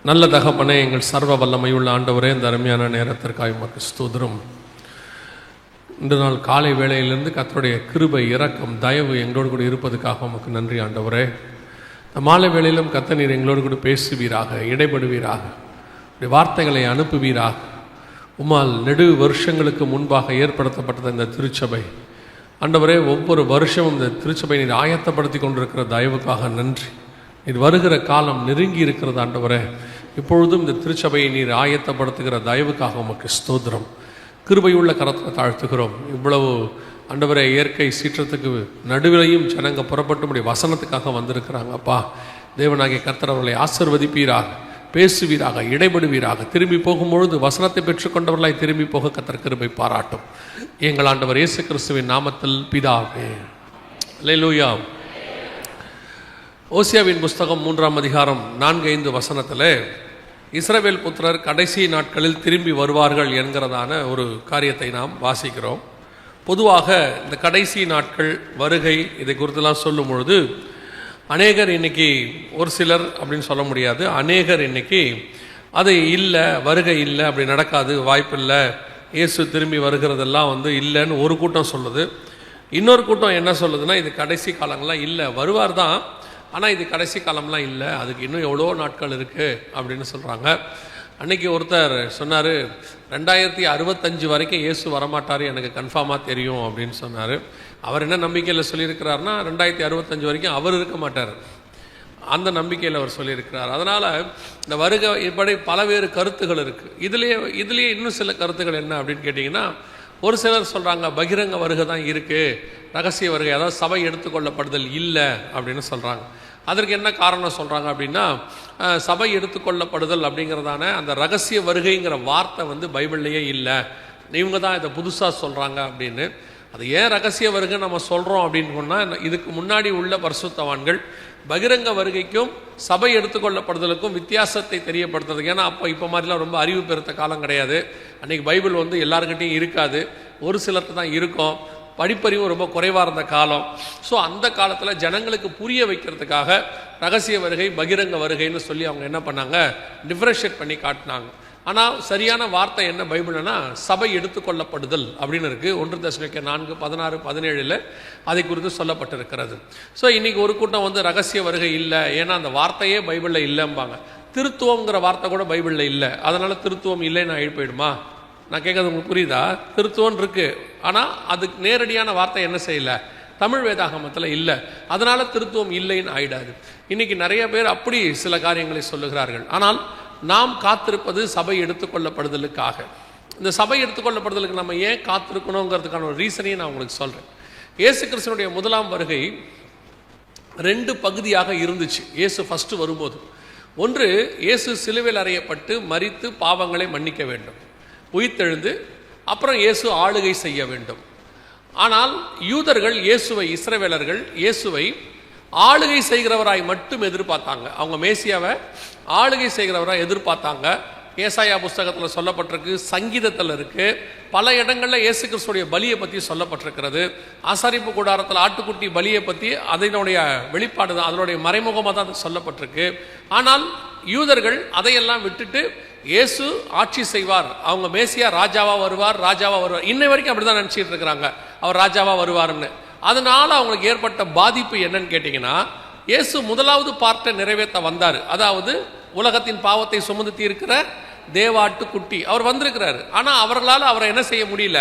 நல்ல தகப்பனே, எங்கள் சர்வ வல்லமையுள்ள ஆண்டவரே, இந்த அருமையான நேரத்திற்காக உமக்கு ஸ்தோத்திரம். இன்று நாள் காலை வேளையிலிருந்து கர்த்தருடைய கிருபை, இரக்கம், தயவு எங்களோடு கூட இருப்பதுக்காக உமக்கு நன்றி ஆண்டவரே. இந்த மாலை வேளையிலும் கர்த்தர் நீர் எங்களோடு கூட பேசுவீராக, இடைபடுவீராக, வார்த்தைகளை அனுப்புவீராக. உம்மால் நெடு வருஷங்களுக்கு முன்பாக ஏற்படுத்தப்பட்டது இந்த திருச்சபை ஆண்டவரே, ஒவ்வொரு வருஷமும் இந்த திருச்சபை நீர் ஆயத்தப்படுத்தி கொண்டிருக்கிற தயவுக்காக நன்றி. நீர் வருகிற காலம் நெருங்கி இருக்கிறது ஆண்டவரே. இப்பொழுதும் இந்த திருச்சபையை நீர் ஆயத்தப்படுத்துகிற தயவுக்காக உமக்கு ஸ்தோத்திரம். கிருபையுள்ள கரத்தை தாழ்த்துகிறோம். இவ்வளவு ஆண்டவரே, இயற்கை சீற்றத்துக்கு நடுவிலையும் ஜனங்க புறப்பட்டு வசனத்துக்காக வந்திருக்கிறாங்க. அப்பா தேவனாகிய கர்த்தர் அவர்களை ஆசீர்வதிப்பீராக, பேசுவீராக, இடைபடுவீராக. திரும்பி போகும்பொழுது வசனத்தை பெற்றுக்கொண்டவர்களாய் திரும்பி போக கர்த்தர் கிருபை பாராட்டும். எங்கள் ஆண்டவர் இயேசு கிறிஸ்துவின் நாமத்தில் பிதாவே. அல்லேலூயா. ஓசியாவின் புஸ்தகம் 3ஆம் அதிகாரம் 4-5 வசனத்தில் இஸ்ரவேல் புத்திரர் கடைசி நாட்களில் திரும்பி வருவார்கள் என்கிறதான ஒரு காரியத்தை நாம் வாசிக்கிறோம். பொதுவாக இந்த கடைசி நாட்கள் வருகை இதை குறித்தெல்லாம் சொல்லும் பொழுது அநேகர் இன்னைக்கு, ஒரு சிலர் அப்படின்னு சொல்ல முடியாது, அநேகர் இன்னைக்கு அது இல்லை, வருகை இல்லை, அப்படி நடக்காது, வாய்ப்பில்லை, இயேசு திரும்பி வருகிறதெல்லாம் இல்லைன்னு ஒரு கூட்டம் சொல்லுது. இன்னொரு கூட்டம் என்ன சொல்லுதுன்னா, இது கடைசி காலங்கள்லாம் இல்லை, வருவார் தான், ஆனால் இது கடைசி காலம்லாம் இல்லை, அதுக்கு இன்னும் எவ்வளோ நாட்கள் இருக்குது அப்படின்னு சொல்கிறாங்க. அன்றைக்கி ஒருத்தர் சொன்னார், 2065 வரைக்கும் இயேசு வரமாட்டார், எனக்கு கன்ஃபார்மாக தெரியும் அப்படின்னு சொன்னார். அவர் என்ன நம்பிக்கையில் சொல்லியிருக்கிறாருன்னா, 2065 வரைக்கும் அவர் இருக்க மாட்டார், அந்த நம்பிக்கையில் அவர் சொல்லியிருக்கிறார். அதனால் இந்த வருகை இப்படி பலவேறு கருத்துகள் இருக்குது. இதுலேயே இன்னும் சில கருத்துக்கள் என்ன அப்படின்னு கேட்டிங்கன்னா, ஒரு சிலர் சொல்கிறாங்க பகிரங்க வருகை தான் இருக்குது, ரகசிய வருகை, அதாவது சபை எடுத்துக்கொள்ளப்படுதல் இல்லை அப்படின்னு சொல்கிறாங்க. அதற்கு என்ன காரணம் சொல்கிறாங்க அப்படின்னா, சபை எடுத்துக்கொள்ளப்படுதல் அப்படிங்கிறதான அந்த ரகசிய வருகைங்கிற வார்த்தை பைபிள்லேயே இல்லை, இவங்க தான் இதை புதுசாக சொல்கிறாங்க அப்படின்னு. அது ஏன் ரகசிய வருகை நம்ம சொல்கிறோம் அப்படின்னு சொன்னால், இதுக்கு முன்னாடி உள்ள பரிசுத்தவான்கள் பகிரங்க வருகைக்கும் சபை எடுத்துக்கொள்ளப்படுதலுக்கும் வித்தியாசத்தை தெரியப்படுத்துறது. ஏன்னா அப்போ இப்போ மாதிரிலாம் ரொம்ப அறிவு பெருத்த காலம் கிடையாது. அன்றைக்கி பைபிள் எல்லாருக்கிட்டையும் இருக்காது, ஒரு சிலர்கிட்ட தான் இருக்கும், படிப்பறிவும் ரொம்ப குறைவாக இருந்த காலம். ஸோ அந்த காலத்தில் ஜனங்களுக்கு புரிய வைக்கிறதுக்காக ரகசிய வருகை, பகிரங்க வருகைன்னு சொல்லி அவங்க என்ன பண்ணாங்க, டிஃப்ரென்ஷியேட் பண்ணி காட்டினாங்க. ஆனால் சரியான வார்த்தை என்ன பைபிள்னா, சபை எடுத்துக்கொள்ளப்படுதல் அப்படின்னு இருக்குது. 1 தெசலோனிக்கேயர் 4:16-17 அதை குறித்து சொல்லப்பட்டிருக்கிறது. ஸோ இன்றைக்கி ஒரு கூட்டம் ரகசிய வருகை இல்லை, ஏன்னா அந்த வார்த்தையே பைபிளில் இல்லைம்பாங்க. திருத்துவங்கிற வார்த்தை கூட பைபிளில் இல்லை, அதனால் திருத்துவம் இல்லைன்னு ஆகிப்போயிடுமா? நான் கேட்கறது உங்களுக்கு புரியுதா? திருத்துவம் இருக்குது, ஆனால் அதுக்கு நேரடியான வார்த்தை என்ன செய்யலை, தமிழ் வேதாகமத்தில் இல்லை, அதனால் திருத்துவம் இல்லைன்னு ஆயிடாது. இன்றைக்கி நிறைய பேர் அப்படி சில காரியங்களை சொல்லுகிறார்கள். ஆனால் நாம் காத்திருப்பது சபை எடுத்துக்கொள்ளப்படுதலுக்காக. இந்த சபை எடுத்துக்கொள்ளப்படுதலுக்கு நம்ம ஏன் காத்திருக்கணுங்கிறதுக்கான ஒரு ரீசனையும் நான் உங்களுக்கு சொல்கிறேன். இயேசு கிறிஸ்துனுடைய முதலாம் வருகை 2 பகுதியாக இருந்துச்சு. இயேசு ஃபஸ்ட்டு வரும்போது, ஒன்று இயேசு சிலுவையில் அறையப்பட்டு மரித்து பாவங்களை மன்னிக்க வேண்டும், உயிர்த்தெழுந்து அப்புறம் இயேசு ஆளுகை செய்ய வேண்டும். ஆனால் யூதர்கள் இயேசுவை, இஸ்ரவேலர்கள் இயேசுவை ஆளுகை செய்கிறவராய் மட்டும் எதிர்பார்த்தாங்க. அவங்க மேசியாவை ஆளுகை செய்கிறவராய் எதிர்பார்த்தாங்க. ஏசாயா புஸ்தகத்தில் சொல்லப்பட்டிருக்கு, சங்கீதத்தில் இருக்குது, பல இடங்களில் இயேசு கிறிஸ்துடைய பலியை பற்றி சொல்லப்பட்டிருக்கிறது. ஆசாரிப்பு கூடாரத்தில் ஆட்டுக்குட்டி பலியை பற்றி அதனுடைய வெளிப்பாடு தான், அதனுடைய மறைமுகமாக தான் அது சொல்லப்பட்டிருக்கு. ஆனால் யூதர்கள் அதையெல்லாம் விட்டுட்டு இயேசு ஆட்சி செய்வார், அவங்க மேசியா ராஜாவாக வருவார், இன்னை வரைக்கும் அப்படி தான் நினச்சிட்டு இருக்கிறாங்க, அவர் ராஜாவாக வருவார்னு. அதனால் அவங்களுக்கு ஏற்பட்ட பாதிப்பு என்னன்னு கேட்டிங்கன்னா, இயேசு முதலாவது பார்ட்டை நிறைவேற்ற வந்தார். அதாவது உலகத்தின் பாவத்தை சுமந்து தீர்க்கிற தேவாட்டுக்குட்டி அவர் வந்திருக்கிறார். ஆனால் அவர்களால் அவரை என்ன செய்ய முடியல,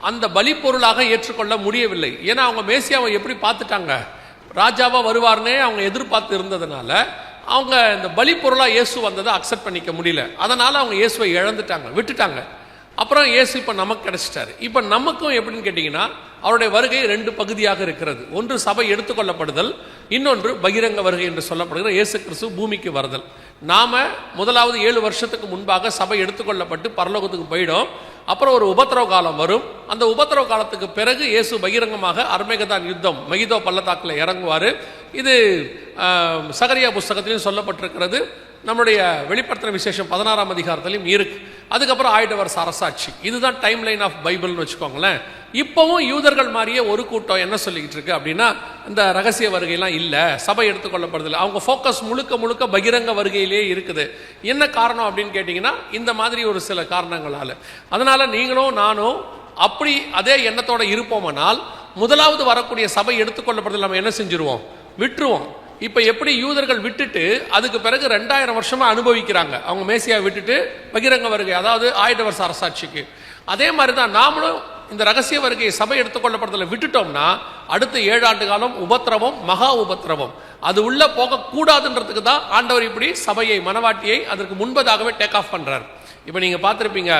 அந்த பலி பொருளாக ஏற்றுக்கொள்ள முடியவில்லை. ஏன்னா அவங்க மேசியாவை எப்படி பார்த்துட்டாங்க, ராஜாவாக வருவார்னே அவங்க எதிர்பார்த்து இருந்ததுனால அவங்க இந்த பலி பொருளாக இயேசு வந்ததை அக்செப்ட் பண்ணிக்க முடியல. அதனால் அவங்க இயேசுவை இழந்துட்டாங்க, விட்டுட்டாங்க. அப்புறம் இயேசு இப்போ நமக்கு கிடைச்சிட்டாரு. இப்போ நமக்கும் எப்படின்னு கேட்டிங்கன்னா, அவருடைய வருகை 2 பகுதியாக இருக்கிறது. ஒன்று சபை எடுத்துக்கொள்ளப்படுதல், இன்னொன்று பகிரங்க வருகை என்று சொல்லப்படுகிற இயேசு கிறிஸ்து பூமிக்கு வருதல். நாம் முதலாவது 7 வருஷத்துக்கு முன்பாக சபை எடுத்துக்கொள்ளப்பட்டு பரலோகத்துக்கு போயிடும். அப்புறம் ஒரு உபத்திரவ காலம் வரும். அந்த உபத்திரவ காலத்துக்கு பிறகு இயேசு பகிரங்கமாக அர்மேகதான் யுத்தம், மெகிதோ பள்ளத்தாக்கில் இறங்குவார். இது சகரியா புஸ்தகத்திலையும் சொல்லப்பட்டிருக்கிறது, நம்முடைய வெளிப்படுத்தின விசேஷம் 16ஆம் அதிகாரத்திலையும் இருக்கு. அதுக்கப்புறம் ஆயிடவர் அரசாட்சி. இதுதான் டைம் லைன் ஆஃப் பைபிள்னு வச்சுக்கோங்களேன். இப்பவும் யூதர்கள் மாதிரியே ஒரு கூட்டம் என்ன சொல்லிக்கிட்டு இருக்கு அப்படின்னா, இந்த ரகசிய வருகையெல்லாம் இல்லை, சபை எடுத்துக்கொள்ளப்படுதில்லை. அவங்க ஃபோக்கஸ் முழுக்க முழுக்க பகிரங்க வருகையிலே இருக்குது. என்ன காரணம் அப்படின்னு கேட்டிங்கன்னா, இந்த மாதிரி ஒரு சில காரணங்களால். அதனால் நீங்களும் நானும் அப்படி அதே எண்ணத்தோட இருப்போமானால், முதலாவது வரக்கூடிய சபை எடுத்துக்கொள்ளப்படுதல் நம்ம என்ன செஞ்சிருவோம், விட்டுருவோம். இப்போ எப்படி யூதர்கள் விட்டுட்டு அதுக்கு பிறகு 2000 வருஷமா அனுபவிக்கிறாங்க, அவங்க மேசியா விட்டுட்டு பகிரங்க வருகை, அதாவது ஆயிடவர் அரசாட்சிக்கு. அதே மாதிரி தான் நாமளும் இந்த ரகசிய வருகையை சபை எடுத்துக்கொள்ளப்படுறதுல விட்டுட்டோம்னா, அடுத்த 7 ஆண்டு காலம் உபத்திரவம், மகா உபத்திரவம். அது உள்ள போகக்கூடாதுன்றதுக்கு தான் ஆண்டவர் இப்படி சபையை, மனவாட்டியை அதற்கு முன்பதாகவே டேக் ஆஃப் பண்றார். இப்போ நீங்க பார்த்துருப்பீங்க,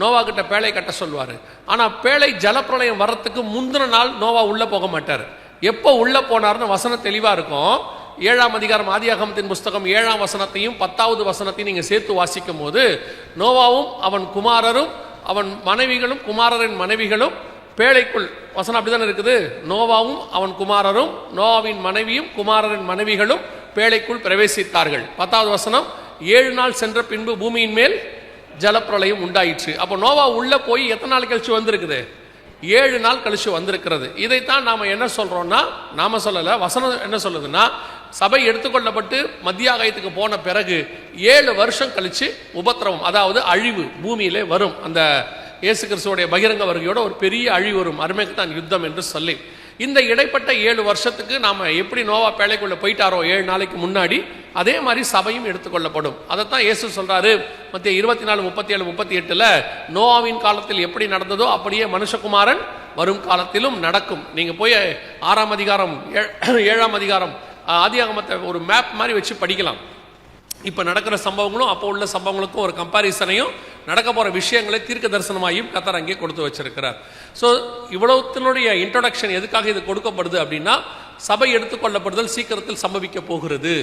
நோவா கிட்ட பேழை கட்ட சொல்வாரு. ஆனா பேழை ஜலப்பிரளயம் வர்றதுக்கு முந்தின நாள் நோவா உள்ள போக மாட்டார். எப்போ உள்ள போனார்னு வசனம் தெளிவா இருக்கும். 7ஆம் அதிகாரம் ஆதியாகமத்தின் புஸ்தகம் 7ஆம் வசனத்தையும் 10வது வசனத்தையும் நீங்க சேர்த்து வாசிக்கும் போது, நோவாவும் அவன் குமாரரும் அவன் மனைவிகளும் குமாரரின் மனைவிகளும் பேழைக்குள், வசனம் அப்படிதான் இருக்குது, நோவாவும் அவன் குமாரரும் நோவாவின் மனைவியும் குமாரரின் மனைவிகளும் பேழைக்குள் பிரவேசித்தார்கள். 10வது வசனம், 7 நாள் சென்ற பின்பு பூமியின் மேல் ஜலப்பிரளயம் உண்டாயிற்று. அப்போ நோவா உள்ள போய் எத்தனை நாள் கழிச்சு வந்திருக்குது, 7 நாள் கழிச்சு வந்திருக்கிறது. இதைத்தான் நாம என்ன சொல்றோம்னா, நாம சொல்லல, வசனம் என்ன சொல்லுதுன்னா, சபை எடுத்துக்கொள்ளப்பட்டு மத்தியாகயத்துக்கு போன பிறகு 7 வருஷம் கழிச்சு உபத்திரவம், அதாவது அழிவு பூமியிலே வரும். அந்த இயேசு கிறிஸ்துவோடைய பகிரங்க வருகையோட ஒரு பெரிய அழிவு வரும், அருமைக்குத்தான் யுத்தம் என்று சொல்லி. இந்த இடைப்பட்ட 7 வருஷத்துக்கு நாம எப்படி நோவா பேழைக்குள்ள போயிட்டாரோ 7 நாளைக்கு முன்னாடி, அதே மாதிரி சபையும் எடுத்துக்கொள்ளப்படும். அதைத்தான் இயேசு சொல்றாரு மத்திய 24, 37, 38ல, நோவாவின் காலத்தில் எப்படி நடந்ததோ அப்படியே மனுஷகுமாரன் வரும் காலத்திலும் நடக்கும். நீங்க போய் 6ஆம் அதிகாரம் 7ஆம் அதிகாரம் ஆதியாகமத்தை ஒரு மேப் மாதிரி வச்சு படிக்கலாம். இப்போ நடக்கிற சம்பவங்களும் அப்போ உள்ள சம்பவங்களுக்கும் ஒரு கம்பாரிசனையும், நடக்க போகிற விஷயங்களை தீர்க்க தரிசனமாயும் கர்த்தர் அங்கே கொடுத்து வச்சிருக்கிறார். ஸோ இவ்வளவுத்தினுடைய இன்ட்ரோடக்ஷன் எதுக்காக இது கொடுக்கப்படுது அப்படின்னா, சபை எடுத்துக்கொள்ளப்படுதல் சீக்கிரத்தில் சம்பவிக்க போகிறது.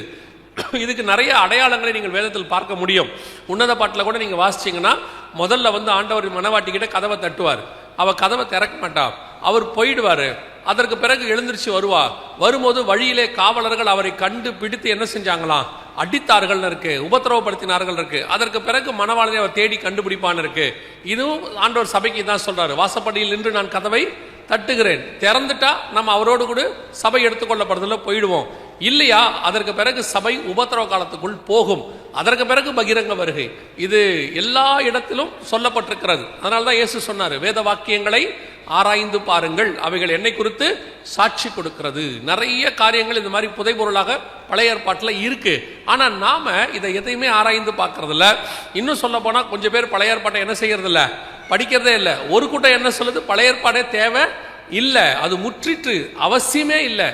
இதுக்கு நிறைய அடையாளங்களை நீங்கள் வேதத்தில் பார்க்க முடியும். உன்னத பாட்டில் கூட நீங்கள் வாசிச்சிங்கன்னா, முதல்ல ஆண்டவர் மனவாட்டிக்கிட்ட கதவை தட்டுவார், அவள் கதவை திறக்க மாட்டா, அவர் போயிடுவார். அதற்கு பிறகு எழுந்திருச்சு வருவா. வரும்போது வழியிலே காவலர்கள் அவரை கண்டு பிடித்து என்ன செஞ்சாங்களாம், அடித்தார்கள் இருக்கு, உபத்திரவப்படுத்தினார்கள் இருக்கு. அதற்கு பிறகு மணவாளனை அவர் தேடி கண்டுபிடிப்பான் இருக்கு. இதுவும் ஆண்டவர் சபைக்கு தான் சொல்றாரு, வாசப்படியில் நின்று நான் கதவை தட்டுகிறேன், திறந்துட்டா நம்ம அவரோடு கூட சபை எடுத்துக்கொள்ளப்படுறதுல போயிடுவோம். இல்லையா, அதற்கு பிறகு சபை உபத்திரவ காலத்துக்குள் போகும். அதற்கு பிறகு பகிரங்க வருகை. இது எல்லா இடத்திலும் சொல்லப்பட்டிருக்கிறது. அதனால்தான் இயேசு சொன்னார், வேத வாக்கியங்களை ஆராய்ந்து பாருங்கள், அவைகள் என்னை குறித்து சாட்சி கொடுக்கிறது. நிறைய காரியங்கள் இந்த மாதிரி புதைபொருளாக பழைய ஏற்பாட்டில் இருக்கு. ஆனா நாம இதை எதையுமே ஆராய்ந்து பார்க்கறதில்ல. இன்னும் சொல்ல போனா கொஞ்சம் பேர் பழைய ஏற்பாட்டை என்ன செய்யறது இல்ல, படிக்கிறதே இல்லை. ஒரு கூட்டம் என்ன சொல்லுது, பழைய ஏற்பாடே தேவை இல்லை, அது முற்றிற்று, அவசியமே இல்லை.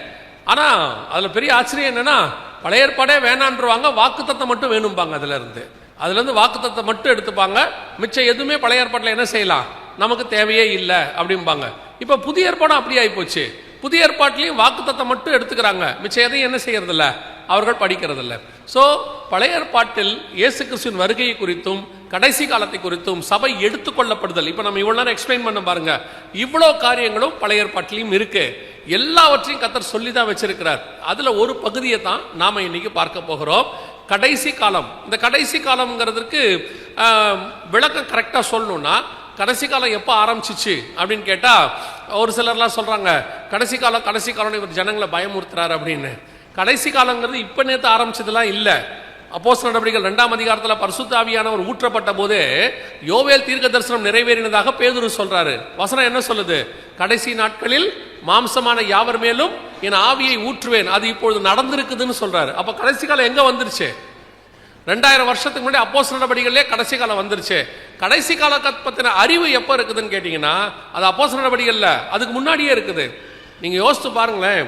ஆனா அதுல பெரிய ஆச்சரியம் என்னன்னா, பழைய ஏற்பாடே வேணான்றுவாங்க, வாக்குத்தத்தம் மட்டும் வேணும்பாங்க. அதுல இருந்து வாக்குத்தத்தம் மட்டும் எடுத்துப்பாங்க, மிச்சம் எதுவுமே பழைய ஏற்பாட்டில் என்ன செய்யலாம், நமக்கு தேவையே இல்லை அப்படிம்பாங்க. இப்ப புதிய ஏற்பாடும் அப்படி ஆகி போச்சு. புதிய ஏற்பாட்டிலையும் வாக்குத்தத்தம் மட்டும் எடுத்துக்கிறாங்க, மிச்சம் எதையும் என்ன செய்யறது இல்ல, அவர்கள் படிக்கிறது இல்லை. ஸோ பழைய ஏற்பாட்டில் இயேசு கிறிஸ்துவின் வருகையை குறித்தும் கடைசி காலத்தை குறித்தும் சபை எடுத்துக்கொள்ளப்படுதல், இப்ப நம்ம இவ்வளவு நேரம் எக்ஸ்பிளைன் பண்ண பாருங்க, இவ்வளவு காரியங்களும் பழைய ஏற்பாட்டிலையும் இருக்கு. எல்லாவற்றையும் கர்த்தர் சொல்லி தான் வச்சிருக்கிறார். அதுல ஒரு பகுதியை தான் நாம இன்னைக்கு பார்க்க போகிறோம், கடைசி காலம். இந்த கடைசி காலம்ங்கிறதுக்கு விளக்கம் கரெக்டா சொல்லணும்னா, கடைசி காலம் எப்போ ஆரம்பிச்சிச்சு அப்படின்னு கேட்டா, ஒரு சிலர்லாம் சொல்றாங்க கடைசி காலம் இவர் ஜனங்களை பயமுறுத்துறாரு அப்படின்னு. கடைசி காலங்கிறது இப்ப நேத்து ஆரம்பிச்சதுலாம் இல்ல. அப்போஸ்தலர் நடவடிக்கைகள் 2ஆம் அதிகாரத்தில் பரிசுத்த ஆவியானவர் ஊற்றப்பட்ட போது யோவேல் தீர்க்க தரிசனம் நிறைவேறினதாக பேதுரு சொல்றாரு. வசனம் என்ன சொல்லுது, கடைசி நாட்களில் மாம்சமான யாவர் மேலும் என் ஆவியை ஊற்றுவேன், அது இப்பொழுது நடந்திருக்குதுன்னு சொல்றாரு. அப்ப கடைசி காலம் எங்க வந்துருச்சு, 2000 வருஷத்துக்கு முன்னாடி அப்போஸ்தலர் நடவடிக்கைகளே கடைசி காலம் வந்துருச்சு. கடைசி காலத்தை பத்தின அறிவு எப்போ இருக்குதுன்னு கேட்டீங்கன்னா, அது அப்போஸ்தலர் நடவடிக்கைகள்ல அதுக்கு முன்னாடியே இருக்குது. நீங்க யோசித்து பாருங்களேன்.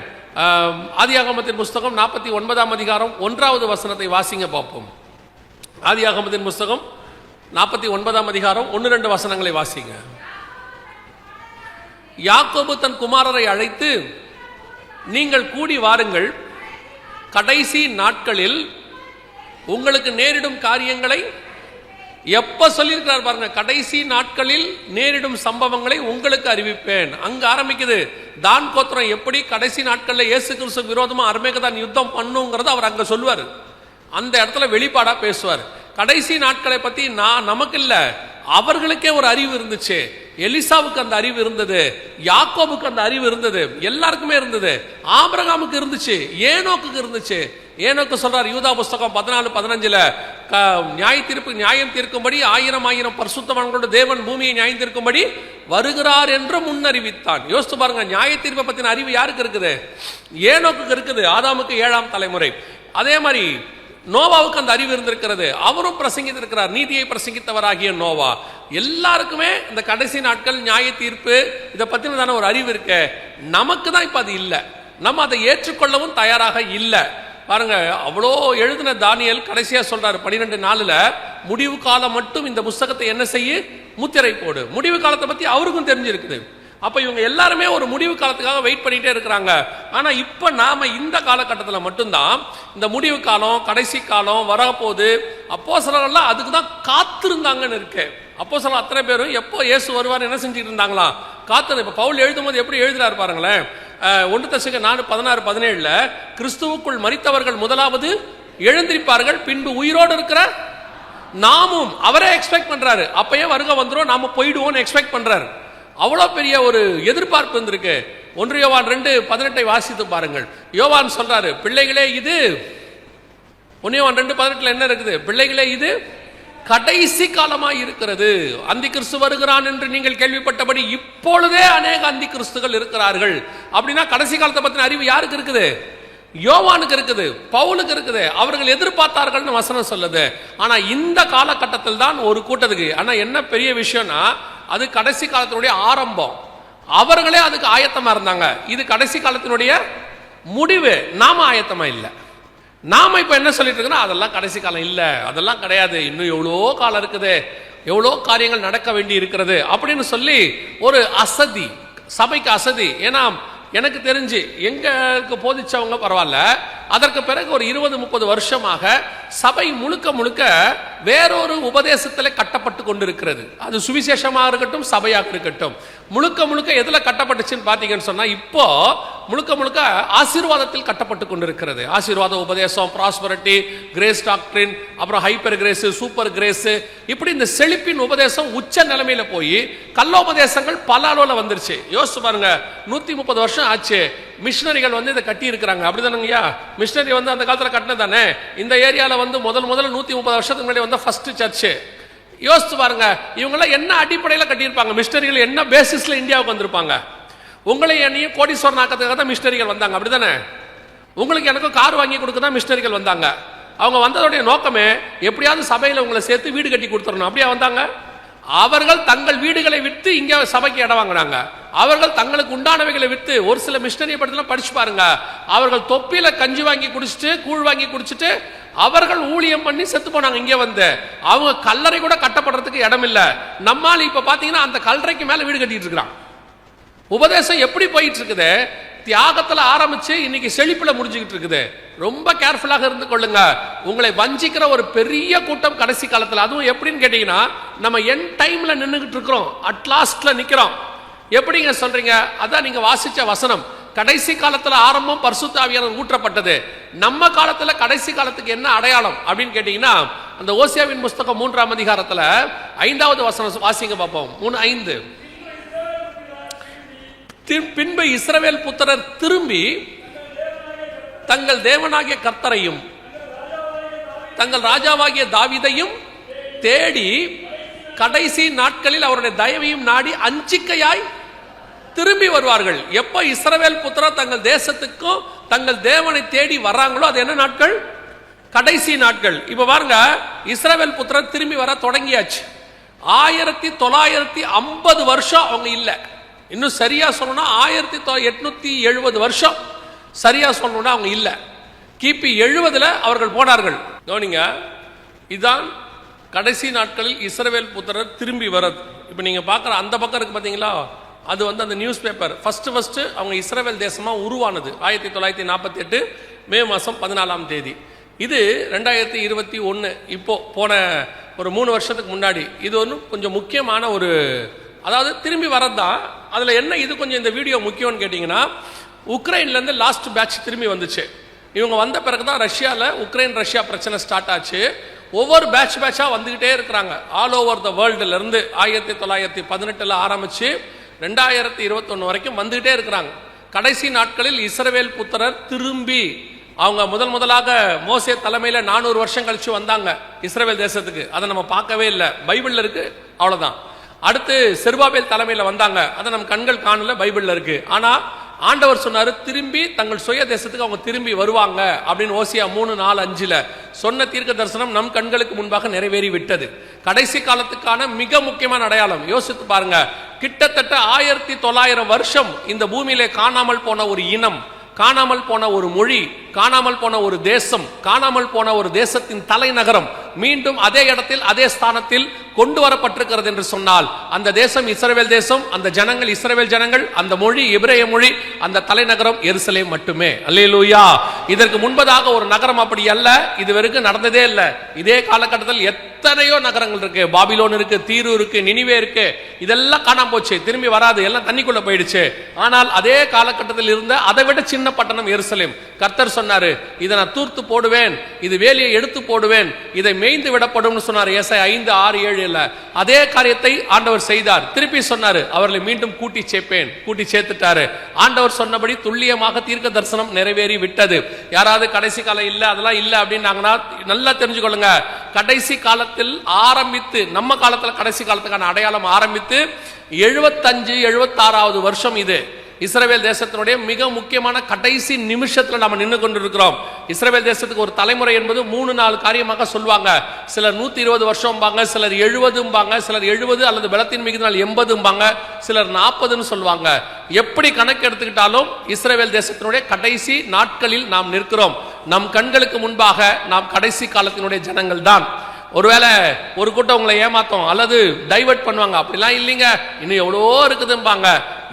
ஆதியாகமத்தின் புஸ்தகம் 49ஆம் அதிகாரம் 1வது வசனத்தை வாசிங்க பார்ப்போம். ஆதியாகமத்தின் புஸ்தகம் 49ஆம் அதிகாரம் 1-2 வசனங்களை வாசிங்க. யாக்கோபு தன் குமாரரை அழைத்து, நீங்கள் கூடி வாருங்கள், கடைசி நாட்களில் உங்களுக்கு நேரிடும் காரியங்களை, எப்ப சொல்லியிருக்கிறார் பாருங்க, கடைசி நாட்களில் நேரிடும் சம்பவங்களை உங்களுக்கு அறிவிப்பேன். அங்க ஆரம்பிக்குது. தான் கோத்திரம் எப்படி கடைசி நாட்களில் இயேசு கிறிஸ்துவுக்கு விரோதமா அர்மேகதான் யுத்தம் பண்ணுங்கிறது அவர் அங்க சொல்லுவார். அந்த இடத்துல வெளிப்பாடா பேசுவார். கடைசி நாட்களை பத்தி நமக்கு இல்ல, அவர்களுக்கே ஒரு அறிவு இருந்துச்சு. எலிசாவுக்கு அந்த அறிவு இருந்தது, யாக்கோபுக்கு அந்த அறிவு இருந்தது, எல்லாருக்குமே இருந்தது. ஆபிரகாமுக்கு இருந்துச்சு, ஏனோக்கு இருந்துச்சு. ஏனோக்கு சொல்றார் யூதா புஸ்தகம் 14:15 நியாயம் தீர்க்கும்படி 1000 பரிசுத்தவான்களோட தேவன் பூமியை நியாயம் தீர்க்கும்படி வருகிறார் என்று முன்னறிவித்தான். யோசித்து பாருங்க, நியாய தீர்ப்பை பத்தின அறிவு யாருக்கு இருக்குது? ஏனோக்கு இருக்குது, ஆதாமுக்கு 7ஆம் தலைமுறை. அதே மாதிரி நோவாவுக்கு அந்த அறிவு இருந்திருக்கிறது, அவரும் பிரசங்கித்திருக்கிறார், நீதியை பிரசங்கித்தவராகிய நோவா. எல்லாருக்குமே இந்த கடைசி நாட்கள் நியாய தீர்ப்பு இதை பத்தினதான ஒரு அறிவு இருக்கு. நமக்கு தான் இப்ப அது இல்லை, நம்ம அதை ஏற்றுக்கொள்ளவும் தயாராக இல்லை. பாருங்க, அவ்வளோ எழுதின தானியேல் கடைசியா சொல்றாரு 12:4 முடிவு காலம் மட்டும் இந்த புஸ்தகத்தை என்ன செய்ய, முத்திரை போடு. முடிவு காலத்தை பத்தி அவருக்கும் தெரிஞ்சிருக்குது. அப்ப இவங்க எல்லாருமே ஒரு முடிவு காலத்துக்காக வெயிட் பண்ணிட்டே இருக்கிறாங்க. ஆனா இப்ப நாம இந்த காலகட்டத்தில் மட்டும்தான் இந்த முடிவு காலம், கடைசி காலம் வரப்போகுது. அப்போஸ்தலர்கள் அதுக்கு தான் காத்திருந்தாங்கன்னு இருக்கு. அப்போஸ்தலர்கள் அத்தனை பேரும் எப்போ இயேசு வருவார் என்ன செஞ்சுட்டு இருந்தாங்களா, காத்து. இப்ப பவுல் எழுதும் போது எப்படி எழுதுறாரு பாருங்களேன். 1 தெசலோனிக்கேயர் 4:16-17 கிறிஸ்துவுக்குள் மரித்தவர்கள் முதலாவது எழுந்திருப்பார்கள், பின்பு உயிரோடு இருக்கிற நாமும். அவரே எக்ஸ்பெக்ட் பண்றாரு, அப்பயே வருகை வந்துரும், நாம போயிடுவோம் எக்ஸ்பெக்ட் பண்றாரு. அவ்வளோ பெரிய ஒரு எதிர்பார்ப்பு இருந்திருக்கு. 1 யோவான் 2:18 வாசித்து பாருங்கள். யோவான் சொல்றாரு, பிள்ளைகளே இது 1 யோவான் 2:18 என்ன இருக்குது? பிள்ளைகளே இது கடைசி காலமாய் இருக்கிறது, அந்தி கிறிஸ்து வருகிறான் என்று நீங்கள் கேள்விப்பட்டபடி இப்பொழுதே அநேக அந்தி கிறிஸ்துகள் இருக்கிறார்கள். அப்படின்னா கடைசி காலத்தை பத்தின அறிவு யாருக்கு இருக்குது? யோவானுக்கு இருக்குது, பவுலுக்கு இருக்குது. அவர்கள் எதிர்பார்த்தார்கள் வசனம் சொல்லுது. ஆனா இந்த காலகட்டத்தில் தான் ஒரு கூட்டத்துக்கு, ஆனா என்ன பெரிய விஷயம்னா அது கடைசி காலத்தினுடைய ஆரம்பம். அவர்களே அதுக்கு ஆயத்தமா இருந்தாங்க. இது கடைசி காலத்தினுடைய முடிவு. நாம ஆயத்தமா இல்லை. நாம இப்ப என்ன சொல்லிட்டு இருக்கோம், அதெல்லாம் கடைசி காலம் இல்ல, அதெல்லாம் கிடையாது, இன்னும் எவ்வளோ காலம் இருக்குது, எவ்வளோ காரியங்கள் நடக்க வேண்டி இருக்கிறது அப்படின்னு சொல்லி ஒரு அசதி, சபைக்கு அசதி. ஏன்னா எனக்கு தெரிஞ்சு எங்களுக்கு போதிச்சவங்க பரவாயில்ல, அதற்கு பிறகு ஒரு 20-30 வருஷமாக சபை முழுக்க முழுக்க வேறொரு உபதேசத்தில் கட்டப்பட்டு கொண்டிருக்கிறது. அது சுவிசேஷமாக இருக்கட்டும், சபையாக இருக்கட்டும், முழுக்க முழுக்க எதுல கட்டப்பட்டுச்சுன்னு பாத்தீங்கன்னு சொன்னா இப்போ முழுக்க முழுக்க ஆசீர்வாதத்தில் கட்டப்பட்டு கொண்டிருக்கிறது. ஆசீர்வாத உபதேசம், ப்ராஸ்பரிட்டி, கிரேஸ் டாக்டரின், அப்புறம் ஹைப்பர் கிரேஸ், சூப்பர் கிரேஸ், இப்படி இந்த செழிப்பின் உபதேசம் உச்ச நிலைமையில போய் கள்ளோபதேசங்கள் பல அளவுல வந்துருச்சு. யோசிச்சு பாருங்க, 130 வருஷம் ஆச்சு மிஷினரிகள் இதை கட்டி இருக்கிறாங்க. அப்படிதானுங்கய்யா, மிஷினரி அந்த காலத்துல கட்டினது தானே. இந்த ஏரியால முதல் 130 வருஷத்துக்கு முன்னாடி வந்த ஃபர்ஸ்ட் சர்ச். யோசிச்சு பாருங்க, இவங்க என்ன அடிப்படையில் கட்டியிருப்பாங்க, மிஷினரிகள் என்ன பேசிஸ்ல இந்தியாவுக்கு வந்திருப்பாங்க. உங்களை என்னையும் கோடீஸ்வரன் ஆக்கிறதுக்காக தான் மிஷினரிகள் வந்தாங்க. அப்படிதானே? உங்களுக்கு எனக்கும் கார் வாங்கி கொடுக்க தான் மிஷினரிகள் வந்தாங்க. அவங்க வந்ததோடைய நோக்கமே எப்படியாவது சபையில் உங்களை சேர்த்து வீடு கட்டி கொடுத்துடணும். அப்படியே வந்தாங்க. அவர்கள் தங்கள் வீடுகளை விற்று இங்க சபைக்கு இடம் வாங்கினாங்க. அவர்கள் தங்களுக்கு உண்டானவைகளை விற்று, ஒரு சில மிஷினரி படத்துல படிச்சு பாருங்க, அவர்கள் தொப்பியில கஞ்சி வாங்கி குடிச்சிட்டு, கூழ் வாங்கி குடிச்சிட்டு அவர்கள் ஊழியம் பண்ணி செத்து போனாங்க. இங்க அவங்க கல்லறை கூட கட்டப்படுறதுக்கு இடம் இல்ல. நம்மால் இப்ப பாத்தீங்கன்னா அந்த கல்லறைக்கு மேல வீடு கட்டிட்டு இருக்கிறான். உபதேசம் எப்படி போயிட்டு இருக்குது? தியாகத்துல ஆரம்பிச்சு இன்னைக்கு செழிப்புல முடிஞ்சுக்கிட்டு இருக்குது. ரொம்ப கேர்ஃபுல்லாக இருந்து கொள்ளுங்க. உங்களை வஞ்சிக்கிற ஒரு பெரிய கூட்டம் கடைசி காலத்துல, அதுவும் எப்படின்னு கேட்டீங்கன்னா, நம்ம என் டைம்ல நின்றுகிட்டு இருக்கிறோம், அட்லாஸ்ட்ல நிக்கிறோம். எப்படிங்க சொல்றீங்க? அதான் நீங்க வாசிச்ச வசனம், கடைசி காலத்துல ஆரம்பம் பரிசுத்த ஆவியானவர் ஊற்றப்பட்டது. நம்ம காலத்துல கடைசி காலத்துக்கு என்ன அடையாளம் அப்படின்னு கேட்டீங்கன்னா, அந்த ஓசியாவின் புஸ்தகம் 3ஆம் அதிகாரத்துல 5வது வசனம் வாசிங்க பார்ப்போம். 3:5 பின்பு இஸ்ரவேல் புத்திரர் திரும்பி தங்கள் தேவனாகிய கர்த்தரையும் தங்கள் ராஜாவாகிய தாவீதையும் தேடி கடைசி நாட்களில் அவருடைய தயவையும் நாடி அஞ்சிக்கையாய் திரும்பி வருவார்கள். எப்ப இஸ்ரவேல் புத்திரர் தங்கள் தேசத்துக்கும் தங்கள் தேவனை தேடி வர்றாங்களோ அது என்ன நாட்கள்? கடைசி நாட்கள். இப்ப பாருங்க, இஸ்ரவேல் புத்திரர் திரும்பி வர தொடங்கியாச்சு. 1950 வருஷம் அவங்க இல்ல. இன்னும் சரியா சொல்லணும்னா 1870 வருஷம் சரியா சொல்லணும்னா அவங்க இல்ல. கிபி 70 அவர்கள் போனார்கள். கவனிங்க, இதுதான் கடைசி நாட்களில் இஸ்ரவேல் புத்திரர் திரும்பி வரது. இப்ப நீங்க பாக்குற அந்த பக்கம் இருக்கு பாத்தீங்களா, அது அந்த நியூஸ் பேப்பர் ஃபர்ஸ்ட் அவங்க இஸ்ரவேல் தேசமா உருவானது 1948 மே மாசம் 14ஆம் தேதி. இது 2021, இப்போ போன ஒரு 3 வருஷத்துக்கு முன்னாடி. இது கொஞ்சம் முக்கியமான ஒரு, அதாவது திரும்பி வரதுதான். அதுல என்ன இது கொஞ்சம் இந்த வீடியோ முக்கியம்னு கேட்டீங்கன்னா, உக்ரைன்ல இருந்து லாஸ்ட் பேட்ச் திரும்பி வந்துச்சு. இவங்க வந்த பிறகுதான் ரஷ்யால உக்ரைன் ரஷ்யா பிரச்சனை ஸ்டார்ட் ஆச்சு. ஒவ்வொரு பேட்சா வந்துகிட்டே இருக்கிறாங்க. ஆல் ஓவர் த வேர்ல்டுல இருந்து 1918 ஆரம்பிச்சு 2021 வரைக்கும் வந்துகிட்டே இருக்கிறாங்க. கடைசி நாட்களில் இஸ்ரவேல் புத்திரர் திரும்பி அவங்க முதலாக மோசே தலைமையில 400 வருஷம் கழிச்சு வந்தாங்க இஸ்ரவேல் தேசத்துக்கு. அதை நம்ம பார்க்கவே இல்லை, பைபிள்ல இருக்கு, அவ்வளவுதான். அடுத்து செருபாபேல் தலைமையில வந்தாங்க, அதை நம்ம கண்கள் காணல, பைபிள்ல இருக்கு. ஆனா ஆண்டவர் சொன்னாரு திரும்பி தங்கள் சுய தேசத்துக்கு அவங்க திரும்பி வருவாங்க அப்படின்னு ஓசியா 3:4-5 சொன்ன தீர்க்க தரிசனம் நம் கண்களுக்கு முன்பாக நிறைவேறி விட்டது. கடைசி காலத்துக்கான மிக முக்கியமான அடையாளம் யோசித்து பாருங்க. கிட்டத்தட்ட 1900 வருஷம் இந்த பூமியிலே காணாமல் போன ஒரு இனம், காணாமல் போன ஒரு மொழி, காணாமல் போன ஒரு தேசம், காணாமல் போன ஒரு தேசத்தின் தலைநகரம் மீண்டும் அதே இடத்தில் அதே ஸ்தானத்தில் கொண்டு வரப்பட்டிருக்கிறது என்று சொன்னால் அந்த தேசம் இஸ்ரவேல் தேசம், அந்த ஜனங்கள் இஸ்ரவேல் ஜனங்கள், அந்த மொழி எபிரேய மொழி, அந்த தலைநகரம் எருசலேம் மட்டுமே. அல்லேலூயா. இதற்கு முன்பதாக ஒரு நகரம் அப்படி அல்ல, இது வரைக்கும் நடந்ததே இல்லை. இதே காலகட்டத்தில் எத்தனையோ நகரங்கள் இருக்கு, பாபிலோன் இருக்கு, தீரு இருக்கு, நினிவே இருக்கு, இதெல்லாம் காணாம போச்சு, திரும்பி வராது, எல்லாம் தண்ணிக்குள்ள போயிடுச்சு. ஆனால் அதே காலகட்டத்தில் இருந்த அதை விட சின்ன பட்டணம் எருசலேம். கர்த்தர் சொன்னாரு, இதை நான் தூர்த்து போடுவேன், இது வேலியை எடுத்து போடுவேன், இதை மேய்ந்து விடப்படும் சொன்னார் ஏசாயா 5:6-7. அதே காரியத்தை ஆண்டவர் செய்தார். திருப்பி சொன்னாரு அவர்களை மீண்டும் கூட்டி சேர்ப்பேன், கூட்டி சேர்த்துட்டாரு. ஆண்டவர் சொன்னபடி துல்லியமாக தீர்க்க தரிசனம் நிறைவேறி விட்டது. யாராவது கடைசி காலம் இல்ல அதெல்லாம் இல்ல அப்படின்னாங்கன்னா நல்லா தெரிஞ்சுக்கொள்ளுங்க. கடைசி காலத்தில் ஆரம்பித்து நம்ம காலத்துல கடைசி காலத்துக்கான அடையாளம் ஆரம்பித்து 75-76வது வருஷம் இது. இஸ்ரவேல் தேசத்தினுடைய மிக முக்கியமான கடைசி நிமிஷத்துல நம்ம நின்று கொண்டிருக்கிறோம். இஸ்ரவேல் தேசத்துக்கு ஒரு தலைமுறை என்பது 3-4 காரியமாக சொல்லுவாங்க. சிலர் 120 வருஷம்பாங்க, சிலர் 70, சிலர் 70 அல்லது பலத்தின் மிகுதினால் 80, சிலர் 40ன்னு சொல்லுவாங்க. எப்படி கணக்கு எடுத்துக்கிட்டாலும் இஸ்ரவேல் தேசத்தினுடைய கடைசி நாட்களில் நாம் நிற்கிறோம். நம் கண்களுக்கு முன்பாக நாம் கடைசி காலத்தினுடைய ஜனங்கள் தான். ஒருவேளை ஒரு கூட்டம் உங்களை ஏமாத்தோம் அல்லது டைவர்ட் பண்ணுவாங்க, அப்படிலாம் இல்லைங்க, இன்னும் எவ்வளோ இருக்குதும்பாங்க.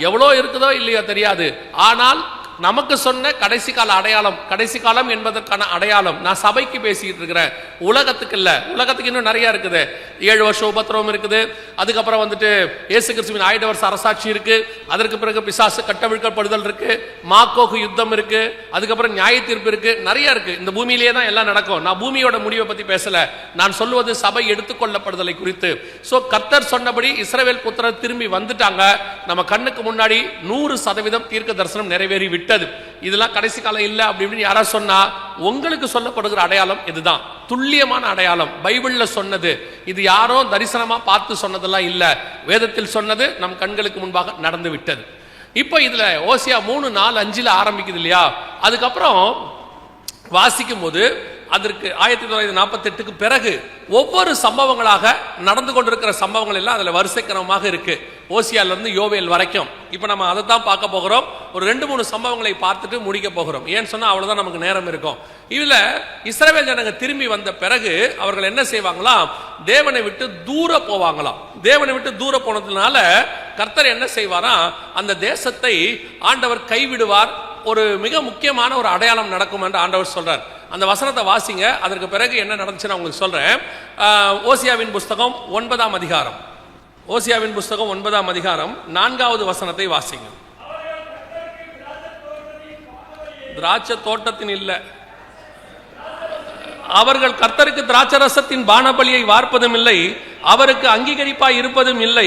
எவ்வளோ இருக்குதோ இல்லையோ தெரியாது. ஆனால் நமக்கு சொன்ன கடைசி கால அடையாளம், கடைசி காலம் என்பதற்கான அடையாளம் நான் சபைக்கு பேசிக்கிட்டு இருக்கிறேன், உலகத்துக்கு இல்ல. உலகத்துக்கு இன்னும் நிறைய இருக்குது. 7 வருஷம் உபத்திரவம் இருக்குது, அதுக்கப்புறம் வந்துட்டு இயேசு கிறிஸ்துவின் 1000 வருஷ அரசாட்சி இருக்கு, அதற்கு பிறகு பிசாசு கட்டவிழ்க்கப்படுதல் இருக்கு, மாக்கோகு யுத்தம் இருக்கு, அதுக்கப்புறம் நியாய தீர்ப்பு இருக்கு, நிறைய இருக்கு. இந்த பூமியிலேயே தான் எல்லாம் நடக்கும். நான் பூமியோட முடிவை பத்தி பேசல, நான் சொல்லுவது சபை எடுத்துக்கொள்ளப்படுதலை குறித்து. சோ கர்த்தர் சொன்னபடி இஸ்ரவேல் புத்திரர் திரும்பி வந்துட்டாங்க. நம்ம கண்ணுக்கு முன்னாடி 100% தீர்க்க தரிசனம் நிறைவேறி விட்டு. இதெல்லாம் கடைசி காலம் இல்ல அப்படின்னு யாரா சொன்னா உங்களுக்கு சொல்லப்படுகிற அடையாளம் இதுதான், துல்லியமான அடையாளம், பைபிள்ல சொன்னது. இது யாரோ தரிசனமா பார்த்து சொன்னதெல்லாம் இல்ல, வேதத்தில் சொன்னது நம் கண்களுக்கு முன்பாக நடந்து விட்டது. இப்போ இதுல ஓசியா 3:4-5 ஆரம்பிக்குது இல்லையா? அதுக்கப்புறம் வாசிக்கும் போது அதற்கு 1948க்கு பிறகு ஒவ்வொரு சம்பவங்களாக நடந்து கொண்டிருக்கிற சம்பவங்கள் எல்லாம் அதுல வரிசைக்கிரமமாக இருக்கு, ஓசியால இருந்து யோவேல் வரைக்கும். இப்ப நம்ம அதை தான் பார்க்க போகிறோம். ஒரு 2-3 சம்பவங்களை பார்த்துட்டு முடிக்க போகிறோம். ஏன்னு சொன்னா அவ்வளவுதான் நமக்கு நேரம் இருக்கும். இதுல இஸ்ரவேல் ஜனங்க திரும்பி வந்த பிறகு அவர்கள் என்ன செய்வாங்களாம்? தேவனை விட்டு தூர போவாங்களாம். தேவனை விட்டு தூர போனதுனால கர்த்தர் என்ன செய்வாராம்? அந்த தேசத்தை ஆண்டவர் கைவிடுவார். ஒரு மிக முக்கியமான ஒரு அடையாளம் நடக்கும் என்று ஆண்டவர் சொல்றார். அந்த வசனத்தை வாசிங்க, அதற்கு பிறகு என்ன நடந்துச்சுன்னு உங்களுக்கு சொல்றேன். ஓசியாவின் புஸ்தகம் 9ஆம் அதிகாரம், ஓசியாவின் புஸ்தகம் 9ஆம் அதிகாரம் 4வது வசனத்தை வாசிங்க. திராட்சை தோட்டத்தின் இல்ல, அவர்கள் கர்த்தருக்கு திராட்சரசத்தின் பானபலியை வார்ப்பதும் இல்லை, அவருக்கு அங்கீகரிப்பாய் இருப்பதும் இல்லை.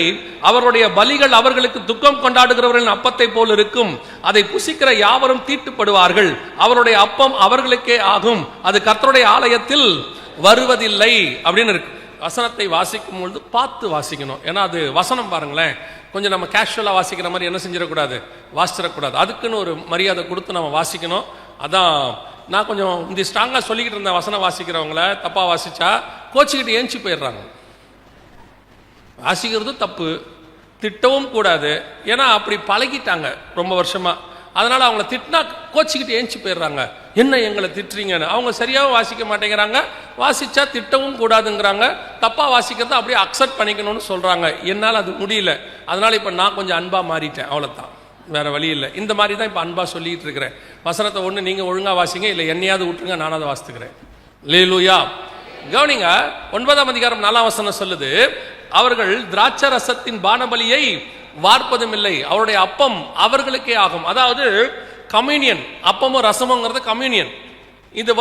அவருடைய பலிகள் அவர்களுக்கு துக்கம் கொண்டாடுகிறவர்களின் அப்பத்தை போல் இருக்கும், அதை புசிக்கிற யாவரும் தீட்டுப்படுவார்கள். அவருடைய அப்பம் அவர்களுக்கே ஆகும், அது கர்த்தருடைய ஆலயத்தில் வருவதில்லை அப்படின்னு இருக்கு. வசனத்தை வாசிக்கும் பொழுது பார்த்து வாசிக்கணும். ஏன்னா அது வசனம் பாருங்களேன், கொஞ்சம் நம்ம கேஷுவலா வாசிக்கிற மாதிரி என்ன செஞ்சிடக்கூடாது, வாசிச்சிடக்கூடாது. அதுக்குன்னு ஒரு மரியாதை கொடுத்து நம்ம வாசிக்கணும். அதான் நான் கொஞ்சம் இந்த ஸ்ட்ராங்கா சொல்லிக்கிட்டு இருந்தேன். வசனம் வாசிக்கிறவங்கள தப்பா வாசிச்சா கோச்சிக்கிட்டு ஏஞ்சி போயிடுறாங்க. வாசிக்கிறது தப்பு, திட்டவும் கூடாது. ஏன்னா அப்படி பழகிட்டாங்க ரொம்ப வருஷமா. அதனால அவங்கள திட்டினா கோச்சிக்கிட்டு ஏஞ்சி போயிடுறாங்க. என்ன எங்களை திட்டுறீங்கன்னு. அவங்க சரியாகவும் வாசிக்க மாட்டேங்கிறாங்க, வாசிச்சா திட்டவும் கூடாதுங்கிறாங்க, தப்பா வாசிக்கிறத அப்படியே அக்செப்ட் பண்ணிக்கணும்னு சொல்றாங்க. என்னால் அது முடியல. அதனால இப்ப நான் கொஞ்சம் அன்பா மாறிட்டேன், அவ்வளவுதான், வேற வழி இல்லை. இந்த மாதிரி தான் இப்ப அன்பா சொல்லிட்டு இருக்கிறேன். வசனத்தை ஒண்ணு நீங்க ஒழுங்கா வாசிங்க, இல்ல என்னையாவது விட்டுருங்க, நானாவது வாசித்துக்கிறேன். அல்லேலூயா. கவனிங்க, 9ஆம் அதிகாரம் 4ஆம் வசனம் சொல்லுது, அவர்கள் திராட்சரசத்தின் பானபலியை வார்ப்பதும் இல்லை, அவருடைய அப்பம் அவர்களுக்கே ஆகும். அதாவது கம்யூனியன், அப்பமும் ரசமுங்கிறது கம்யூனியன். இது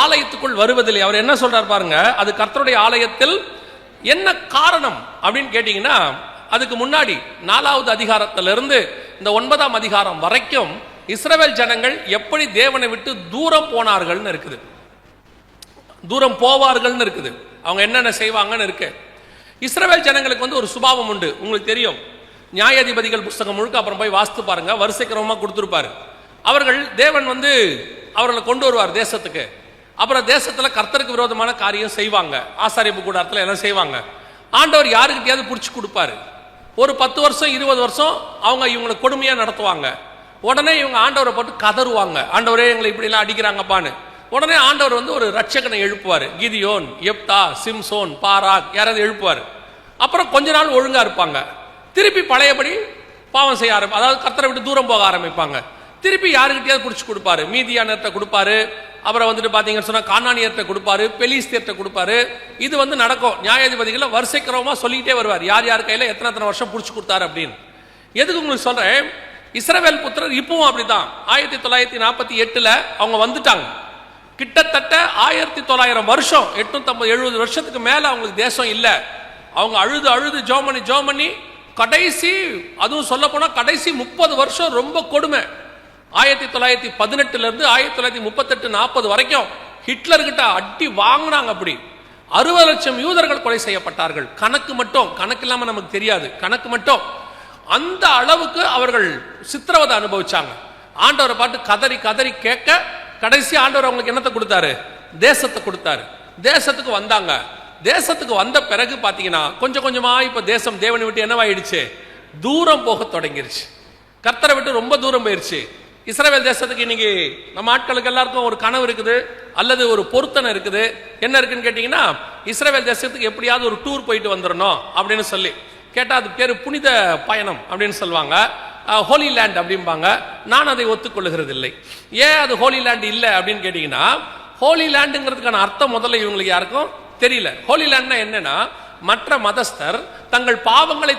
ஆலயத்துக்குள் வருவதில்லை. அவர் என்ன சொல்றார் பாருங்க, அது கர்த்தருடைய ஆலயத்தில் என்ன காரணம் அப்படின்னு கேட்டீங்கன்னா, அதுக்கு முன்னாடி 4வது அதிகாரத்திலிருந்து இந்த 9ஆம் அதிகாரம் வரைக்கும் இஸ்ரவேல் ஜனங்கள் எப்படி தேவனை விட்டு தூரம் போனார்கள்னு இருக்குது, தூரம் போவார்கள்னு இருக்குது, அவங்க என்னென்ன செய்வாங்கன்னு இருக்கு. இஸ்ரவேல் ஜனங்களுக்கு ஒரு சுபாவம் உண்டு, உங்களுக்கு தெரியும். நியாயாதிபதிகள் புஸ்தகம் முழுக்க அப்புறம் போய் வாசித்து பாருங்க, வரிசைக்கிரமமாக கொடுத்துருப்பாரு. அவர்கள் தேவன் அவர்களை கொண்டு வருவார் தேசத்துக்கு. அப்புறம் தேசத்தில் கர்த்தருக்கு விரோதமான காரியம் செய்வாங்க, ஆசாரிப்பு கூடாரத்தில் எல்லாம் செய்வாங்க. ஆண்டவர் யாருக்கிட்டையாவது பிடிச்சி கொடுப்பாரு. ஒரு 10 வருஷம் 20 வருஷம் அவங்க இவங்களை கொடுமையாக நடத்துவாங்க. உடனே இவங்க ஆண்டவரை போட்டு கதறுவாங்க, ஆண்டவரே எங்களை இப்படிலாம் அடிக்கிறாங்கப்பான்னு. உடனே ஆண்டவர் ஒரு ரட்சகனை எழுப்புவார், கிதியோன், எப்தா, சிம்சோன், பாராக் யாராவது எழுப்புவார். அப்புறம் கொஞ்ச நாள் ஒழுங்கா இருப்பாங்க, திருப்பி பழையபடி பாவம் செய்ய ஆரம்பி, அதாவது கர்த்தரை விட்டு தூரம் போக ஆரம்பிப்பாங்க. திருப்பி யாருக்கிட்டையாவது பிடிச்சி கொடுப்பாரு, மீதியானர்கிட்ட கொடுப்பாரு, அப்புறம் பாத்தீங்கன்னு சொன்னா கானானியர்கிட்ட கொடுப்பாரு, பெலிஸ்தியர்கிட்ட கொடுப்பாரு. இது நடக்கும். நியாயாதிபதிகளை வரிசைக்கிரமமா சொல்லிக்கிட்டே வருவார், யார் யார் கையில எத்தனை வருஷம் பிடிச்சி கொடுத்தாரு அப்படின்னு. எதுக்கு உங்களுக்கு சொல்றேன், இஸ்ரவேல் புத்திரர் இப்பவும் அப்படிதான். 1948 அவங்க வந்துட்டாங்க. கிட்டத்தட்ட 1900 வருஷம், 850-70 வருஷத்துக்கு மேல அவங்களுக்கு தேசம் இல்லை. அவங்க அழுது அழுது ஜோமனி கடைசி, அதுவும் சொல்ல போனா கடைசி 30 வருஷம் ரொம்ப கொடுமை. 1918 இருந்து 1938-40 வரைக்கும் ஹிட்லர் கிட்ட அடி வாங்கினாங்க. அப்படி 60 லட்சம் யூதர்கள் கொலை செய்யப்பட்டார்கள். கணக்கு இல்லாம நமக்கு தெரியாது, கணக்கு மட்டும். அந்த அளவுக்கு அவர்கள் சித்திரவதை அனுபவிச்சாங்க. ஆண்டவரை பாட்டு கதறி கதறி கேட்க கடைசி ஆண்டவர் அவங்களுக்கு என்னத்தை கொடுத்தாரு, தேசத்தை கொடுத்தாரு. தேசத்துக்கு வந்தாங்க. தேசத்துக்கு வந்த பிறகு பாத்தீங்கன்னா கொஞ்சம் கொஞ்சமா இப்ப தேசம் தேவனை விட்டு என்னவாயிடுச்சு, தூரம் போக தொடங்கிருச்சு. கர்த்தரை விட்டு ரொம்ப தூரம் போயிருச்சு. இஸ்ரவேல் தேசத்துக்கு இன்னைக்கு நம்ம ஆட்களுக்கு எல்லாருக்கும் ஒரு கனவு இருக்குது, அல்லது ஒரு பொருத்தனை இருக்குது. என்ன இருக்குன்னு கேட்டீங்கன்னா, இஸ்ரவேல் தேசத்துக்கு எப்படியாவது ஒரு டூர் போயிட்டு வந்துடணும் அப்படின்னு சொல்லி கேட்டா அது பேரு புனித பயணம் அப்படின்னு சொல்லுவாங்க, ஹோலி லேண்ட் அப்படிம்பாங்க. நான் அதை ஒத்துக்கொள்ளுகிறது இல்லை. ஏன் அது ஹோலி லேண்ட் இல்லை அப்படின்னு கேட்டீங்கன்னா, ஹோலி லேண்டுங்கிறதுக்கான அர்த்தம் முதல்ல இவங்களுக்கு யாருக்கும் தெரியல. ஹோலி லேண்ட்னா என்னன்னா, மற்ற மதஸ்தர் தங்கள் பாவங்களை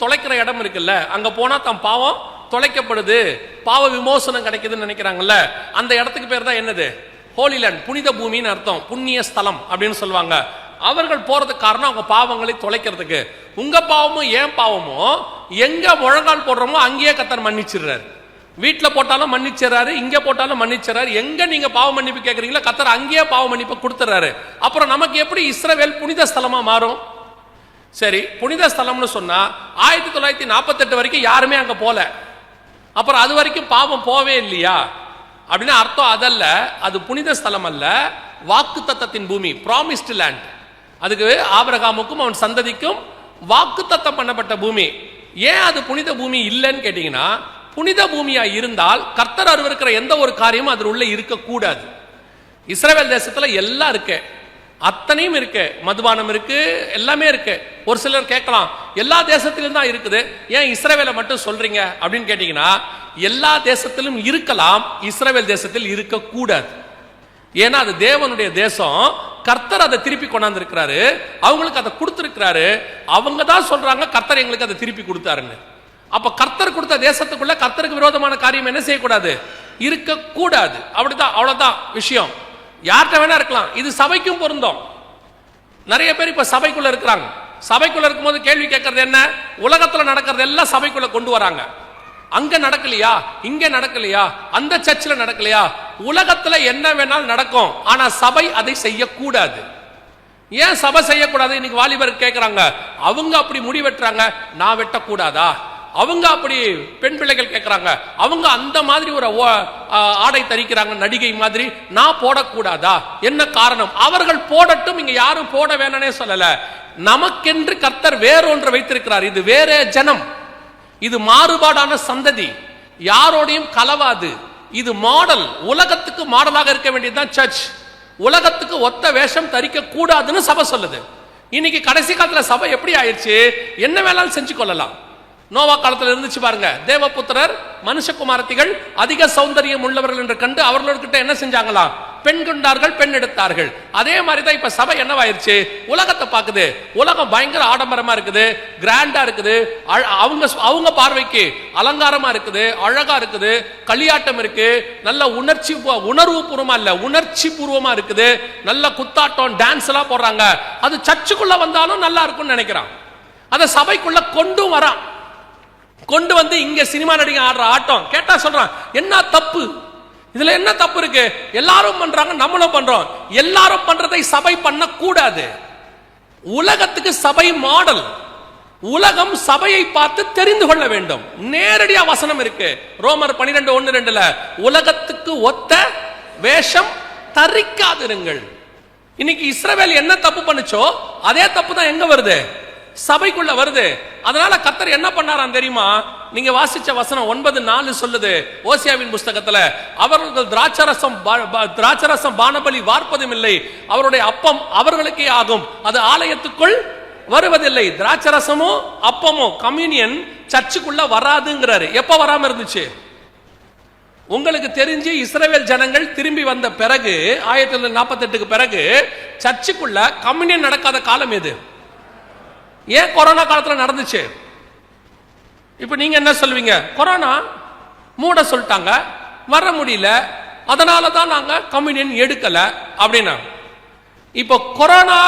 தொலைக்கிற இடம் இருக்குல்ல, அங்க போனா தம் பாவம் தொலைக்கப்படுது, பாவ விமோசனம் கிடைக்குதுன்னு நினைக்கிறாங்கல்ல, அந்த இடத்துக்கு பேர் தான் என்னது, ஹோலி லேண்ட், புனித பூமின்னு அர்த்தம், புண்ணிய ஸ்தலம் அப்படின்னு சொல்லுவாங்க. அவர்கள் போறதுக்கு காரணம் அவங்க பாவங்களை தொலைக்கிறதுக்கு. உங்க பாவமும் ஏன் பாவமும் எங்க முழங்கால் போடுறோமோ அங்கேயே கர்த்தர் மன்னிச்சிடுறாரு. வீட்டில் போட்டாலும் மன்னிச்சிடறாரு, இங்க போட்டாலும் மன்னிச்சிடறாரு. எங்க நீங்க பாவ மன்னிப்பு கேட்கறீங்களோ கர்த்தர் அங்கேயே பாவ மன்னிப்பு கொடுத்துறாரு. அப்புறம் நமக்கு எப்படி இஸ்ரவேல் புனித ஸ்தலமா மாறும்? சரி, புனித ஸ்தலம்னு சொன்னா 1948 வரைக்கும் யாருமே அங்க போல, அப்புறம் அது வரைக்கும் பாவம் போவே இல்லையா அப்படின்னு அர்த்தம். அதல்ல, அது புனித ஸ்தலம் அல்ல, வாக்கு தத்தத்தின் பூமி, ப்ராமிஸ்டு லேண்ட். அதுக்கு ஆபிரகாமுக்கும் அவன் சந்ததிக்கும் வாக்கு தத்தம் பண்ணப்பட்ட பூமி. ஏன் அது புனித பூமி இல்லைன்னு கேட்டீங்கன்னா, புனித பூமியா இருந்தால் கர்த்தர் அருவருக்கிற எந்த ஒரு காரியமும் அதில் உள்ள இருக்கக்கூடாது. இஸ்ரவேல் தேசத்துல எல்லாம் இருக்கு, அத்தனையும் இருக்கு, மதுபானம் இருக்கு, எல்லாமே இருக்கு. ஒரு சிலர் கேட்கலாம், எல்லா தேசத்திலும் தான் இருக்குது, ஏன் இஸ்ரவேலை மட்டும் சொல்றீங்க அப்படின்னு கேட்டீங்கன்னா, எல்லா தேசத்திலும் இருக்கலாம், இஸ்ரவேல் தேசத்தில் இருக்கக்கூடாது. ஏன்னா அது தேவனுடைய தேசம், கர்த்தர் அதை திருப்பி கொண்டாந்து இருக்கிறாரு, அவங்களுக்கு அதை கொடுத்திருக்கிறாரு. அவங்க தான் சொல்றாங்க கர்த்தர் எங்களுக்கு அதை திருப்பி கொடுத்தாருன்னு. அப்ப கர்த்தர் கொடுத்த தேசத்துக்குள்ள கர்த்தருக்கு விரோதமான காரியம் என்ன செய்யக்கூடாது, இருக்கக்கூடாது. அப்படிதான், அவ்வளவுதான் விஷயம். யார்கிட்ட வேணா இருக்கலாம். இது சபைக்கும் பொருந்தும். நிறைய பேர் இப்ப சபைக்குள்ள இருக்கிறாங்க. சபைக்குள்ள இருக்கும்போது கேள்வி கேட்கறது என்ன, உலகத்துல நடக்கிறது எல்லாம் சபைக்குள்ள கொண்டு வராங்க. அங்க நடக்கலையா, இங்க நடக்கலையா, அந்த சர்ச்சில் நடக்கலையா, உலகத்துல என்ன வேணாலும் நடக்கும், ஆனா சபை அதை செய்யக்கூடாது. ஏன் சபை செய்யக்கூடாது? இன்னைக்கு வாலிபர் கேட்கிறாங்க, அவங்க அப்படி முடி வெட்டுறாங்க, நான் வெட்டக்கூடாதா? அவங்க அப்படி பெண் பிள்ளைகள் கேட்கிறாங்க, அவங்க அந்த மாதிரி ஒரு ஆடை தரிக்கிறாங்க நடிகை மாதிரி, நான் போடக்கூடாதா? என்ன காரணம்? அவர்கள் போடட்டும், இங்க யாரும் போட வேணானே சொல்லல. நமக்கென்று கர்த்தர் வேறொன்று வைத்திருக்கிறார். இது வேற ஜனம், இது மாறுபாடான சந்ததி, யாரோடையும் கலவாது. இது மாடல், உலகத்துக்கு மாடலாக இருக்க வேண்டியதுதான் சர்ச். உலகத்துக்கு ஒத்த வேஷம் தரிக்க கூடாதுன்னு சபை சொல்லுது. இன்னைக்கு கடைசி காலத்துல சபை எப்படி ஆயிடுச்சு, என்ன வேணாலும் செஞ்சு கொள்ளலாம். நோவா காலத்துல இருந்துச்சு பாருங்க, தேவபுத்திரர் மனுஷகுமாரத்திகள் அதிக சௌந்தரியம் உள்ளவர்கள் என்று கண்டு அவர்கள்கிட்ட என்ன செஞ்சாங்களாம், பெண் கொண்டார்கள், பெண் எடுத்தார்கள். அதே மாதிரி தான் இப்ப சபை என்னவாயிருச்சு, உலகத்தை பார்க்குது. உலகம் பயங்கர ஆடம்பரமா இருக்குது, கிராண்டா இருக்குது, அவங்க பார்வைக்கு அலங்காரமா இருக்குது, அழகா இருக்குது, களியாட்டம் இருக்கு, நல்ல உணர்வு பூர்வமா இல்ல உணர்ச்சி பூர்வமா இருக்குது, நல்ல குத்தாட்டம் டான்ஸ் எல்லாம் போடுறாங்க. அது சர்ச்சுக்குள்ள வந்தாலும் நல்லா இருக்கும்னு நினைக்கிறான். அத சபைக்குள்ள கொண்டு வந்து இங்க சினிமா நடிகை ஆடுற ஆட்டம் கேட்டா சொல்றான், என்ன தப்பு இதுல, என்ன தப்பு இருக்கு? எல்லாரும் பண்றாங்க, நம்மளும் பண்றோம். எல்லாரும் பண்றதை சபை பண்ண கூடாது. உலகத்துக்கு சபை மாடல். உலகம் சபையை பார்த்து தெரிந்து கொள்ள வேண்டும். நேரடியா வசனம் இருக்கு, ரோமர் 12:1-2, உலகத்துக்கு ஒத்த வேஷம் தரிக்காதிருங்கள். இன்னைக்கு இஸ்ரவேல் என்ன தப்பு பண்ணுச்சோ அதே தப்பு தான் எங்க வருது, சபைக்குள்ள வருது. அதனால கர்த்தர் என்ன பண்ணாராம் தெரியுமா? நீங்க வாசிச்ச வசனம் 9:4 சொல்லுது, ஓசியாவின் புஸ்தகத்துல, அவர்கள் திராட்சரசம் பானபலி வார்ப்பதும் இல்லை, அவருடைய அப்பம் அவர்களுக்கே ஆகும், அது ஆலயத்துக்குள் வருவதில்லை. திராட்சரசமும் அப்பமும் கம்யூனியன் சர்ச்சுக்குள்ள வராதுங்கிறாரு. எப்ப வராம இருந்துச்சு? உங்களுக்கு தெரிஞ்சு இஸ்ரவேல் ஜனங்கள் திரும்பி வந்த பிறகு 1948க்கு பிறகு சர்ச்சுக்குள்ள கம்யூனியன் நடக்காத காலம் எது? ஏன் கொரோனா காலத்துல நடந்துச்சு? இப்ப நீங்க என்ன சொல்வீங்க? கொரோனா மூட சொல்லிட்டாங்க, வர முடியல, அதனாலதான் நாங்க கம்யூனியன் எடுக்கல அப்படின்னா. இப்போ கொரோனா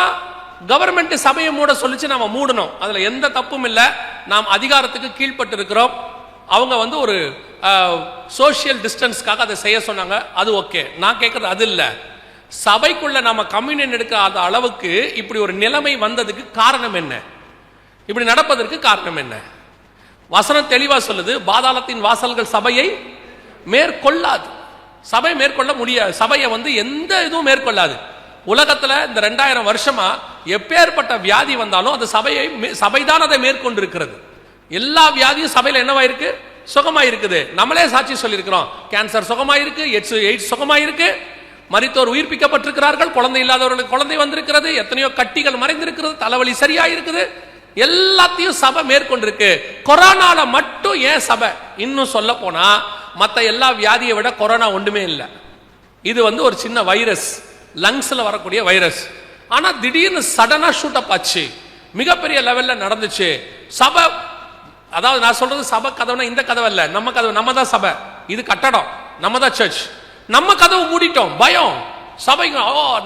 கவர்மெண்ட் சபையை மூட சொல்லிச்சு, நாம மூடணும். அதுல எந்த தப்பும் இல்லை. நாம் அதிகாரத்துக்கு கீழ்பட்டு இருக்கிறோம். அவங்க வந்து ஒரு சோசியல் டிஸ்டன்ஸ்க்காக அதை செய்ய சொன்னாங்க, அது ஓகே. நான் கேட்கறது அது இல்லை. சபைக்குள்ள நாம கம்யூனியன் எடுக்காத அளவுக்கு இப்படி ஒரு நிலைமை வந்ததுக்கு காரணம் என்ன? இப்படி நடப்பதற்கு காரணம் என்ன? வசனம் தெளிவா சொல்லுது, பாதாளத்தின் வாசல்கள் சபையை மேற்கொள்ளாது. சபை மேற்கொள்ள முடியாது. சபையை வந்து எந்த இதுவும் மேற்கொள்ளாது. உலகத்துல இந்த 2000 வருஷமா எப்பேற்பட்ட வியாதி வந்தாலும் அது சபைதான் அதை மேற்கொண்டிருக்கிறது. எல்லா வியாதியும் சபையில என்னவாயிருக்கு? சுகமாயிருக்குது. நம்மளே சாட்சி சொல்லியிருக்கிறோம். கேன்சர் சுகமாயிருக்கு, எய்ட்ஸ் சுகமாயிருக்கு, மரித்தோர் உயிர்ப்பிக்கப்பட்டிருக்கிறார்கள், குழந்தை இல்லாதவர்களுக்கு குழந்தை வந்திருக்கிறது, எத்தனையோ கட்டிகள் மறைந்திருக்கிறது, தலைவலி சரியாயிருக்குது. எல்லாத்தையும் சபை மேற்கொண்டிருக்கு. கொரோனால மட்டும் ஏன் சபை? இன்னும் சொல்ல போனா மற்ற எல்லா வியாதியை விட கொரோனா ஒன்றுமே இல்லை. இது வந்து ஒரு சின்ன வைரஸ், லங்ஸ்ல வரக்கூடிய வைரஸ். ஆனா திடீர்னு சடனா ஷூட் அப் ஆச்சு, மிகப்பெரிய லெவல்ல நடந்துச்சு. சபை, அதாவது நான் சொல்றது சபை கதவுனா இந்த கதவு இல்ல, நம்ம கதவு. நம்ம தான் சபை, இது கட்டடம், நம்ம தான் சர்ச். நம்ம கதவு மூடிட்டோம், பயம். சபை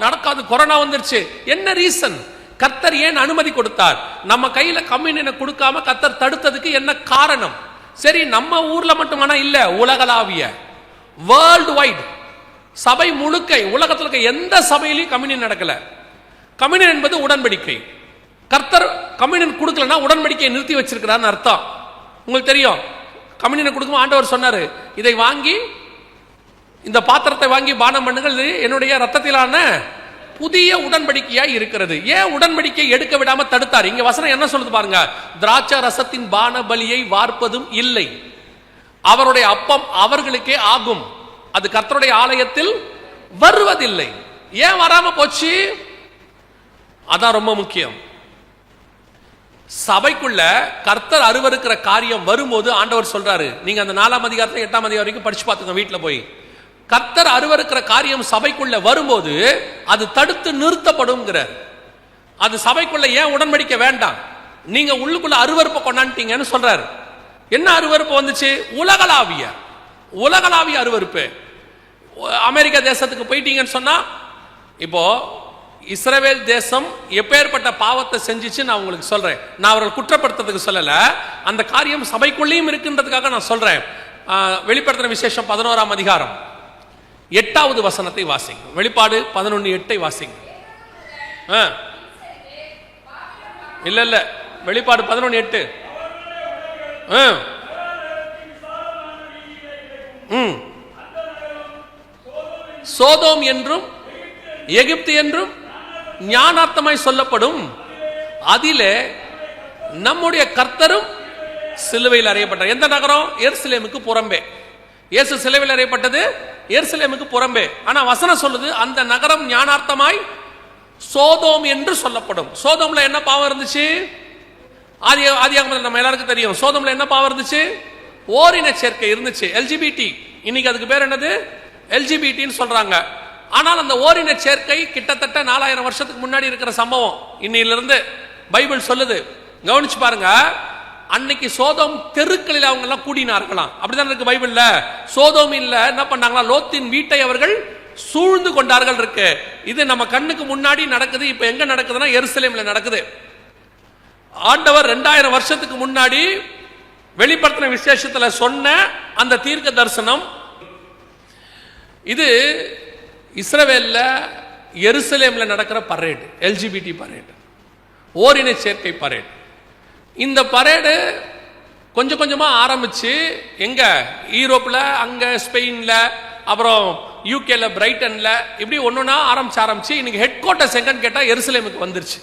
நடக்காது, கொரோனா வந்துருச்சு. என்ன ரீசன்? கர்த்தர் ஏன் அனுமதி கொடுத்தார்? நம்ம கையில கம்யூனியனை கொடுக்காம கர்த்தர் தடுத்ததுக்கு என்ன காரணம்? சரி, நம்ம ஊர்ல மட்டுமானா இல்ல, உலகளாவிய, வேர்ல்டு வைட் சபை முழுக்க, உலகத்தில் இருக்க எந்த சபையிலையும் கம்யூனியன் நடக்கல. கம்யூனியன் என்பது உடன்படிக்கை. கர்த்தர் கம்யூனியன் கொடுக்கலன்னா உடன்படிக்கையை நிறுத்தி வச்சிருக்கிறான்னு அர்த்தம். உங்களுக்கு தெரியும், கம்யூனியன் கொடுக்கும் ஆண்டவர் சொன்னாரு, இதை வாங்கி, இந்த பாத்திரத்தை வாங்கி பானம் பண்ணுங்கள், என்னுடைய ரத்தத்திலான புதிய உடன்படிக்கையாய் இருக்கிறது. ஏன் உடன்படிக்கை எடுக்க விடாம தடுத்தார்? இங்க வசனம் என்ன சொல்லுது பாருங்க, திராட்சை ரசத்தின் பான பலியை வார்ப்பதும் இல்லை, அவருடைய அப்பம் அவர்களுக்கே ஆகும், அது கர்த்தருடைய ஆலயத்தில் வருவதில்லை. ஏன் வராம போச்சு? அதான் ரொம்ப முக்கியம். சபைக்குள்ள கர்த்தர் அருவருக்கிற காரியம் வரும்போது ஆண்டவர் சொல்றாரு, நீங்க அந்த 4ஆம் அதிகாரத்துல 8ஆம் அதிகாரம் வரைக்கும் படிச்சு பார்த்துங்க வீட்டுல போய். கர்த்தர் அருவருக்கிற காரியம் சபைக்குள்ள வரும்போது அது தடுத்து நிறுத்தப்படும். அது சபைக்குள்ள ஏன் உடன்படிக்க வேண்டாம், நீங்க உள்ளுக்குள்ள அருவருப்பை கொண்டாண்டீங்கன்னு சொல்றாரு. என்ன அருவருப்பு வந்துச்சு? உலகளாவிய அருவருப்பு. அமெரிக்க தேசத்துக்கு போயிட்டீங்கன்னு சொன்னா, இப்போ இஸ்ரவேல் தேசம் எப்பேற்பட்ட பாவத்தை செஞ்சிச்சு நான் உங்களுக்கு சொல்றேன். நான் அவர்கள் குற்றப்படுத்துறதுக்கு சொல்லல, அந்த காரியம் சபைக்குள்ளேயும் இருக்குன்றதுக்காக நான் சொல்றேன். வெளிப்படுத்தின விசேஷம் 11ஆம் அதிகாரம் 8வது வசனத்தை வாசிங்க. வெளிப்பாடு 11:8 வாசிங்க. இல்ல வெளிப்பாடு 11:8. சோதோம் என்றும் எகிப்து என்றும் ஞானார்த்தமாய் சொல்லப்படும், அதிலே நம்முடைய கர்த்தரும் சிலுவையில் அறையப்பட்டார். எந்த நகரம்? எருசலேமுக்கு புறம்பே. இயேசு சிலுவையில் அறையப்பட்டது எருசலேமுக்கு புறம்பே. ஆனா வசனம் சொல்லுது, அந்த நகரம் ஞானார்த்தமாய் சோதோம் என்று சொல்லப்படும். சோதோம்ல என்ன பாவம் இருந்துச்சு? ஆதியாகமத்தில் நம்ம எல்லாருக்கும் தெரியும். சோதோம்ல என்ன பாவம் இருந்துச்சு? ஓரின சேர்க்கை இருந்துச்சு, எல்ஜிபிடி. இன்னைக்கு அதுக்கு பேர் என்னது? எல்ஜிபிடின்னு சொல்றாங்க. ஆனால் அந்த ஓரின சேர்க்கை கிட்டத்தட்ட 4000 வருஷத்துக்கு முன்னாடி இருக்கிற சம்பவம். இன்னிலிருந்து பைபிள் சொல்லுது, கவனிச்சு பாருங்க. அன்னைக்கு சோதோம் தெருக்களில் அவங்க எல்லாம் கூடினார்களாம், அப்படிதான் இருக்கு பைபிள்ல. சோதோமில்ல என்ன பண்ணாங்களா, லோத்தின் வீட்டை அவர்கள் சூழ்ந்து கொண்டார்கள் இருக்கு. இது நம்ம கண்ணுக்கு முன்னாடி நடக்குது. இப்ப எங்க நடக்குதுன்னா எருசலேம்ல நடக்குது. ஆண்டவர் 2000 வருஷத்துக்கு முன்னாடி வெளிப்படுத்தின விசேஷத்துல சொன்ன அந்த தீர்க்க தரிசனம் இது இஸ்ரவேல்ல எருசலேம்ல நடக்கிற பரேடு, எல்ஜிபிடி பரேடு, ஓரின சேர்க்கை பரேடு. இந்த பரேடு கொஞ்சம் கொஞ்சமா ஆரம்பிச்சு எங்க யூரோப்ல, அங்க ஸ்பெயின்ல, அப்புறம் யூகேல பிரைட்டன்ல, இப்படி ஒன்னொன்னா ஆரம்பிச்சு இன்னைக்கு ஹெட் குவார்ட்டர்ஸ் எங்கன்னு கேட்டா எருசலேமுக்கு வந்துருச்சு.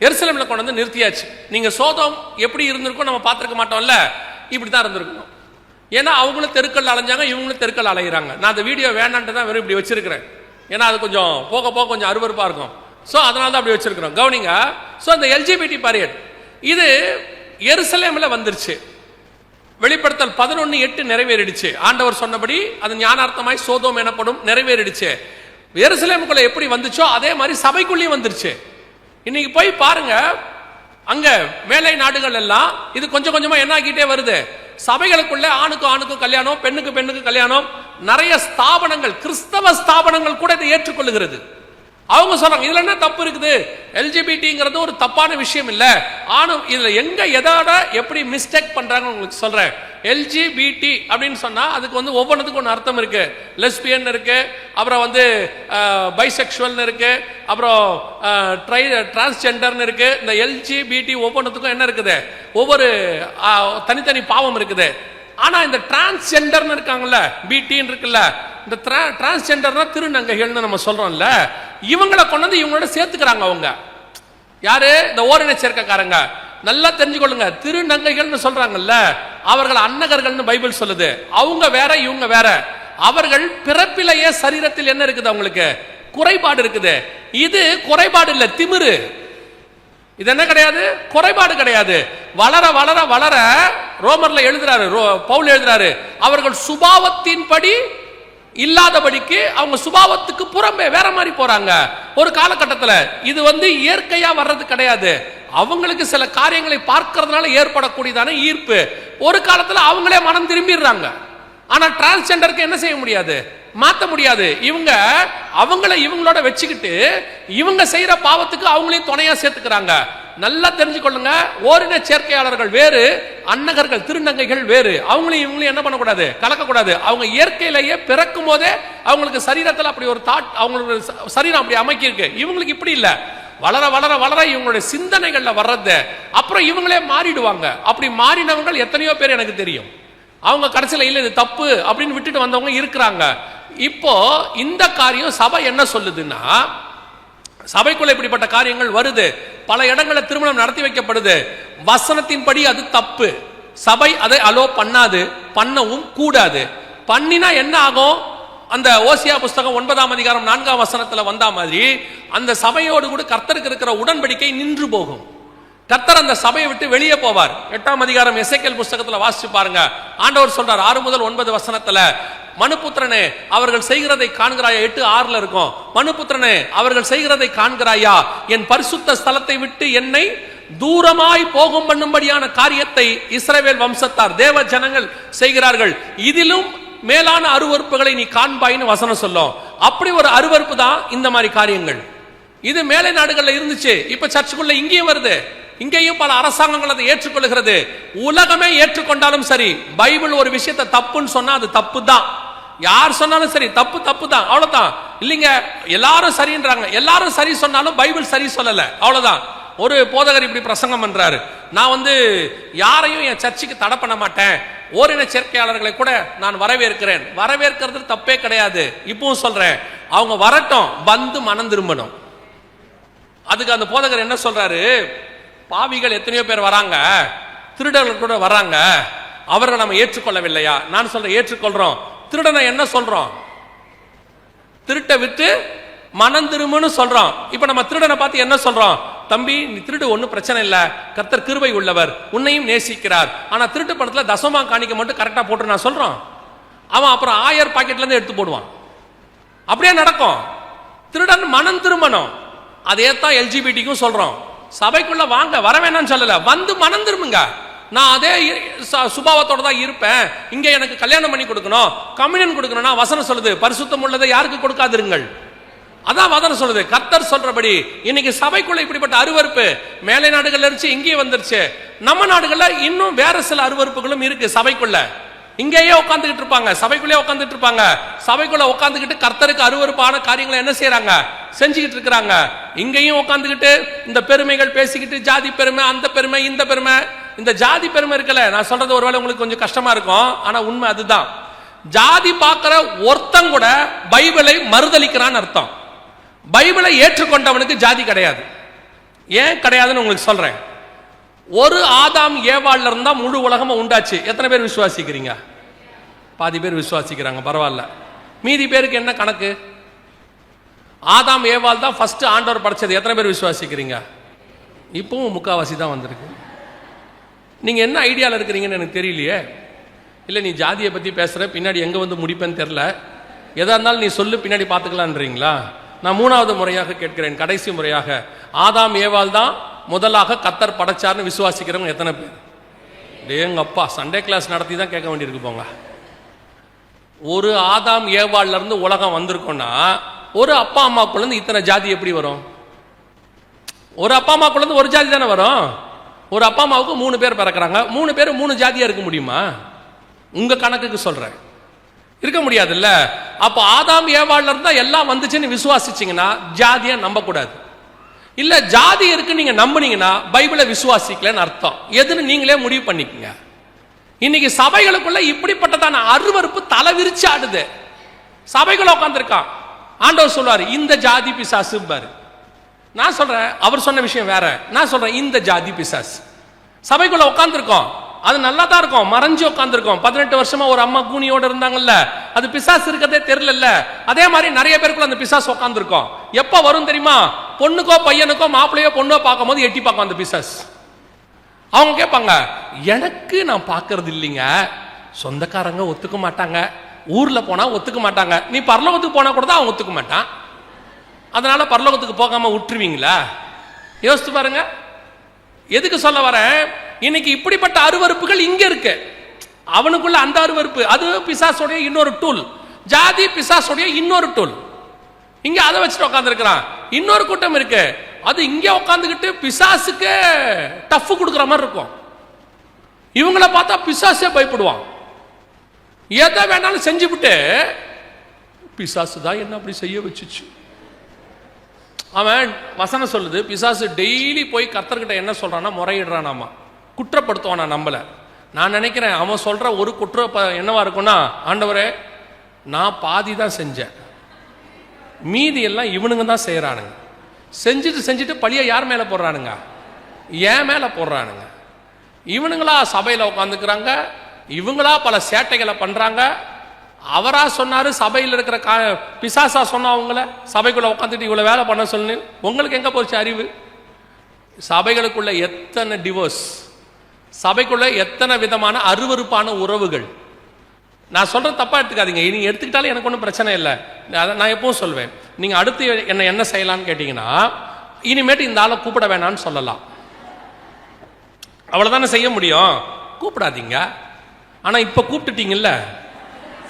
எருசலேம்ல கொண்டு வந்து நிறுத்தியாச்சு. நீங்க சோதோம் எப்படி இருந்திருக்கும் நம்ம பார்த்திருக்க மாட்டோம்ல, இப்படிதான் இருந்திருக்கணும். ஏன்னா அவங்களும் தெருக்கள் அலைஞ்சாங்க, இவங்களும் தெருக்கள் அலைகிறாங்க. நான் அந்த வீடியோ வேணான்ட்டு தான் வெறும் இப்படி வச்சிருக்கிறேன். ஏன்னா அது கொஞ்சம் போக போக கொஞ்சம் அருவருப்பா இருக்கும். ஸோ அதனால தான் அப்படி வச்சிருக்கிறோம். கவனிங்க. ஸோ இந்த எல்ஜிபிடி பரேட் இது எருசலேம்ல வந்துருச்சு. வெளிப்படுத்தல் 11:8 நிறைவேறிடுச்சு. ஆண்டவர் சொன்னபடி அது ஞானார்த்தமாய் சோதோம் எனப்படும் நிறைவேறிடுச்சு. எருசலேமுக்குள்ள எப்படி வந்துச்சோ அதே மாதிரி சபைக்குள்ளேயும் வந்துருச்சு. இன்னைக்கு போய் பாருங்க, அங்க மேலை நாடுகள் எல்லாம் இது கொஞ்சம் கொஞ்சமா என்ன ஆகிட்டே வருது. சபைகளுக்குள்ள ஆணுக்கும் ஆணுக்கும் கல்யாணம், பெண்ணுக்கு பெண்ணுக்கு கல்யாணம், நிறைய ஸ்தாபனங்கள், கிறிஸ்தவ ஸ்தாபனங்கள் கூட இதை ஏற்றுக்கொள்ளுகிறது. அவங்க சொல்றாங்க இதுல என்ன தப்பு இருக்குது, எல்ஜிபிடிங்கிறது ஒரு தப்பான விஷயம் இல்ல. ஆணும் இதுல எங்க எதோட எப்படி மிஸ்டேக் பண்றாங்க உங்களுக்கு சொல்றேன். எல்ஜிபிடி அப்படின்னு சொன்னா அதுக்கு வந்து ஒவ்வொன்றுக்கும் ஒன்று அர்த்தம் இருக்கு. லெஸ்பியன் இருக்கு, அப்புறம் வந்து பைசெக்சுவல் இருக்கு, அப்புறம் டிரான்ஸ்ஜெண்டர்னு இருக்கு. இந்த எல்ஜிபிடி ஒவ்வொன்றுக்கும் என்ன இருக்குது, ஒவ்வொரு தனித்தனி பாவம் இருக்குது. ஆனா இந்த டிரான்ஸ்ஜெண்டர்னு இருக்காங்கல்ல, பிடின்னு இருக்குல்ல, இந்த டிரான்ஸ்ஜெண்டர்னா திருநங்கைகள்னு நம்ம சொல்றோம்ல, இவங்களை கொண்டு வந்து இவங்களோட சேர்த்துக்கிறாங்க. அவங்க யாரு, இந்த ஓரின சேர்க்கைக்காரங்க. நல்லா தெரிஞ்சுக்கொள்ளுங்க, திருநங்கைகள்னு சொல்றாங்கல்ல, அவர்கள் அன்னகர்கள்னு பைபிள் சொல்லுது. அவங்க வேற, இவங்க வேற. அவர்கள் பிறப்பிலேயே சரீரத்தில் என்ன இருக்குது, அவங்களுக்கு குறைபாடு இருக்குது. இது குறைபாடு இல்ல, திமிரு. இது என்ன கிடையாது, குறைபாடு கிடையாது. வளர வளர வளர ரோமர்ல எழுதுறாரு, பவுல் எழுதுறாரு, அவர்கள் சுபாவத்தின்படி இல்லாதபடிக்கு அவங்க சுபாவத்துக்கு புறம்பே வேற மாதிரி போறாங்க. ஒரு காலகட்டத்தில் இது வந்து இயற்கையா வர்றது கிடையாது. அவங்களுக்கு சில காரியங்களை பார்க்கறதுனால ஏற்படக்கூடியதான ஈர்ப்பு. ஒரு காலத்துல அவங்களே மனம் திரும்பிடுறாங்க. ஆனா டிரான்ஸ்ஜெண்டருக்கு என்ன செய்ய முடியாது, மாத்த முடியாது. இவங்க அவங்கள இவங்களோட வச்சுக்கிட்டு இவங்க செய்யற பாவத்துக்கு அவங்களையும் துணையா சேர்த்துக்கிறாங்க. நல்லா தெரிஞ்சுக்கொள்ளுங்க, ஓரின சேர்க்கையாளர்கள் வேறு, அன்னகர்கள் திருநங்கைகள் வேறு. அவங்களையும் இவங்களையும் என்ன பண்ணக்கூடாது, கலக்கக்கூடாது. அவங்க இயற்கையிலேயே பிறக்கும் போதே அவங்களுக்கு சரீரத்தில் அப்படி ஒரு தாட், அவங்களுக்கு சரீரம் அப்படி அமைக்கிருக்கு. இவங்களுக்கு இப்படி இல்ல, வளர வளர வளர இவங்களுடைய சிந்தனைகள்ல வர்றது, அப்புறம் இவங்களே மாறிடுவாங்க. அப்படி மாறினவங்க எத்தனையோ பேர் எனக்கு தெரியும். அவங்க கடைசியில் இல்ல இது தப்பு அப்படின்னு விட்டுட்டு வந்தவங்க இருக்கிறாங்க. இப்போ இந்த காரியம் சபை என்ன சொல்லுதுன்னா, சபைக்குள்ள இப்படிப்பட்ட காரியங்கள் வருது. பல இடங்களில் திருமணம் நடத்தி வைக்கப்படுது. வசனத்தின்படி அது தப்பு. சபை அதை அலோ பண்ணாது, பண்ணவும் கூடாது. பண்ணினா என்ன ஆகும், அந்த ஓசியா புஸ்தகம் 9ஆம் அதிகாரம் 4ஆம் வசனத்துல வந்தா மாதிரி அந்த சபையோடு கூட கர்த்தருக்கு இருக்கிற உடன்படிக்கை நின்று போகும். கர்த்தர் அந்த சபையை விட்டு வெளியே போவார். 8ஆம் அதிகாரம் எசேக்கியேல் புஸ்தகத்துல வாசிச்சு பாருங்க. ஆண்டவர் சொல்றார் 6 முதல் 9 வசனத்துல, மனுபுத்திரனே அவர்கள் செய்கிறதை காண்கிறாயா, 8:6 இருக்கும். மனுபுத்திரனே அவர்கள் செய்கிறதை காண்கிறாயா, என் பரிசுத்த ஸ்தலத்தை விட்டு என்னை தூரமாய் போகும் பண்ணும்படியான காரியத்தை இஸ்ரவேல் வம்சத்தார் தேவ ஜனங்கள் செய்கிறார்கள், இதிலும் மேலான அருவருப்புகளை நீ காண்பாயின்னு வசனம் சொல்லும். அப்படி ஒரு அருவருப்பு தான் இந்த மாதிரி காரியங்கள். இது மேலை நாடுகள்ல இருந்துச்சு, இப்ப சர்ச்சுக்குள்ள இங்கேயும் வருது. இங்கேயும் பல அரசாங்கங்கள் அதை ஏற்றுக்கொள்கிறது. உலகமே ஏற்றுக்கொண்டாலும் சரி, பைபிள் ஒரு விஷயத்தை தப்புன்னு சொன்னா அது தப்பு தான். யார் சொன்னாலும் சரி, தப்பு தப்பு தான், அவ்வளவுதான். இல்லைங்க எல்லாரும் சரின்றாங்க, எல்லாரும் சரி சொன்னாலும் பைபிள் சரி சொல்லல, அவ்வளவுதான். ஒரு போதகர் இப்படி பிரசங்கம் பண்றாரு, நான் வந்து யாரையும் என் சர்ச்சுக்கு தடை பண்ண மாட்டேன், ஓரின சேர்க்கையாளர்களை கூட நான் வரவேற்கிறேன். வரவேற்கிறது தப்பே கிடையாது. இப்பவும் சொல்றேன், அவங்க வரட்டும், வந்து மனம் திரும்பணும். அதுக்கு அந்த போதகர் என்ன சொல்றாரு, பாவிகள் எத்தனையோ பேர் வராங்க, திருடர்கள் கூட வராங்க, அவர்களை நம்ம ஏற்றுக்கொள்ளவில்லையா? நான் சொல்றேன் ஏற்றுக்கொள்றோம். திருடனை என்ன சொல்றோம், திருட்ட விட்டு மனம் திரும்புன்னு சொல்றோம். இப்ப நம்ம திருடனை பார்த்து என்ன சொல்றோம், தம்பி நீ திருடு, ஒன்னும் பிரச்சனை இல்ல, கர்த்தர் கிருபை உள்ளவர், உன்னையும் நேசிக்கிறார், ஆனா திருட்டு பணத்துல தசமா காணிக்க மட்டும் கரெக்டா போட்டு நான் சொல்றோம். அவன் அப்புறம் 1000 பாக்கெட்ல இருந்து எடுத்து போடுவான். அப்படியே நடக்கும். திருடன் மனம் திரும்பணும். அதே தான் எல்ஜிபிடிக்கும் சொல்றோம். சபைக்குள்ள வாங்க, வர வேணாம்னு சொல்லல, வந்து மனம் திரும்புங்க. நான் அதே சுபாவத்தோட தான் இருப்பேன், இங்க எனக்கு கல்யாணம் பண்ணி கொடுக்கணும், கம்யூனியன் கொடுக்கணும்னா வசனம் சொல்லுது பரிசுத்தம் உள்ளதை யாருக்கு கொடுக்காதிருங்கள். அதான் வசனம் சொல்லுது. கர்த்தர் சொல்றபடி இன்னைக்கு சபைக்குள்ள இப்படிப்பட்ட அருவருப்பு மேலை நாடுகள்ல இருந்துச்சு, இங்கே வந்துருச்சு. நம்ம நாடுகள்ல இன்னும் வேற சில அருவருப்புகளும் இருக்கு. சபைக்குள்ள இங்கேயே உட்காந்துக்கிட்டு இருப்பாங்க, சபைக்குள்ளே உட்காந்துட்டு இருப்பாங்க. சபைக்குள்ள உட்காந்துக்கிட்டு கர்த்தருக்கு அருவருப்பான காரியங்களை என்ன செய்யறாங்க, செஞ்சுக்கிட்டு இருக்கிறாங்க. இங்கேயும் உட்காந்துக்கிட்டு இந்த பெருமைகள் பேசிக்கிட்டு, ஜாதி பெருமை, அந்த பெருமை, இந்த பெருமை. இந்த ஜாதி பெருமை இருக்குல்ல, நான் சொல்றது ஒருவேளை உங்களுக்கு கொஞ்சம் கஷ்டமா இருக்கும், ஆனா உண்மை அதுதான். ஜாதி பார்க்கிற ஒருத்தன் கூட பைபிளை மறுதலிக்கிறான்னு அர்த்தம். பைபிளை ஏற்றுக்கொண்டவனுக்கு ஜாதி கிடையாது. ஏன் கிடையாதுன்னு உங்களுக்கு சொல்றேன். ஒரு ஆதாம் ஏவாள்ல இருந்தா முழு உலகமும் உண்டாச்சு. எத்தனை பேர் விசுவாசிக்கிறீங்க? பாதி பேர் விசுவாசிக்கிறாங்க, பரவாயில்ல. மீதி பேருக்கு என்ன கணக்கு? ஆதாம் ஏவாள் தான் ஃபர்ஸ்ட் ஆண்டவர் படைச்சது. எத்தனை பேர் விசுவாசிக்கிறீங்க? இப்பவும் முக்காவாசி தான் வந்திருக்கு. நீங்க என்ன ஐடியாவில் இருக்கிறீங்கன்னு எனக்கு தெரியலையே. இல்லை, நீ ஜாதியை பற்றி பேசுகிற, பின்னாடி எங்கே வந்து முடிப்பேன்னு தெரில, எதா இருந்தாலும் நீ சொல்லு, பின்னாடி பார்த்துக்கலான்றீங்களா? நான் 3வது முறையாக கேட்கிறேன், கடைசி முறையாக. ஆதாம் ஏவாள் தான் முதலாக கர்த்தர் படைச்சார்னு விசுவாசிக்கிறவங்க எத்தனை பேர்? எங்க அப்பா, சண்டே கிளாஸ் நடத்தி தான் கேட்க வேண்டியிருக்கு போங்க. ஒரு ஆதாம் ஏவாள்ல இருந்து உலகம் வந்திருக்கோம்னா ஒரு அப்பா அம்மாக்குள்ள இருந்து இத்தனை ஜாதி எப்படி வரும்? ஒரு அப்பா அம்மாக்குள்ள இருந்து ஒரு ஜாதி தானே வரும். ஒரு அப்பா அம்மாவுக்கு 3 பேர் பிறக்கிறாங்க, 3 பேர் 3 ஜாதியா இருக்க முடியுமா? உங்க கணக்குக்கு சொல்றேன், இருக்க முடியாதுல்ல. அப்ப ஆதாம் ஏவாள்ல இருந்தா எல்லாம் வந்துச்சுன்னு விசுவாசிச்சீங்கன்னா ஜாதியா நம்ப கூடாது. இல்ல ஜாதி இருக்கு நீங்க நம்புனீங்கன்னா பைபிளை விசுவாசிக்கலன்னு அர்த்தம். எதுன்னு நீங்களே முடிவு பண்ணிக்கங்க. இன்னைக்கு சபைகளுக்குள்ள இப்படிப்பட்டதான அருவருப்பு தலை விரிச்சு ஆடுது. சபைக்குள்ள உட்காந்துருக்கான், ஆண்டவர் சொல்வாரு இந்த ஜாதி பிசாசு பாரு. நான் சொல்றேன் அவர் சொன்ன விஷயம் வேற. நான் சொல்றேன் இந்த ஜாதி பிசாசு. சபைக்குள்ள உட்காந்துருக்கோம், அது நல்லா தான் இருக்கும், மறைஞ்சு உட்காந்துருக்கோம். 18 வருஷமா ஒரு அம்மா கூனியோட இருந்தாங்கல்ல, அது பிசாசு இருக்கதே தெரியல. அதே மாதிரி நிறைய பேருக்குள்ள அந்த பிசாசு உட்காந்துருக்கோம். எப்ப வரும் தெரியுமா? பொண்ணுக்கோ பையனுக்கோ மாப்பிள்ளையோ பொண்ணோ பார்க்கும் போது எட்டி பார்க்கும் அந்த பிசாசு. அவங்க கேட்பாங்க, எனக்கு நான் பார்க்கறது இல்லைங்க, சொந்தக்காரங்க ஒத்துக்க மாட்டாங்க, ஊர்ல போனா ஒத்துக்க மாட்டாங்க, நீ பரலோகத்துக்கு போனா கூட தான் அவன் ஒத்துக்க மாட்டான், அதனால பரலோகத்துக்கு போகாம விட்டுருவீங்களா? யோசித்து பாருங்க. எதுக்கு சொல்ல வரேன்? இன்னைக்கு இப்படிப்பட்ட அருவருப்புகள் இங்க இருக்கு. அவனுக்குள்ள அந்த அருவருப்பு, அது பிசாசுடைய இன்னொரு டூல். ஜாதி பிசாசுடைய இன்னொரு டூல். இங்க அதை வச்சுட்டு உட்கார்ந்து இருக்கிறான். இன்னொரு கூட்டம் இருக்கு, அது இங்க உட்காந்துக்கிட்டு பிசாசுக்கு டஃப் கொடுக்குற மாதிரி இருக்கும். இவங்கள பார்த்தா பிசாசே பயப்படுவான். எதை வேணாலும் செஞ்சு விட்டு, பிசாசு தான் என்ன அப்படி செய்ய வச்சுச்சு. அவன் வசனம் சொல்லுது, பிசாசு டெய்லி போய் கர்த்தர்கிட்ட என்ன சொல்றான்னா முறையிடுறானாமா, குற்றப்படுத்துவானா நம்மள. நான் நினைக்கிறேன் அவன் சொல்ற ஒரு குற்றம் என்னவா இருக்கும்னா, ஆண்டவரே நான் பாதி தான் செஞ்சேன், மீதி எல்லாம் இவனுங்க தான் செய்யறானுங்க. செஞ்சுட்டு பழிய யார் மேல போடுறானுங்க? ஏன் மேல போடுறானுங்க. இவனுங்களா சபையில உட்காந்துக்கிறாங்க, இவங்களா பல சேட்டைகளை பண்றாங்க. அவரா சொன்னாரு, சபையில் இருக்கிற பிசாசா சொன்னா அவங்கள சபைக்குள்ள உட்காந்துட்டு இவ்வளவு வேலை பண்ண சொல்லு. உங்களுக்கு எங்க போச்சு அறிவு? சபைகளுக்குள்ள எத்தனை டிவோர்ஸ், சபைக்குள்ள எத்தனை விதமான அருவருப்பான உறவுகள். நான் சொல்றது தப்பா எடுத்துக்காதீங்க, நீங்க எடுத்துக்கிட்டாலும் எனக்கு ஒன்றும் பிரச்சனை இல்லை. நான் எப்பவும் சொல்வேன், நீங்க அடுத்து என்ன செய்யலாம்னு கேட்டீங்கன்னா, இனிமேட்டு இந்த ஆளை கூப்பிட வேணாம்னு சொல்லலாம். அவ்வளவுதானே செய்ய முடியும். கூப்பிடாதீங்க. ஆனா இப்ப கூப்பிட்டுட்டீங்கல்ல,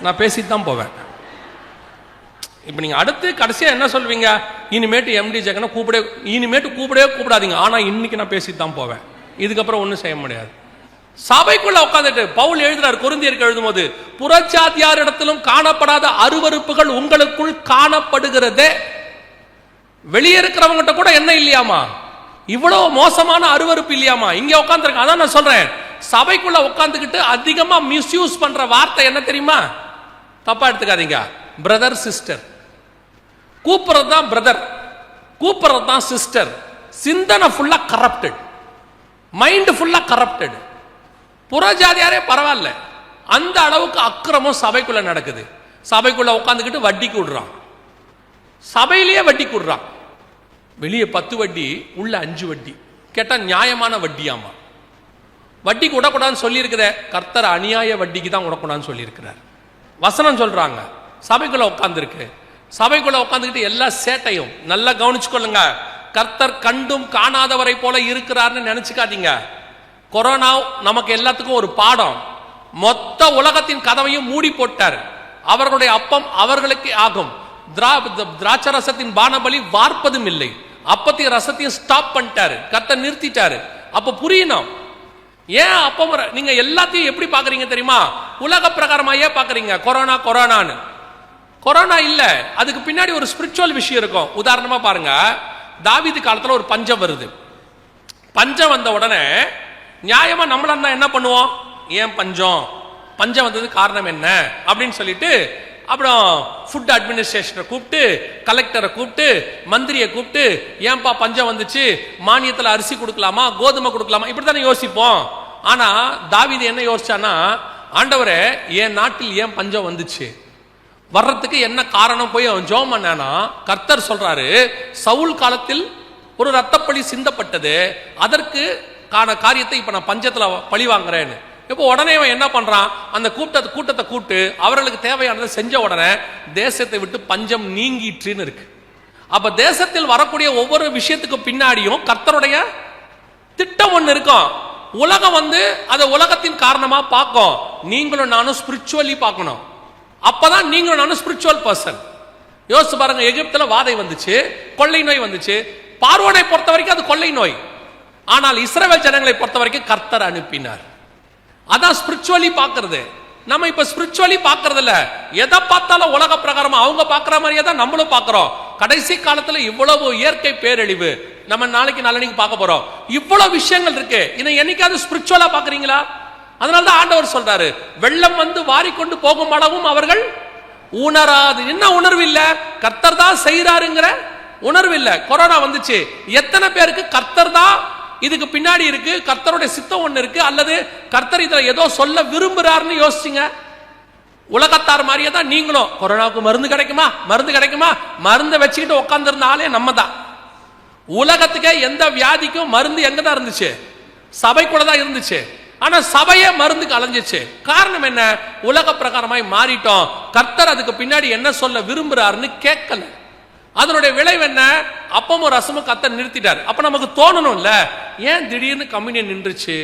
நான் பேசிட்டு தான் போவேன். இப்ப நீங்க அடுத்து கடைசியா என்ன சொல்வீங்க? இனிமேட்டு எம்டி ஜெகனை இனிமேட்டு கூப்பிடாதீங்க. ஆனா இன்னைக்கு நான் பேசிட்டு தான் போவேன். இதுக்கப்புறம் ஒன்றும் செய்ய முடியாது. சபைக்குள்ள உட்காந்துட்டு பவுல் எழுதுறார் கொரிந்தியருக்கு எழுதும்போது, புறஜாதியார் இடத்திலும் காணப்படாத அருவருப்புகள் உங்களுக்குள் காணப்படுகிறதே. வெளியே இருக்கிறவங்கிட்ட கூட என்ன இல்லையாமா, இவ்வளவு மோசமான அருவருப்பு இல்லையாமா, இங்க உட்காந்துருக்க. அதான் நான் சொல்றேன், சபைக்குள்ள உட்காந்துக்கிட்டு அதிகமா மிஸ்யூஸ் பண்ற வார்த்தை என்ன தெரியுமா? தப்பா எடுத்துக்காதீங்க. Brother sister. கூப்பிடுறது தான் பிரதர், கூப்பிடுறது தான் சிஸ்டர். சிந்தனை ஃபுல்லா கரப்டட், மைண்ட் ஃபுல்லா கரப்டட். புறஜாதியாரே பரவாயில்ல, அந்த அளவுக்கு அக்கிரமம் சபைக்குள்ள நடக்குது. சபைக்குள்ள உட்காந்துக்கிட்டு வட்டி கூடுறான், சபையிலேயே வட்டி கூடுறான். வெளியே 10 வட்டி, உள்ள 5 வட்டி. கேட்டா நியாயமான வட்டியாமா. வட்டி விடக்கூடாதுன்னு சொல்லி இருக்கிற கர்த்தர் அநியாய வட்டிக்கு தான் விடக்கூடாதுன்னு சொல்லி இருக்கிறார். வசனம் சொல்றாங்க. சபைக்குள்ள உட்கார்ந்து இருக்கு, சபைக்குள்ள உட்காந்துக்கிட்டு எல்லா சேட்டையும் நல்லா கவனிச்சுக்கொள்ளுங்க. கர்த்தர் கண்டும் காணாதவரை போல இருக்கிறார்னு நினைச்சுக்காதீங்க. கொரோனா நமக்கு எல்லாத்துக்கும் ஒரு பாடம். மொத்த உலகத்தின் கதவையும் மூடி போட்டார். அவர்களுடைய அப்பம் அவர்களுக்கு ஆகும். திராட்சை ரசத்தின் பானபலி வார்ப்பதும் இல்லை. அப்பத்தையும் ரசத்தையும் ஸ்டாப் பண்ணிட்டாரு, கர்த்தர் நிறுத்திட்டாரு. அப்ப புரியணும் ஏன் அப்பம் நீங்க எல்லாத்தையும் எப்படி பாக்குறீங்க தெரியுமா? உலக பிரகாரமாயே பாக்குறீங்க. கொரோனா கொரோனான்னு. கொரோனா இல்ல, அதுக்கு பின்னாடி ஒரு ஸ்பிரிச்சுவல் விஷயம் இருக்கும். உதாரணமா பாருங்க, தாவீது காலத்துல ஒரு பஞ்சம் வருது. பஞ்சம் வந்த உடனே நியாயமா நம்மளா இருந்தா என்ன பண்ணுவோம்? ஏன் பஞ்சம், பஞ்சம் வந்தது காரணம் என்ன அப்படின்னு சொல்லிட்டு அப்புறம் ஃபுட் அட்மினிஸ்ட்ரேஷனை கூப்பிட்டு, கலெக்டரை கூப்பிட்டு, மந்திரியை கூப்பிட்டு, ஏன்பா பஞ்சம் வந்துச்சு, மானியத்தில் அரிசி கொடுக்கலாமா, கோதுமை கொடுக்கலாமா, இப்படித்தானே யோசிப்போம். ஆனா தாவீது என்ன யோசிச்சானா, ஆண்டவரே என் நாட்டில் ஏன் பஞ்சம் வந்துச்சு, வர்றதுக்கு என்ன காரணம் போய் அவன் ஜெபம் பண்ணானா, கர்த்தர் சொல்றாரு சவுல் காலத்தில் ஒரு ரத்தப்பழி சிந்தப்பட்டது, அதற்கு காரியத்தை இப்ப நான் பஞ்சத்துல பழி வாங்குறேன்னு. இப்போ உடனே அவன் என்ன பண்றான், அந்த கூட்டத்தை கூப்பிட்டு அவர்களுக்கு தேவையானதை செஞ்ச உடனே தேசத்தை விட்டு பஞ்சம் நீங்கிட்டுன்னு இருக்கு. அப்ப தேசத்தில் வரக்கூடிய ஒவ்வொரு விஷயத்துக்கு பின்னாடியும் கர்த்தருடைய திட்டம் ஒண்ணு இருக்கும். உலகம் அதை உலகத்தின் காரணமா பார்க்கும். நீங்களும் நானும் ஸ்பிரிச்சுவலி பார்க்கணும். அப்பதான் நீங்களும் நானும் ஸ்பிரிச்சுவல் பர்சன். யோசிச்சு பாருங்க, எகிப்துல வாதை வந்துச்சு, கொள்ளை நோய் வந்துச்சு. பார்வோனை பொறுத்த வரைக்கும் அது கொள்ளை நோய். ஆனால் இஸ்ரவேல் ஜனங்களை பொறுத்த வரைக்கும் கர்த்தர் அனுப்பினார். அதான் ஸ்பிரிச்சுவலி பார்க்கிறது. நம்ம இப்ப ஸ்பிரிச்சுவலி பார்க்கறது இல்ல. எதை பார்த்தாலும் உலக பிரகாரமா அவங்க பார்க்கிற மாதிரியே தான் நம்மளும் பார்க்கிறோம். கடைசி காலத்துல இவ்வளவு இயற்கை பேரழிவு, நம்ம நாளைக்கு நாளைக்கு பார்க்க போறோம். இவ்வளவு விஷயங்கள் இருக்கு. இதை என்னைக்காவது ஸ்பிரிச்சுவலா பாக்குறீங்களா? அதனாலதான் ஆண்டவர் சொல்றாரு, வெள்ளம் வந்து வாரிக்கொண்டு போகும் அளவும் அவர்கள் உணராது. என்ன உணர்வு இல்ல? கர்த்தர் தான் செய்யறாருங்கிற உணர்வு இல்ல. கொரோனா வந்துச்சு, எத்தனை பேருக்கு கர்த்தர் தான் இதுக்கு பின்னாடி இருக்கு, கர்த்தருடைய சித்தம் ஒண்ணு இருக்கு, அல்லது கர்த்தர் இதுல ஏதோ சொல்ல விரும்புறாருன்னு யோசிச்சுங்க. உலகத்தார் மாதிரியே தான் நீங்களும், கொரோனாவுக்கு மருந்து கிடைக்குமா, மருந்து கிடைக்குமா, மருந்தை வச்சுக்கிட்டு உட்கார்ந்து இருந்தாலே நம்ம தான். உலகத்துக்கே எந்த வியாதிக்கும் மருந்து எங்க தான் இருந்துச்சு? சபைக்குள்ள தான் இருந்துச்சு. ஆனா சபையே மருந்துக்கு அலைஞ்சிச்சு. காரணம் என்ன? உலக பிரகாரமாய் மாறிட்டோம். கர்த்தர் அதுக்கு பின்னாடி என்ன சொல்ல விரும்புறாருன்னு கேட்கல. அதனுடைய விளைவு என்ன? அப்பமும் ரசமும் கர்த்தர் நிறுத்திட்டார். அப்ப நமக்கு தோணணும்ல, ஏன் திடீர்னு கம்யூனியன் நின்றுச்சு,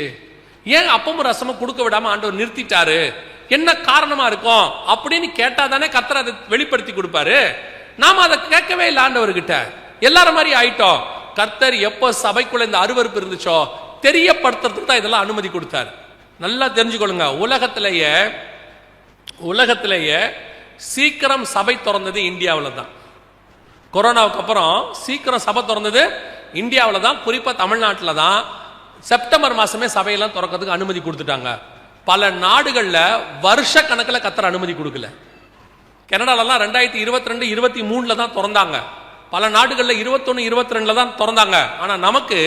ஏன் அப்பமும் ரசமும் கொடுக்க விடாம ஆண்டவர் நிறுத்திட்டாரு, என்ன காரணமா இருக்கும் அப்படின்னு கேட்டா தானே கர்த்தர் அதை வெளிப்படுத்தி கொடுப்பாரு. நாம அதை கேட்கவே இல்லை ஆண்டவர்கிட்ட. எல்லாரும் மாதிரி ஆயிட்டோம். கர்த்தர் எப்போ சபைக்குள்ள இந்த அருவருப்பு இருந்துச்சோ தெரியப்படுத்துறதுக்கு தான் இதெல்லாம் அனுமதி கொடுத்தார். நல்லா தெரிஞ்சுக்கொள்ளுங்க, உலகத்திலேயே சீக்கிரம் சபை திறந்தது இந்தியாவில் தான். கொரோனாவுக்கு அப்புறம் சீக்கிரம் சபை திறந்தது இந்தியாவில் தான், குறிப்பா தமிழ்நாட்டில் தான். செப்டம்பர் மாசமே சபையெல்லாம் திறக்கிறதுக்கு அனுமதி கொடுத்துட்டாங்க. பல நாடுகள்ல வருஷ கணக்கில் கர்த்தர் அனுமதி கொடுக்கல. கனடாலலாம் 2022, 23 தான் திறந்தாங்க. பல நாடுகளில் 21, 22 தான் திறந்தாங்க. ஆனா நமக்கு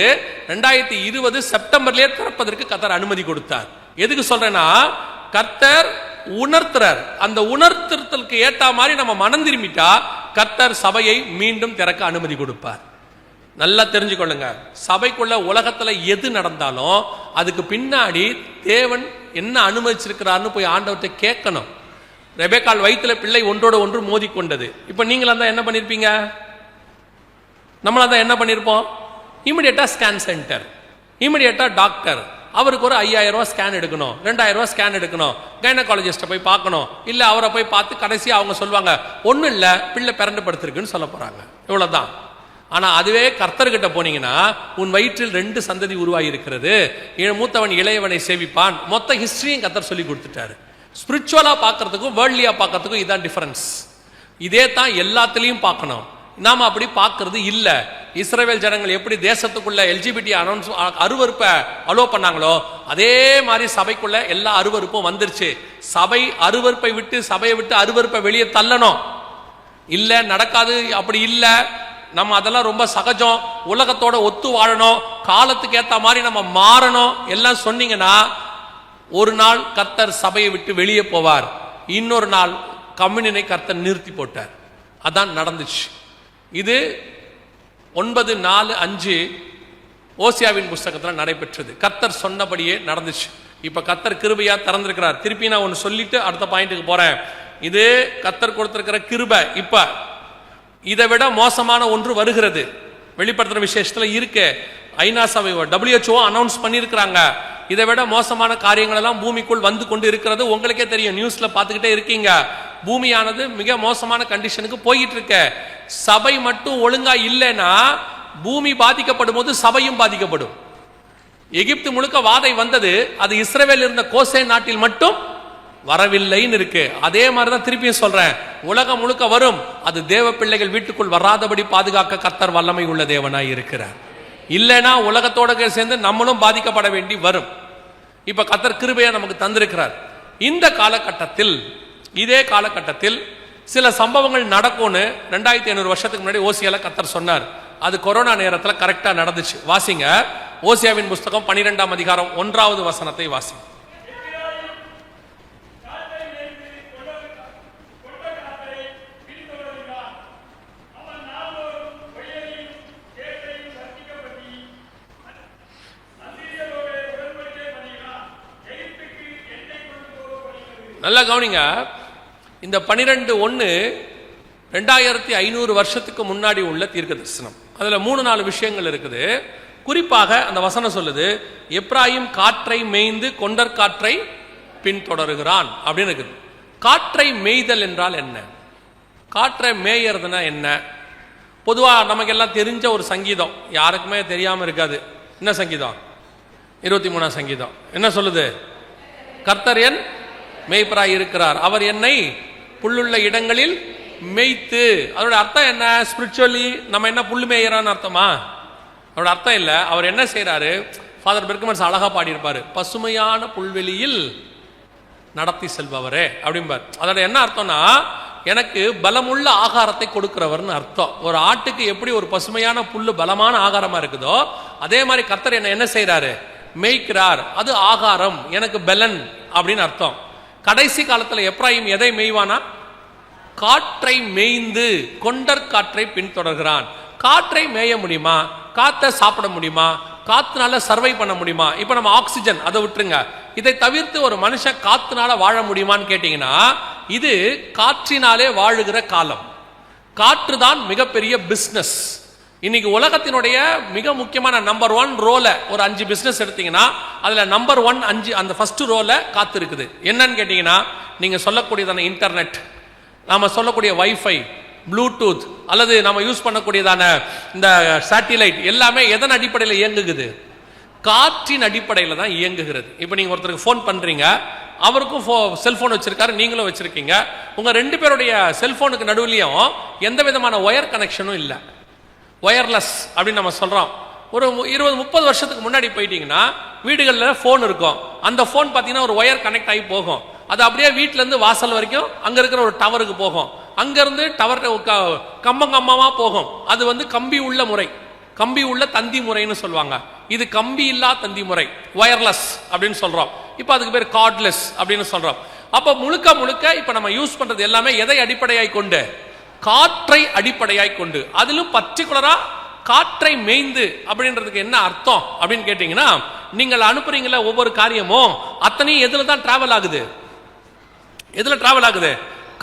2020 செப்டம்பர்லயே திறப்பதற்கு கர்த்தர் அனுமதி கொடுத்தார். எதுக்கு சொல்றேன்னா, கர்த்தர் உணர்த்துறார். அந்த உணர்த்துறதுக்கு ஏற்ற மாதிரி நம்ம மனம் திரும்பிட்டா கர்த்தர் சபையை மீண்டும் திறக்க அனுமதி கொடுப்பார். நல்லா தெரிஞ்சுக்கொள்ளுங்க, சபைக்குள்ள உலகத்துல எது நடந்தாலும் அதுக்கு பின்னாடி தேவன் என்ன அனுமதிச்சிருக்கிறார்னு போய் ஆண்டவர்கிட்ட கேட்கணும். ரெபேக்காள் வயிற்றுல பிள்ளை ஒன்றோடு ஒன்று மோதி கொண்டது. இப்ப நீங்களா தான் என்ன பண்ணிருப்பீங்க? நம்மளா தான் என்ன பண்ணிருப்போம்? இமிடியேட்டா ஸ்கேன் சென்டர், இமிடியேட்டா டாக்டர், அவருக்கு ஒரு 5000 ரூபாய் ஸ்கேன் எடுக்கணும், 2000 ரூபாய் ஸ்கேன் எடுக்கணும், கைனகாலஜிஸ்ட போய் பார்க்கணும். இல்ல அவரை போய் பார்த்து கடைசியா அவங்க சொல்லுவாங்க ஒன்னும் இல்ல, பிள்ளை பிறண்டு படுத்திருக்குன்னு சொல்ல போறாங்க. இவ்வளவுதான். ஆனா அதுவே கர்த்தர்கிட்ட போனீங்கன்னா, உன் வயிற்றில் 2 சந்ததி உருவாகி இருக்கிறது, மூத்தவன் இளையவனை சேவிப்பான், மொத்த ஹிஸ்டரியும் கர்த்தர் சொல்லி கொடுத்துட்டாரு. ஸ்பிரிச்சுவலா பார்க்கறதுக்கும் வேர்ல்ட்லியா பார்க்கறதுக்கும் இதான் டிஃபரன்ஸ். இதே தான் எல்லாத்திலையும் பார்க்கணும். நாம அப்படி பார்க்கறது இல்ல. இஸ்ரவேல் ஜனங்கள் எப்படி தேசத்துக்குள்ள எல்ஜிபிடி அருவருப்பை அலோ பண்ணாங்களோ அதே மாதிரி சபைக்குள்ள எல்லா அருவருப்பும் வந்துருச்சு. சபை அருவருப்பை விட்டு, சபையை விட்டு அருவருப்பை வெளியே தள்ளணும். இல்ல நடக்காது, அப்படி இல்ல, நம்ம அதெல்லாம் ரொம்ப சகஜம், உலகத்தோட ஒத்து வாழணும், காலத்துக்கு ஏத்த மாதிரி நம்ம மாறணும் எல்லாம் சொன்னீங்கன்னா, ஒரு நாள் கர்த்தர் சபையை விட்டு வெளியே போவார், இன்னொரு நாள் கம்யூனியனை கர்த்தர் நிறுத்தி போட்டார். அதான் நடந்துச்சு. இது 9:4-5 ஓசியாவின் புஸ்தகத்தில் நடைபெற்றது. கர்த்தர் சொன்னபடியே நடந்துச்சு. இப்ப கர்த்தர் கிருபையா திறந்திருக்கிறார். திருப்பி நான் ஒன்னு சொல்லிட்டு அடுத்த பாயிண்ட்டுக்கு போறேன். இது கர்த்தர் கொடுத்திருக்கிற கிருபை. இப்ப இதை விட மோசமான ஒன்று வருகிறது. வெளிப்படுத்துற விசேஷத்துல இருக்கு. ஐநா சபை WHO அனௌன்ஸ் பண்ணியிருக்கிறாங்க. இதை விட மோசமான காரியங்கள் எல்லாம் பூமிக்குள் வந்து கொண்டு இருக்கிறது. உங்களுக்கே தெரியும், நியூஸ்ல பார்த்துக்கிட்டே இருக்கீங்க. பூமியானது மிக மோசமான கண்டிஷனுக்கு போயிட்டு இருக்க. சபை மட்டும் ஒழுங்கா இல்லைன்னா பூமி பாதிக்கப்படும் போது சபையும் பாதிக்கப்படும். எகிப்து முழுக்க வாதை வந்தது, அது இஸ்ரவேல் இருந்த கோசே நாட்டில் மட்டும் வரவில்லைன்னு இருக்கு. அதே மாதிரிதான் திருப்பியும் சொல்றேன், உலகம் முழுக்க வரும். அது தேவ பிள்ளைகள் வீட்டுக்குள் வராதபடி பாதுகாக்க கர்த்தர் வல்லமை உள்ள தேவனாய் இருக்கிறார். இல்லைன்னா உலகத்தோட சேர்ந்து நம்மளும் பாதிக்கப்பட வேண்டி வரும். இப்ப கர்த்தர் கிருபையா நமக்கு தந்திருக்கிறார். இந்த காலகட்டத்தில், இதே காலகட்டத்தில் சில சம்பவங்கள் நடக்கும்னு 2500 வருஷத்துக்கு முன்னாடி ஓசியால கர்த்தர் சொன்னார். அது கொரோனா நேரத்தில் கரெக்டா நடந்துச்சு. வாசிங்க, ஓசியாவின் புஸ்தகம் 12ஆம் அதிகாரம் 1வது வசனத்தை வாசிங்க. நல்லா கவனிங்க, இந்த 12:1 2500 வருஷத்துக்கு முன்னாடி உள்ள தீர்க்க தரிசனம். அதுல 3-4 விஷயங்கள் இருக்குது. குறிப்பாக அந்த வசனம் சொல்லுது, எப்ராயிம் காற்றை மேய்ந்து கொண்டற் காற்றை பின்தொடருகிறான் அப்படின்னு இருக்குது. காற்றை மேய்தல் என்றால் என்ன? காற்றை மேயறதுனா என்ன? பொதுவா நமக்கு எல்லாம் தெரிஞ்ச ஒரு சங்கீதம், யாருக்குமே தெரியாம இருக்காது. என்ன சங்கீதம்? 23ஆம் சங்கீதம். என்ன சொல்லுது? கர்த்தர் என் மேய்ப்பராய் இருக்கிறார், அவர் என்னை புல்லுள்ள இடங்களில் மேய்த்து. அதோட அர்த்தம் என்ன? ஸ்பிரிச்சுவலி நம்ம என்ன புல்லு மேயறான்னு அர்த்தமா? அதோட அர்த்தம் இல்லை. அவர் என்ன செய்யறாரு? ஃபாதர் பெர்க்மன்ஸ் அழகா பாடியிருப்பாரு, பசுமையான புல்வெளியில் நடத்தி செல்பவரே அப்படிம்பார். அதோட என்ன அர்த்தம்னா, எனக்கு பலமுள்ள ஆகாரத்தை கொடுக்கிறவர்னு அர்த்தம். ஒரு ஆட்டுக்கு எப்படி ஒரு பசுமையான புல்லு பலமான ஆகாரமா இருக்குதோ, அதே மாதிரி கர்த்தர் என்ன செய்யறாரு? மேய்க்கிறார். அது ஆகாரம், எனக்கு பலன் அப்படின்னு அர்த்தம். கடைசி காலத்துல எப்ராயிம் எதை மேய்வானா? காற்றை மேய்ந்து கொண்டற் காற்றை பின்தொடர்கிறான். காற்றை மேய முடியுமா? காற்றை சாப்பிட முடியுமா? காத்துனால சர்வை பண்ண முடியுமா? இப்ப நம்ம ஆக்சிஜன் அதை விட்டுருங்க, இதை தவிர்த்து ஒரு மனுஷன் காத்துனால வாழ முடியுமான்னு கேட்டீங்கன்னா, இது காற்றினாலே வாழுகிற காலம். காற்று தான் மிகப்பெரிய பிசினஸ். இன்னைக்கு உலகத்தினுடைய மிக முக்கியமான நம்பர் 1 ரோல ஒரு 5 பிசினஸ் எடுத்தீங்கன்னா, அதுல நம்பர் 1 5 அந்த ஃபர்ஸ்ட் ரோல காத்து இருக்குது. என்னன்னு கேட்டீங்கன்னா, நீங்க சொல்லக்கூடியதான இன்டர்நெட், நாம சொல்லக்கூடிய வைஃபை, ப்ளூடூத், அல்லது நம்ம யூஸ் பண்ணக்கூடியதான இந்த சேட்டிலைட் எல்லாமே எதன் அடிப்படையில் இயங்குகிறது? காற்றின் அடிப்படையில் தான் இயங்குகிறது. இப்போ நீங்க ஒருத்தருக்கு ஃபோன் பண்றீங்க, அவருக்கும் செல்போன் வச்சிருக்காரு, நீங்களும் வச்சிருக்கீங்க. உங்க 2 பேருடைய செல்போனுக்கு நடுவுலையும் எந்த விதமான ஒயர் கனெக்ஷனும் இல்லை, ஒயர்லெஸ் அப்படின்னு நம்ம சொல்றோம். ஒரு 20-30 வருஷத்துக்கு முன்னாடி போயிட்டீங்கன்னா வீடுகளில் ஃபோன் இருக்கும். அந்த ஃபோன் பார்த்தீங்கன்னா ஒரு ஒயர் கனெக்ட் ஆகி போகும். அது அப்படியே வீட்டில இருந்து வாசல் வரைக்கும் அங்க இருக்கிற ஒரு டவருக்கு போகும். அங்கிருந்து டவர் கம்பமா போகும். அது கம்பி உள்ள முறை, கம்பி உள்ள தந்தி முறைன்னு சொல்லுவாங்க. இது கம்பி இல்லா தந்தி முறை, ஒயர்லெஸ் அப்படின்னு சொல்றோம். இப்ப அதுக்கு பேர் கார்ட்லெஸ் அப்படின்னு சொல்றோம். அப்ப முழுக்க முழுக்க இப்ப நம்ம யூஸ் பண்றது எல்லாமே எதை அடிப்படையாய் கொண்டு? காற்றை அடிப்படையாய் கொண்டு. அதிலும் பர்டிகுலரா காற்றை மேய்ந்து அப்படின்றதுக்கு என்ன அர்த்தம் அப்படின்னு கேட்டீங்கன்னா, நீங்கள் அனுப்புறீங்களா ஒவ்வொரு காரியமும் அத்தனையும் எதுல தான் டிராவல் ஆகுது? எதுல டிராவல் ஆகுது?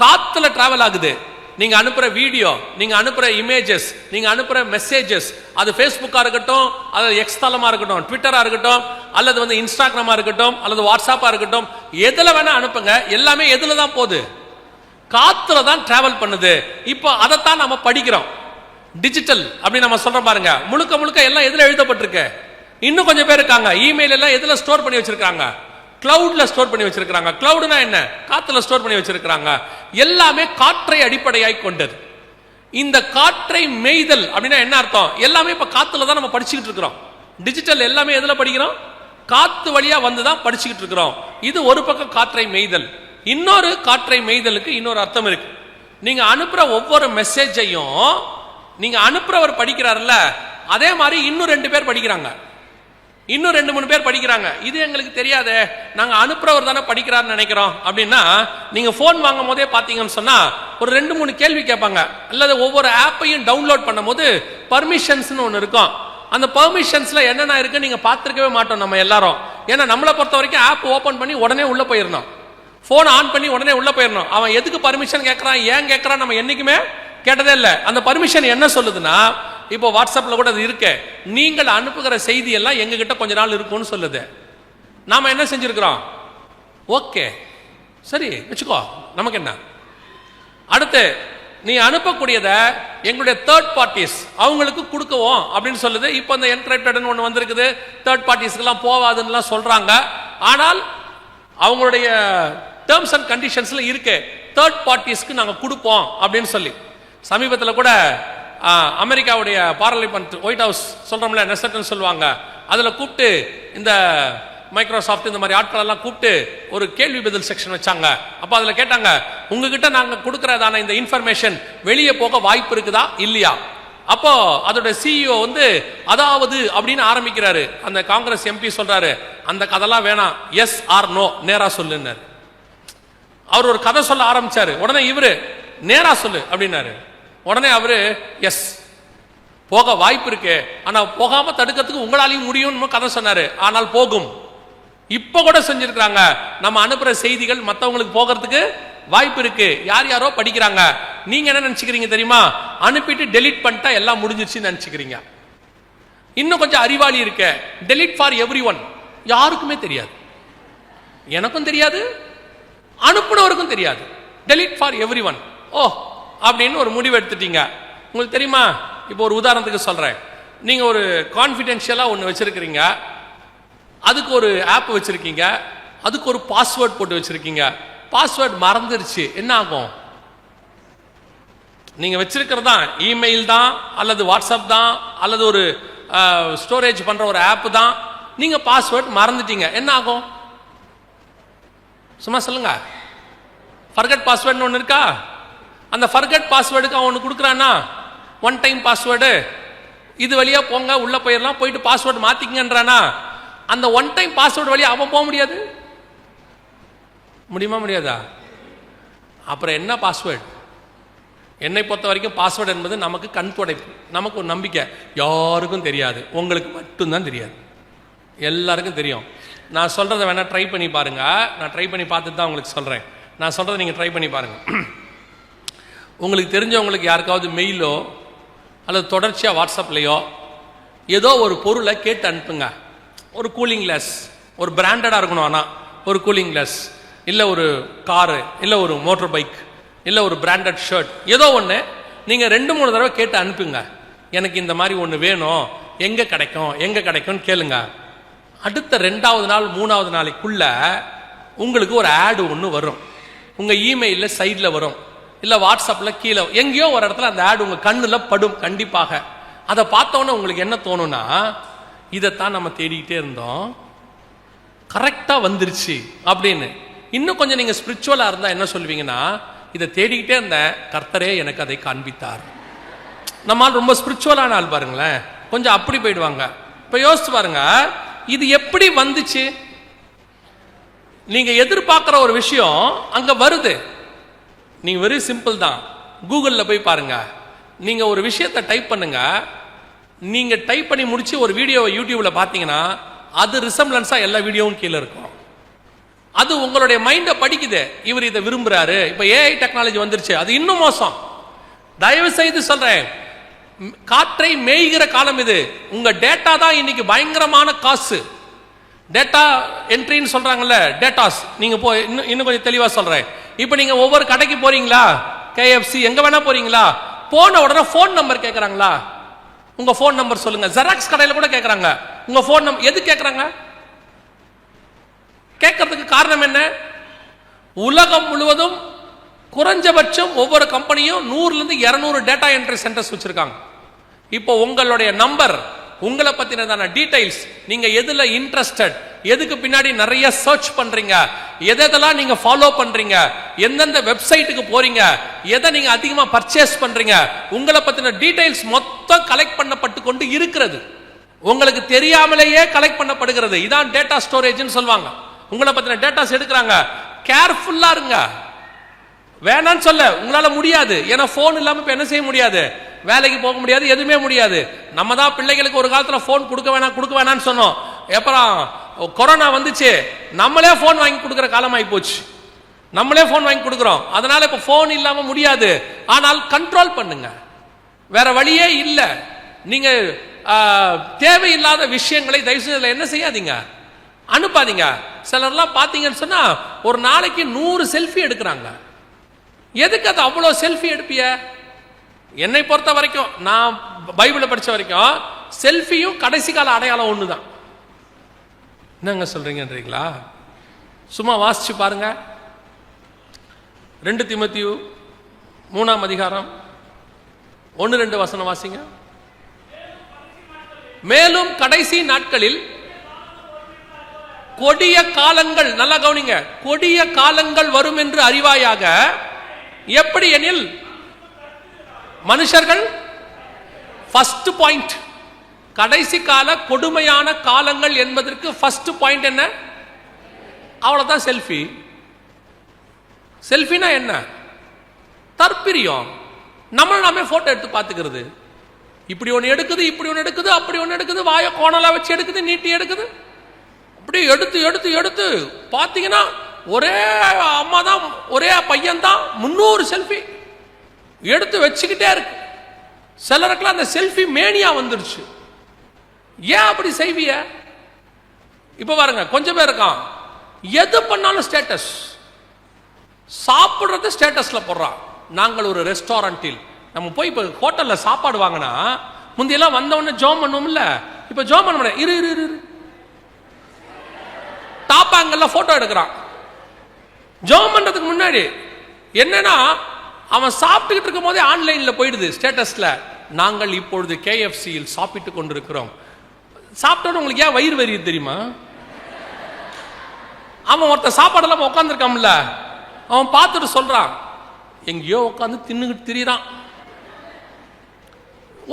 காத்துல டிராவல் ஆகுது. நீங்க அனுப்புற வீடியோ, நீங்க அனுப்புற இமேஜஸ், நீங்க அனுப்புற மெசேஜஸ், அது ஃபேஸ்புக்கா இருக்கட்டும், அது எக்ஸ் தளமா இருக்கட்டும், ட்விட்டரா இருக்கட்டும், அல்லது இன்ஸ்டாகிராமா இருக்கட்டும், அல்லது வாட்ஸ்அப்பா இருக்கட்டும், எதுல வேணா அனுப்புங்க, எல்லாமே எதுல தான் போகுது? காத்துல தான் டிராவல் பண்ணுது. இப்போ அதைத்தான் நம்ம படிக்கிறோம். டிஜிட்டல் அப்படி நம்ம சொல்றோம் பாருங்க. முழுக்க முழுக்க எல்லாம் எதுல எழுதப்பட்டிருக்கு? இன்னும் கொஞ்சம் பேர் இருக்காங்க, இமெயில் எல்லாம் எதுல ஸ்டோர் பண்ணி வச்சிருக்காங்க? கிளவுட்ல ஸ்டோர் பண்ணி வச்சிருக்காங்க. கிளவுட்னா என்ன? காத்துல ஸ்டோர் பண்ணி வச்சிருக்காங்க. எல்லாமே காற்றை அடிப்படையாய் கொண்டது. இந்த காற்றை மேய்தல் அப்படின்னா என்ன அர்த்தம்? எல்லாமே இப்ப காத்துல தான் நம்ம படிச்சுக்கிட்டு இருக்கிறோம். டிஜிட்டல் எல்லாமே எதுல படிக்கிறோம்? காத்து வழியா வந்துதான் படிச்சுக்கிட்டு இருக்கிறோம். இது ஒரு பக்கம் காற்றை மேய்தல். இன்னொரு காற்றை மேய்தலுக்கு இன்னொரு அர்த்தம் இருக்கு. நீங்க அனுப்புற ஒவ்வொரு மெசேஜையும் நீங்க அனுப்புறவர் படிக்கிறாருல்ல, அதே மாதிரி இன்னும் 2 பேர் படிக்கிறாங்க, இன்னும் 2-3 பேர் படிக்கிறாங்க. இது எங்களுக்கு தெரியாதே, நாங்க அனுப்புறவர் தானே படிக்கிறாருன்னு நினைக்கிறோம் அப்படின்னா, நீங்க போன் வாங்கும் போதே பாத்தீங்கன்னு சொன்னா ஒரு 2-3 கேள்வி கேட்பாங்க. அல்லது ஒவ்வொரு ஆப்பையும் டவுன்லோட் பண்ணும் போது பர்மிஷன்ஸ் ஒன்னு இருக்கும். அந்த பர்மிஷன்ஸ்ல என்னென்ன இருக்கு நீங்க பார்த்திருக்கவே மாட்டோம் நம்ம எல்லாரும். ஏன்னா நம்மளை பொறுத்த வரைக்கும் ஆப் ஓபன் பண்ணி உடனே உள்ள போயிடணும், போன் ஆன் பண்ணி உடனே உள்ள போயிடணும். அவன் எதுக்கு பர்மிஷன் கேட்கறான், ஏன் கேட்கறான் நம்ம என்னைக்குமே கேட்டதே இல்லை. அந்த பர்மிஷன் என்ன சொல்லுதுன்னா, இப்போ வாட்ஸ்அப்ல கூட அது இருக்கு, நீங்கள் அனுப்புகிற செய்தி எல்லாம் எங்ககிட்ட கொஞ்ச நாள் இருக்கும்னு சொல்லுது. நாம என்ன செஞ்சிருக்கிறோம்? ஓகே சரி வச்சுக்கோ, நமக்கு என்ன. அடுத்து நீ அனுப்பக்கூடியதை எங்களுடைய தேர்ட் பார்ட்டிஸ் அவங்களுக்கு கொடுக்கவும் அப்படின்னு சொல்லுது. இப்போ இந்த என்கிரிப்டட்னு ஒன்று வந்திருக்குது, தேர்ட் பார்ட்டிஸ்க்கெல்லாம் போவாதுன்னு சொல்றாங்க. ஆனால் அவங்களுடைய டேர்ம்ஸ் அண்ட் கண்டிஷன்ஸ்ல இருக்கு, தேர்ட் பார்ட்டிஸ்க்கு நாங்கள் கொடுப்போம் அப்படின்னு சொல்லி. சமீபத்தில் கூட அமெரிக்காவுடைய பார்லிமெண்ட் ஒயிட் ஹவுஸ் சொல்றோம்ல, நெசட்னு சொல்லுவாங்க, அதில் கூப்பிட்டு இந்த மைக்ரோசாஃப்ட் இந்த மாதிரி ஆட்கள் எல்லாம் கூப்பிட்டு ஒரு கேள்வி பதில் செக்ஷன் வச்சாங்க. அப்போ அதில் கேட்டாங்க, உங்ககிட்ட நாங்கள் கொடுக்கறதான இந்த இன்ஃபர்மேஷன் வெளியே போக வாய்ப்பு இருக்குதா இல்லையா? அப்போ அதோட சிஇஓ அதாவது அப்படின்னு ஆரம்பிக்கிறாரு. அந்த காங்கிரஸ் எம்பி சொல்றாரு, அந்த கதைலாம் வேணாம், எஸ் ஆர் நோ நேரா சொல்லுன்னாரு. அவர் ஒரு கதை சொல்ல ஆரம்பிச்சாரு. உடனே இவரு நேரா சொல்லு அப்படின்னாரு. உடனே அவரு எஸ் போக வாய்ப்பு இருக்கு, ஆனா போகாம தடுக்கிறதுக்கு உங்களாலையும் முடியும்னு கதை சொன்னாரு. ஆனால் போகும். இப்ப கூட செஞ்சிருக்காங்க. நம்ம அனுப்புற செய்திகள் மற்றவங்களுக்கு போகிறதுக்கு வாய்ப்பு இருக்கு. யார் யாரோ படிக்கிறாங்க. நீங்க என்ன நினைச்சுக்கிறீங்க தெரியுமா? அனுப்பிட்டு டெலிட் பண்ணிட்டா எல்லாம் முடிஞ்சிருச்சுன்னு நினைச்சுக்கிறீங்க. இன்னும் கொஞ்சம் அறிவாளி இருக்க, டெலிட் ஃபார் எவ்ரி ஒன், யாருக்குமே தெரியாது, எனக்கும் தெரியாது, அனுப்புனவருக்கும் தெரியாது. டெலிட் ஃபார் எவ்ரி ஒன், ஓ அப்படின்னு ஒரு முடிவு எடுத்துட்டீங்க. உங்களுக்கு தெரியுமா, இப்போ ஒரு உதாரணத்துக்கு சொல்றேன். நீங்க ஒரு கான்ஃபிடென்ஷியலா ஒன்று வச்சிருக்கிறீங்க, அதுக்கு ஒரு ஆப் வச்சிருக்கீங்க, அதுக்கு ஒரு பாஸ்வேர்ட் போட்டு வச்சிருக்கீங்க. பாஸ்வேர்ட் மறந்துருச்சு, என்ன ஆகும்? நீங்க வச்சிருக்கிறதா இமெயில் தான், அல்லது வாட்ஸ்அப் தான், அல்லது ஒரு ஸ்டோரேஜ் பண்ற ஒரு ஆப் தான். நீங்க பாஸ்வேர்ட் மறந்துட்டீங்க, என்ன ஆகும்? சும்மா சொல்லுங்க. ஃபர்கட் பாஸ்வேர்ட்னு ஒன்று இருக்கா? அந்த ஃபர்கட் பாஸ்வேர்டுக்கு அவன் ஒன்று கொடுக்குறான்னா, ஒன் டைம் பாஸ்வேர்டு, இது வழியா போங்க, உள்ள போயிடலாம், போயிட்டு பாஸ்வேர்டு மாத்திக்கங்கன்றானா, அந்த ஒன் டைம் பாஸ்வேர்டு வழியா அவன் போக முடியாது. முடியுமா? முடியாதா? அப்புறம் என்ன பாஸ்வேர்டு? என்னை பொறுத்த வரைக்கும் பாஸ்வேர்டு என்பது நமக்கு கண் துடைப்பு, நமக்கு ஒரு நம்பிக்கை. யாருக்கும் தெரியாது, உங்களுக்கு மட்டும்தான் தெரியாது, எல்லாருக்கும் தெரியும். நான் சொல்றதை வேணா ட்ரை பண்ணி பாருங்க. நான் ட்ரை பண்ணி பார்த்துட்டு தான் உங்களுக்கு சொல்றேன். நான் சொல்றதை நீங்க ட்ரை பண்ணி பாருங்க. உங்களுக்கு தெரிஞ்சவங்களுக்கு யாருக்காவது மெயிலோ அல்லது தொடர்ச்சியாக வாட்ஸ்அப்லையோ ஏதோ ஒரு பொருளை கேட்டு அனுப்புங்க. ஒரு கூலிங் கிளாஸ், ஒரு பிராண்டடாக இருக்கணும், ஆனால் ஒரு கூலிங் கிளாஸ், இல்லை ஒரு காரு, இல்லை ஒரு மோட்டர் பைக், இல்லை ஒரு பிராண்டட் ஷர்ட், ஏதோ ஒன்று நீங்கள் 2-3 தடவை கேட்டு அனுப்புங்க. எனக்கு இந்த மாதிரி ஒன்று வேணும், எங்கே கிடைக்கும் எங்கே கிடைக்கும்னு கேளுங்க. அடுத்த 2வது நாள் 3வது நாளைக்குள்ள உங்களுக்கு ஒரு ஆடு ஒன்று வரும், உங்கள் இமெயிலில் சைடில் வரும், இல்லை வாட்ஸ்அப்பில் கீழே எங்கேயோ ஒரு இடத்துல அந்த ஆடு உங்கள் கண்ணில் படும். கண்டிப்பாக அதை பார்த்தோன்னே உங்களுக்கு என்ன தோணும்னா, இதைத்தான் நம்ம தேடிக்கிட்டே இருந்தோம், கரெக்டாக வந்துருச்சு அப்படின்னு. இன்னும் கொஞ்சம் நீங்கள் ஸ்பிரிச்சுவலாக இருந்தால் என்ன சொல்வீங்கன்னா, இதை தேடிக்கிட்டே இருந்தேன், கர்த்தரே எனக்கு அதை காண்பித்தார். நம்மால் ரொம்ப ஸ்பிரிச்சுவலான ஆள் பாருங்களேன், கொஞ்சம் அப்படி போயிடுவாங்க. இப்போ யோசிச்சு பாருங்க, இது எப்படி வந்துச்சு? நீங்க எதிர்பார்க்குற ஒரு விஷயம் அங்க வருது. நீங்க வெரி சிம்பிள் தான். கூகுளில் போய் பாருங்க, நீங்க ஒரு விஷயத்தை டைப் பண்ணுங்க, நீங்க டைப் பண்ணி முடிச்சு ஒரு வீடியோவை யூடியூப்ல பார்த்தீங்கன்னா அது ரிசம்பிளன்ஸா எல்லா வீடியோவும் கீழே இருக்கும். அது உங்களுடைய மைண்டை படிக்குது, இவர் இதை விரும்புறாரு. இப்ப ஏஐ டெக்னாலஜி வந்துருச்சு, அது இன்னும் மோசம். தயவு செய்து சொல்றேன், காற்றை மேய்கிற காலம் இது. உங்க டேட்டா தான் இன்னைக்கு பயங்கரமான காசு. டேட்டா என்ட்ரின்னு சொல்றாங்கல்ல, டேட்டாஸ். நீங்க இன்னும் கொஞ்சம் தெளிவா சொல்றேன். இப்ப நீங்க ஒவ்வொரு கடைக்கு போறீங்களா, கேஎஃப்சி எங்க வேணா போறீங்களா, போன உடனே போன் நம்பர் கேட்கறாங்களா? உங்க போன் நம்பர் சொல்லுங்க. ஜெராக்ஸ் கடையில கூட கேட்கறாங்க உங்க போன் நம்பர். எது கேட்கறாங்க? கேட்கறதுக்கு காரணம் என்ன? உலகம் முழுவதும் குறைஞ்சபட்சம் ஒவ்வொரு கம்பெனியும் 100-200 டேட்டா என்ட்ரி சென்டர்ஸ் வச்சிருக்காங்க. இப்போ உங்களுடைய நம்பர், உங்களை பத்தினதான டீடைல்ஸ், நீங்க எதுல இன்ட்ரெஸ்டட், எதுக்கு பின்னாடி நிறைய சர்ச் பண்றீங்க, எதெல்லாம் நீங்க ஃபாலோ பண்றீங்க, எந்தெந்த வெப்சைட்டுக்கு போறீங்க, எதை நீங்க அதிகமா பர்ச்சேஸ் பண்றீங்க, உங்களை பத்தின டீடைல்ஸ் மொத்தம் கலெக்ட் பண்ணப்பட்டு கொண்டு இருக்கிறது. உங்களுக்கு தெரியாமலேயே கலெக்ட் பண்ணப்படுகிறது. இதான் டேட்டா ஸ்டோரேஜ்னு சொல்லுவாங்க. உங்களை பத்தின டேட்டாஸ் எடுக்கிறாங்க. கேர்ஃபுல்லா இருங்க. வேணான்னு சொல்ல உங்களால முடியாது. ஏன்னா போன் இல்லாம இப்ப என்ன செய்ய முடியாது, வேலைக்கு போக முடியாது, எதுவுமே முடியாது. நம்ம தான் பிள்ளைகளுக்கு ஒரு காலத்துல போன் கொடுக்க வேணாம்னு சொன்னோம். அப்புறம் கொரோனா வந்துச்சு, நம்மளே போன் வாங்கி கொடுக்கிற காலம் ஆகி போச்சு. நம்மளே போன் வாங்கி கொடுக்குறோம். அதனால இப்ப போன் இல்லாம முடியாது. ஆனால் கண்ட்ரோல் பண்ணுங்க, வேற வழியே இல்லை. நீங்க தேவையில்லாத விஷயங்களை தயவு செய்து என்ன செய்யாதீங்க, அனுப்பாதீங்க. சிலர்லாம் பார்த்தீங்கன்னு சொன்னா ஒரு நாளைக்கு 100 செல்ஃபி எடுக்கிறாங்க. எதுக்கு அது அவ்வளோ செல்ஃபி எடுப்பிய? என்னை பொறுத்த வரைக்கும், நான் பைபிளை படித்த வரைக்கும் செல்ஃபியும் கடைசி கால அடையாளம் ஒன்று தான். என்னங்க சொல்றீங்கன்றீங்களா? சும்மா வாசிச்சு பாருங்க. 2 தீமோத்தேயு 3ஆம் அதிகாரம் 1-2 வசனம் வாசிங்க. மேலும் கடைசி நாட்களில் கொடிய காலங்கள், நல்லா கவனிங்க, கொடிய காலங்கள் வரும் என்று அறிவாயாக. எப்படி எனில் மனுஷர்கள், ஃபர்ஸ்ட் பாயிண்ட், கடைசி கால கொடுமையான காலங்கள் என்பதற்கு ஃபர்ஸ்ட் பாயிண்ட் என்ன? அவ்வளவுதான். செல்ஃபி. செல்ஃபினா என்ன? தற்பிரியம். நம்மள நாமே போட்டோ எடுத்து பார்த்துக்கிறது. இப்படி ஒன்று எடுக்குது, இப்படி ஒன்று எடுக்குது, அப்படி ஒன்று எடுக்குது, வாய கோணலா வச்சு எடுக்குது, நீட்டி எடுக்குது. அப்படி எடுத்து எடுத்து எடுத்து பார்த்தீங்கன்னா ஒரே அம்மா தான், ஒரே பையன் தான் 300 செல்ஃபி எடுத்து வச்சுக்கிட்டே இருக்கு. சிலருக்குலாம் அந்த செல்ஃபி மேனியா வந்துருச்சு. ஏன் அப்படி செய்விய? இப்ப பாருங்க, கொஞ்சம் பேர் இருக்கான், எது பண்ணாலும் ஸ்டேட்டஸ். சாப்பிடுறது ஸ்டேட்டஸ்ல போடுறான். நாங்கள் ஒரு ரெஸ்டாரண்டில், நம்ம போய் இப்போ ஹோட்டல்ல சாப்பாடு வாங்கினா முந்தையெல்லாம் வந்தவொடனே ஜோம் பண்ணுவோம்ல, இப்ப ஜோம் பண்ண முடியாது. இரு இரு இரு டாப்பாங்கல்ல போட்டோ எடுக்கிறான். ஜோம் பண்றதுக்கு முன்னாடி என்னன்னா, அவன் சாப்பிட்டுக்கிட்டு இருக்கும் போதே ஆன்லைன்ல போயிடுது ஸ்டேட்டஸ்ல, நாங்கள் இப்பொழுது KFCயில் சாப்பிட்டு கொண்டிருக்கிறோம். சாப்பிட்டோன்னு உங்களுக்கு ஏன் வயிறு வரி தெரியுமா? அவன் ஒருத்த சாப்பாடெல்லாம் உட்காந்துருக்கான்ல, அவன் பார்த்துட்டு சொல்றான், எங்கேயோ உட்காந்து தின்னுக்கிட்டு திரிறான்.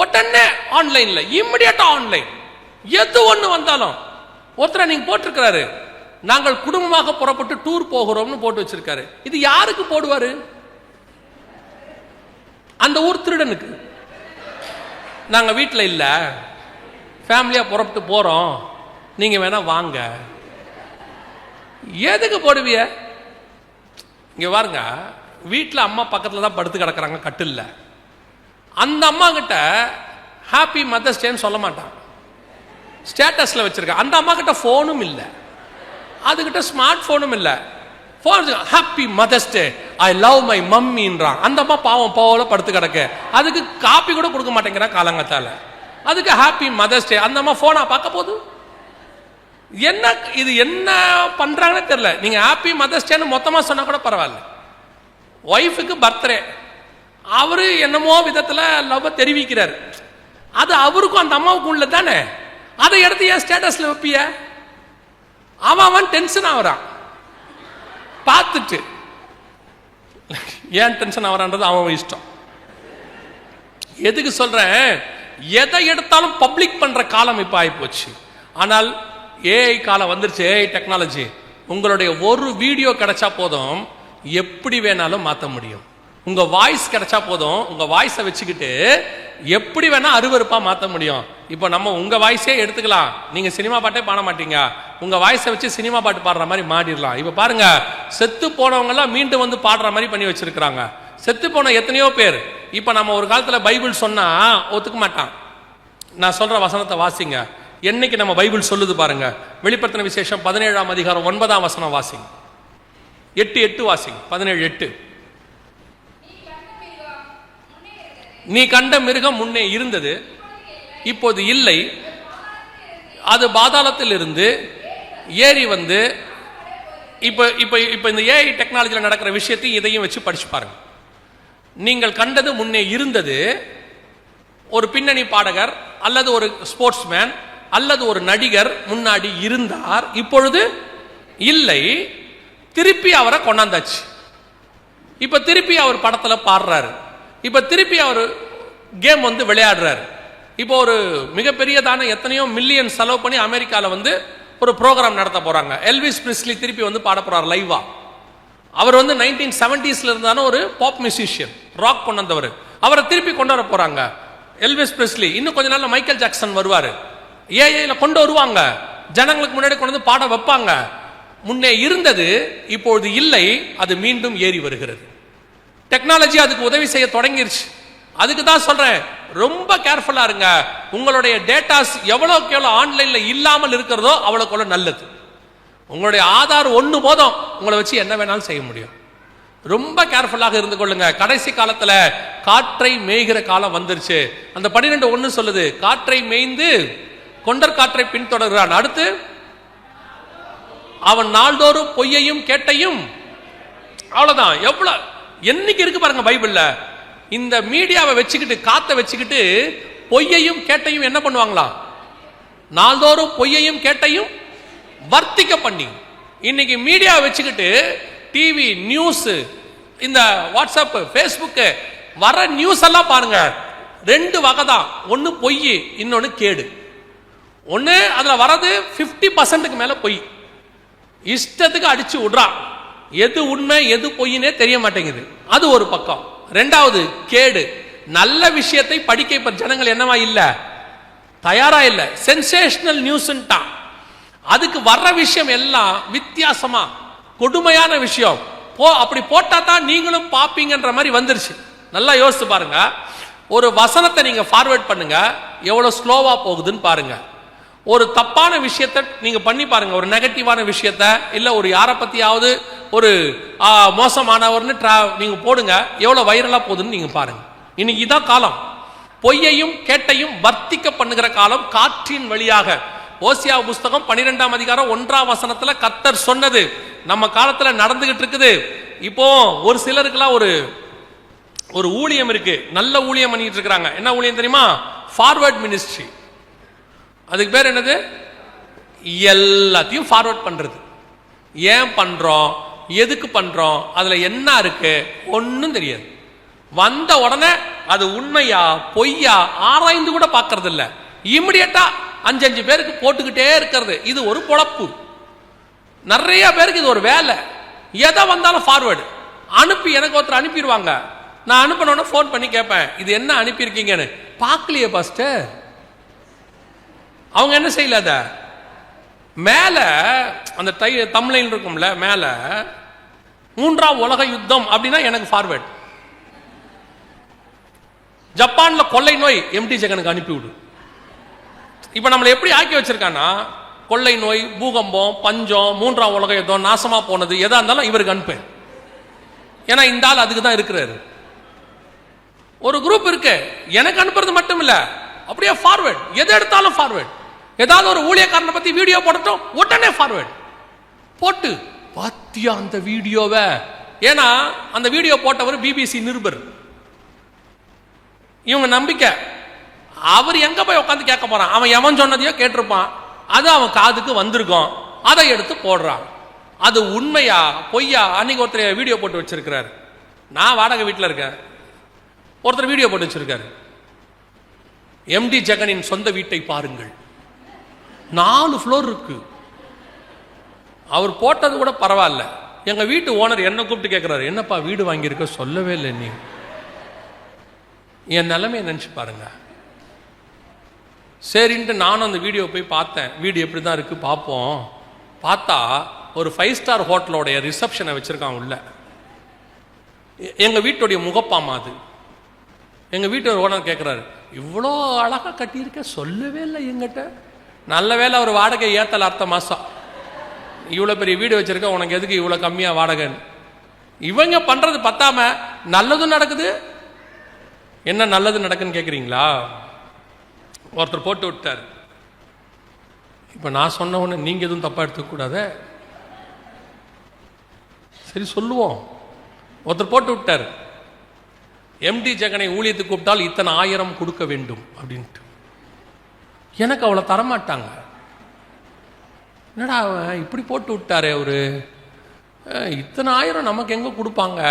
உடனே ஆன்லைன்ல, இம்மிடியட்டா ஆன்லைன், எது ஒண்ணு வந்தாலும். ஒருத்தரை நீங்க போட்டிருக்கிறாரு, நாங்கள் குடும்பமாக புறப்பட்டு டூர் போகிறோம்னு போட்டு வச்சிருக்காரு. இது யாருக்கு போடுவாரு? அந்த ஊர் திருடனுக்கு. நாங்க வீட்டில் இல்ல, ஃபேமிலியா புறப்பட்டு போறோம், நீங்க வேணா வாங்க. எதுக்கு போடுவிய? இங்க பாருங்க, வீட்டில் அம்மா பக்கத்துல தான் படுத்து கிடக்குறாங்க கட்டில்ல. அந்த அம்மா கிட்ட ஹாப்பி மதர்ஸ் டேன்னு சொல்ல மாட்டான், ஸ்டேட்டஸ்ல வச்சிருக்க. அந்த அம்மா கிட்ட போனும் இல்லை, அதுகிட்ட ஸ்மார்ட் போனும் இல்லை. Phone happy mother's day, I love my மம்மின்றான். அந்த அம்மா பாவம் போல படுத்து கிடக்க, அதுக்கு காப்பி கூட கொடுக்க மாட்டேங்கிறா காலங்கத்தால. அதுக்கு ஹாப்பி மதர்ஸ் டே. அந்த அம்மா போனா பார்க்க போது என்ன இது என்ன பண்றாங்கன்னு தெரியல. நீங்க ஹாப்பி மதர்ஸ் டேன்னு மொத்தமா சொன்னா கூட பரவாயில்ல. ஒய்ஃபுக்கு பர்த்டே, அவரு என்னமோ விதத்துல லவ் தெரிவிக்கிறார், அது அவருக்கும் அந்த அம்மாவுக்கும் உள்ள தானே. அதை எடுத்து ஏன் ஸ்டேட்டஸ்ல வைப்பிய? அவன் டென்ஷன் ஆகிறான் பார்த்துட்டு. ஏன் டென்ஷன் ஆகிறான்றது அவன் இஷ்டம். எதுக்கு சொல்றேன், எதை எடுத்தாலும் பப்ளிக் பண்ற காலம் இப்ப ஆகி போச்சு. ஆனால் ஏஐ காலம் வந்துருச்சு, ஏஐ டெக்னாலஜி. உங்களுடைய ஒரு வீடியோ கிடைச்சா போதும், எப்படி வேணாலும் மாற்ற முடியும். உங்க வாய்ஸ் கிடைச்சா போதும், உங்க வாய்ஸை வச்சுக்கிட்டு எப்படி வேணா அருவருப்பா மாற்ற முடியும். இப்போ நம்ம உங்க வாய்ஸே எடுத்துக்கலாம், நீங்க சினிமா பாட்டே பாட மாட்டீங்க, உங்க வாய்ஸை வச்சு சினிமா பாட்டு பாடுற மாதிரி மாறிடலாம். இப்ப பாருங்க, செத்து போனவங்க எல்லாம் மீண்டும் வந்து பாடுற மாதிரி பண்ணி வச்சிருக்காங்க. செத்து போன எத்தனையோ பேர். இப்ப நம்ம ஒரு காலத்துல பைபிள் சொன்னா ஒத்துக்க மாட்டான். நான் சொல்ற வசனத்தை வாசிங்க. என்னைக்கு நம்ம பைபிள் சொல்லுது பாருங்க. வெளிப்படுத்தின விசேஷம் 17ஆம் அதிகாரம் 9ஆம் வசனம் வாசிங்க. 8:8 வாசிங்க. 17:8. நீ கண்ட மிருகம் முன்னே இருந்தது, இப்போது இல்லை, அது பாதாளத்தில் இருந்து ஏறி வந்து. இப்ப இந்த ஏஐ டெக்னாலஜியில் நடக்கிற விஷயத்தையும் இதையும் வச்சு படிச்சு பாருங்க. நீங்கள் கண்டது முன்னே இருந்தது, ஒரு பின்னணி பாடகர் அல்லது ஒரு ஸ்போர்ட்ஸ்மேன் அல்லது ஒரு நடிகர் முன்னாடி இருந்தார், இப்பொழுது இல்லை, திருப்பி அவரை கொண்டாந்தாச்சு. இப்ப திருப்பி அவர் படத்துல பாடுறாரு, இப்ப திருப்பி அவர் கேம் வந்து விளையாடுறாரு. இப்போ ஒரு மிகப்பெரியதான எத்தனையோ மில்லியன் செலவு பண்ணி அமெரிக்கால வந்து ஒரு ப்ரோக்ராம் நடத்த போறாங்க. எல்விஸ் பிரிஸ்லி திருப்பி வந்து பாட போறார் லைவா. அவர் வந்து 1970s இருந்தான ஒரு பாப் மியூசிஷியன், ராக் கொண்டு வந்தவர். அவரை திருப்பி கொண்டு வர போறாங்க. எல்விஸ் பிரிஸ்லி இன்னும் கொஞ்ச நாள்ல மைக்கேல் ஜாக்சன் வருவாரு. ஏஐல கொண்டு வருவாங்க, ஜனங்களுக்கு முன்னாடி கொண்டு வந்து பாட வைப்பாங்க. முன்னே இருந்தது, இப்பொழுது இல்லை, அது மீண்டும் ஏறி வருகிறது. டெக்னாலஜி அதுக்கு உதவி செய்ய தொடங்கிருச்சு. அதுக்கு தான் சொல்றேன், ரொம்ப கேர்ஃபுல்லா இருங்க. உங்களுடைய டேட்டாஸ் எவ்வளவுக்கு எவ்வளவு ஆன்லைன்ல இல்லாமல் இருக்கிறதோ அவ்வளவுக்கு நல்லது. உங்களுடைய ஆதார் ஒண்ணு போதும், உங்களை வச்சு என்ன வேணாலும் செய்ய முடியும். ரொம்ப கேர்ஃபுல்லாக இருந்து கொள்ளுங்க. கடைசி காலத்துல காற்றை மேய்கிற காலம் வந்துருச்சு. அந்த 12:1 சொல்லுது, காற்றை மேய்ந்து கொண்டர் காற்றை பின்தொடர்கிறான். அடுத்து அவன் நாள்தோறும் பொய்யையும் கேட்டையும். அவ்வளவுதான். எவ்வளவு என்னைக்கு இருக்கு பாருங்க பைபிள்ல. இந்த மீடியாவை வச்சுக்கிட்டு, காத்த வச்சுக்கிட்டு பொய்யையும் கேட்டையும் என்ன பண்ணுவாங்களா? நாள்தோறும் பொய்யையும் கேட்டையும் வர்த்திக்க பண்ணி. இன்னைக்கு மீடியாவை வச்சுக்கிட்டு டிவி நியூஸ், இந்த வாட்ஸ்அப், ஃபேஸ்புக் வர நியூஸ் எல்லாம் பாருங்க, 2 வகை தான். ஒன்னு பொய், இன்னொன்னு கேடு. ஒன்னு அதுல வரது 50% மேல பொய், இஷ்டத்துக்கு அடிச்சு விடுறான். எது உண்மை எது பொய்னே தெரிய மாட்டேங்குது. அது ஒரு பக்கம். 2வது கேடு. நல்ல விஷயத்தை படிக்க இப்ப ஜனங்கள் என்னவா இல்ல, தயாரா இல்ல. சென்சேஷனல் நியூஸ்ன்ட்டான். அதுக்கு வர்ற விஷயம் எல்லாம் வித்தியாசமா கொடுமையான விஷயம். அப்படி போட்டா தான் நீங்களும் பாப்பீங்கன்ற மாதிரி வந்துருச்சு. நல்லா யோசிச்சு பாருங்க. ஒரு வசனத்தை நீங்க ஃபார்வர்ட் பண்ணுங்க, எவ்வளவு ஸ்லோவா போகுதுன்னு பாருங்க. ஒரு தப்பான விஷயத்தை நீங்க பண்ணி பாருங்க, ஒரு நெகட்டிவான விஷயத்தை, இல்ல ஒரு யாரை பத்தியாவது ஒரு மோசமானவர்னு நீங்க போடுங்க, எவ்வளவு வைரலா போகுதுன்னு நீங்க பாருங்க. இன்னைக்கு இதான் காலம். பொய்யையும் கேட்டையும் வர்த்திக்க பண்ணுகிற காலம். காற்றின் வழியாக ஓசியா புஸ்தகம் 12ஆம் அதிகாரம் 1ஆம் வசனத்துல கர்த்தர் சொன்னது நம்ம காலத்துல நடந்துகிட்டு இருக்குது. இப்போ ஒரு சிலருக்குலாம் ஒரு ஊழியம் இருக்கு, நல்ல ஊழியம் பண்ணிட்டு இருக்காங்க. என்ன ஊழியம் தெரியுமா? Forward ministry. அதுக்கு பேர் என்னது? எல்லாத்தையும் ஃபார்வர்ட் பண்றது. ஏன் பண்றோம், எதுக்கு பண்றோம், அதுல என்ன இருக்கு ஒன்னும் தெரியாது. வந்த உடனே அது உண்மையா பொய்யா ஆராய்ந்து கூட பார்க்கறது இல்ல. இமிடியேட்டா 5 பேருக்கு போட்டுக்கிட்டே இருக்கிறது. இது ஒரு பொழப்பு. நிறைய பேருக்கு இது ஒரு வேலை. எதை வந்தாலும் ஃபார்வர்டு அனுப்பி, எனக்கு ஒருத்தர் அனுப்பிடுவாங்க. நான் அனுப்பினோன்னு ஃபோன் பண்ணி கேட்பேன், இது என்ன அனுப்பியிருக்கீங்கன்னு. பார்க்கலையே பாஸ்டர். அவங்க என்ன செய்யல, அத மேல அந்த தமிழில் இருக்கும்ல, மேல 3ஆம் உலக யுத்தம் அப்படின்னா எனக்கு ஃபார்வர்ட். ஜப்பான்ல கொள்ளை நோய் எம்டி ஜெகனுக்கு அனுப்பிவிடு. இப்ப நம்மளை எப்படி ஆக்கி வச்சிருக்கானா, கொள்ளை நோய், பூகம்பம், பஞ்சம், 3ஆம் உலக யுத்தம், நாசமா போனது எதா இருந்தாலும் இவருக்கு அனுப்பேன். ஏன்னா இந்த ஆள் அதுக்கு தான் இருக்கிறாரு. ஒரு குரூப் இருக்கு, எனக்கு அனுப்புறது மட்டும் இல்ல, அப்படியே ஃபார்வர்ட். எது எடுத்தாலும் ஃபார்வர்ட். ஏதாவது ஒரு ஊழியக்காரனை பத்தி வீடியோ போடட்டும், உடனே ஃபார்வர்ட் போட்டு பாத்தியா அந்த வீடியோவை. ஏன்னா அந்த வீடியோ போட்டவர் பிபிசி நிருபர். இவங்க நம்பிக்கை. அவர் எங்க போய் உட்காந்து கேட்க போறான்? அவன் எவன் சொன்னதையோ கேட்டிருப்பான், அது அவன் காதுக்கு வந்திருக்கும், அதை எடுத்து போடுறான். அது உண்மையா பொய்யா? அன்னைக்கு ஒருத்தர் வீடியோ போட்டு வச்சிருக்கிறார். நான் வாடகை வீட்டில் இருக்கேன், ஒருத்தர் வீடியோ போட்டு வச்சிருக்காரு. எம்டி ஜெகனின் சொந்த வீட்டை பாருங்கள், 4 ஃப்ளோர் இருக்கு. அவர் போட்டது கூட பரவாயில்ல. எங்க வீட்டு ஓனர் என்ன கூப்பிட்டு கேட்கிறாரு, என்னப்பா வீடு வாங்கியிருக்க, சொல்லவே இல்லை நீ. என் நிலைமையை நினைச்சு பாருங்க. சரின்ட்டு நானும் அந்த வீடியோ போய் பார்த்தேன். வீடு எப்படி தான் இருக்கு பார்ப்போம். பார்த்தா ஒரு 5 ஸ்டார் ஹோட்டலோடைய ரிசப்ஷனை வச்சிருக்கான் உள்ள. எங்க வீட்டுடைய முகப்பாமா அது. எங்க வீட்டு ஓனர் கேட்கிறாரு, இவ்வளோ அழகா கட்டியிருக்க, சொல்லவே இல்லை எங்கிட்ட. நல்ல வேலை ஒரு வாடகை ஏத்தல அடுத்த மாசம். இவ்வளவு பெரிய வீடு வச்சிருக்க, உனக்கு எதுக்கு இவ்வளவு கம்மியா வாடகைன்னு. இவங்க பண்றது பத்தாம நல்லதும் நடக்குது. என்ன நல்லது நடக்குன்னு கேக்குறீங்களா? ஒருத்தர் போட்டு விட்டார். இப்ப நான் சொன்ன உடனே நீங்க எதுவும் தப்பா எடுத்துக்க கூடாது. சரி சொல்லுவோம். ஒருத்தர் போட்டு விட்டார், எம்டி ஜெகனை ஊழியத்துக்கு கூப்பிட்டால் இத்தனை 1000 கொடுக்க வேண்டும் அப்படின்ட்டு. எனக்கு அவ்வளோ தரமாட்டாங்க. என்னடா இப்படி போட்டு விட்டாரே அவரு, இத்தனை 1000 நமக்கு எங்க கொடுப்பாங்க?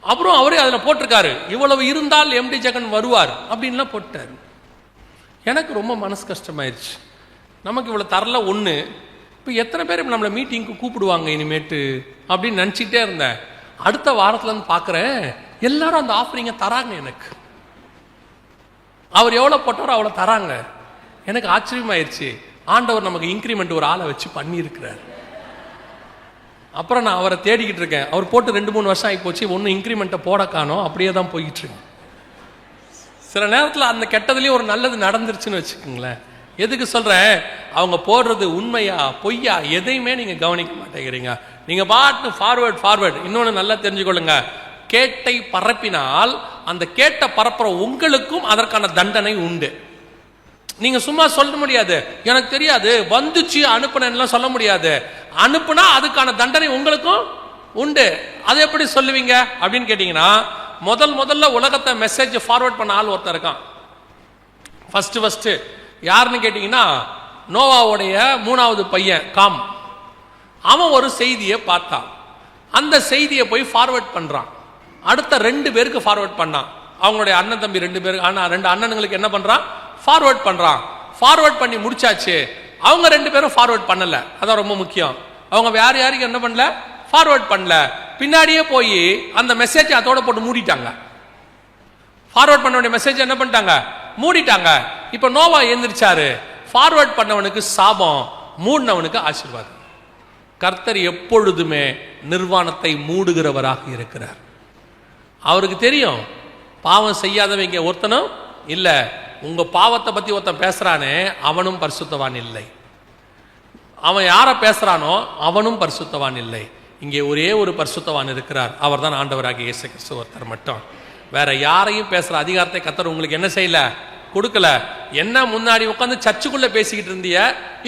அப்புறம் அவரே அதில் போட்டிருக்காரு, இவ்வளவு இருந்தால் எம்டி ஜெகன் வருவார் அப்படின்லாம் போட்டார். எனக்கு ரொம்ப மனசு கஷ்டமாயிருச்சு. நமக்கு இவ்வளோ தரல ஒன்று, இப்போ எத்தனை பேர் நம்மளை மீட்டிங்க்கு கூப்பிடுவாங்க இனிமேட்டு அப்படின்னு நினச்சிக்கிட்டே இருந்தேன். அடுத்த வாரத்துலேருந்து பார்க்குறேன் எல்லாரும் அந்த ஆஃபரிங்கை தராங்க. எனக்கு அவர் எவ்வளோ போட்டாரோ அவ்வளோ தராங்க. எனக்கு ஆச்சரியமாயிருச்சு. ஆண்டவர் நமக்கு இன்க்ரிமெண்ட் ஒரு ஆளை வச்சு பண்ணியிருக்கிறார். அப்புறம் நான் அவரை தேடிக்கிட்டு இருக்கேன். அவர் போட்டு 2-3 வருஷம் ஆகி போச்சு, ஒன்றும் இன்க்ரிமெண்ட்டை போட காணோம், அப்படியே தான் போயிட்டு இருக்கு. சில நேரத்தில் அந்த கெட்டதுலேயும் ஒரு நல்லது நடந்துருச்சுன்னு வச்சுக்கோங்களேன். எதுக்கு சொல்கிறேன், அவங்க போடுறது உண்மையா பொய்யா எதையுமே நீங்கள் கவனிக்க மாட்டேங்கிறீங்க. நீங்கள் பாட்டு ஃபார்வேர்ட். இன்னொன்று நல்லா தெரிஞ்சுக்கொள்ளுங்க, கேட்டை பரப்பினால் அந்த கேட்டை பரப்புற உங்களுக்கும் அதற்கான தண்டனை உண்டு. நீங்க சும்மா சொல்ல முடியாது, எனக்கு தெரியாது வந்துச்சு அனுப்புனேன்லாம் சொல்ல முடியாது. அனுப்புனா அதுக்கான தண்டனை உங்களுக்கும் உண்டு. அது எப்படி சொல்லுவீங்க அப்படின்னு கேட்டீங்கன்னா, முதல்ல உலகத்தை மெசேஜ் ஃபார்வர்ட் பண்ண ஆள் ஒருத்தர் இருக்கான். ஃபர்ஸ்ட் யாருன்னு கேட்டீங்கன்னா, நோவாவுடைய 3வது பையன் காம். அவன் ஒரு செய்தியை பார்த்தான், அந்த செய்தியை போய் ஃபார்வர்ட் பண்றான். அடுத்த 2 பேருக்கு ஃபார்வர்ட் பண்ணான். அவங்களுடைய அண்ணன் தம்பி 2 பேருக்கு, ஆனா 2 அண்ணனுங்களுக்கு என்ன பண்றான், ஃபார்வர்ட் பண்றான். ஃபார்வர்ட் பண்ணி முடிச்சாச்சு. அவங்க 2 பேரும் ஃபார்வர்ட் பண்ணல, அதான் ரொம்ப முக்கியம். அவங்க வேற யாருக்கு என்ன பண்ணல, ஃபார்வர்ட் பண்ணல. பின்னாடியே போய் அந்த மெசேஜ் அதோட போட்டு மூடிட்டாங்க. ஃபார்வர்ட் பண்ண வேண்டிய மெசேஜ் என்ன பண்ணிட்டாங்க, மூடிட்டாங்க. இப்ப நோவா எழுந்திருச்சாரு. ஃபார்வர்ட் பண்ணவனுக்கு சாபம், மூடினவனுக்கு ஆசீர்வாதம். கர்த்தர் எப்பொழுதுமே நிர்வாணத்தை மூடுகிறவராக இருக்கிறார். அவருக்கு தெரியும் பாவம் செய்யாதவங்க ஒருத்தனும் இல்ல. உங்க பாவத்தை பத்தி ஒருத்தன் பேசுறானே அவனும் பரிசுத்தவான் இல்லை. அவன் யார பேசுறானோ அவனும் பரிசுத்தவான் இல்லை. இங்கே ஒரே ஒரு பரிசுத்தவான் இருக்கிறார், அவர் தான் ஆண்டவராகிய இயேசு கிறிஸ்து ஒருத்தர் மட்டும். வேற யாரையும் பேசுற அதிகாரத்தை கர்த்தர் உங்களுக்கு என்ன செய்யல, கொடுக்கல. என்ன முன்னாடி உட்காந்து சர்ச்சுக்குள்ள பேசிக்கிட்டு இருந்திய,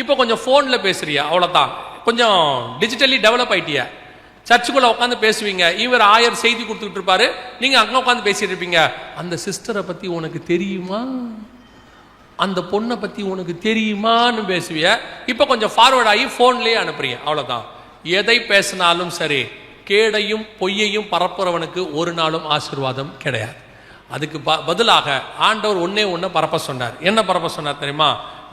இப்போ கொஞ்சம் போன்ல பேசுறிய, அவ்வளவுதான். கொஞ்சம் டிஜிட்டலி டெவலப் ஆயிட்டிய. சர்ச்சுக்குள்ள உட்காந்து பேசுவீங்க, இவர் 1000 செய்தி கொடுத்துட்டு இருப்பாரு, நீங்க அங்க உட்காந்து பேசிட்டு இருப்பீங்க. அந்த சிஸ்டரை பத்தி உனக்கு தெரியுமா, அந்த பொண்ணை பத்தி உனக்கு தெரியுமான்னு பேசுவிய. இப்ப கொஞ்சம் ஃபார்வர்ட் ஆகி போன்லயே அனுப்புறீங்க, அவ்வளவுதான். எதை பேசினாலும் சரி, கேடையும் பொய்யையும் பரப்புறவனுக்கு ஒரு நாளும் ஆசீர்வாதம் கிடையாது. அதுக்கு பதிலாக ஆண்டவர் ஒண்ணே பரப்ப சொன்னார். என்ன பரப்ப சொன்னார் தெரியுமா,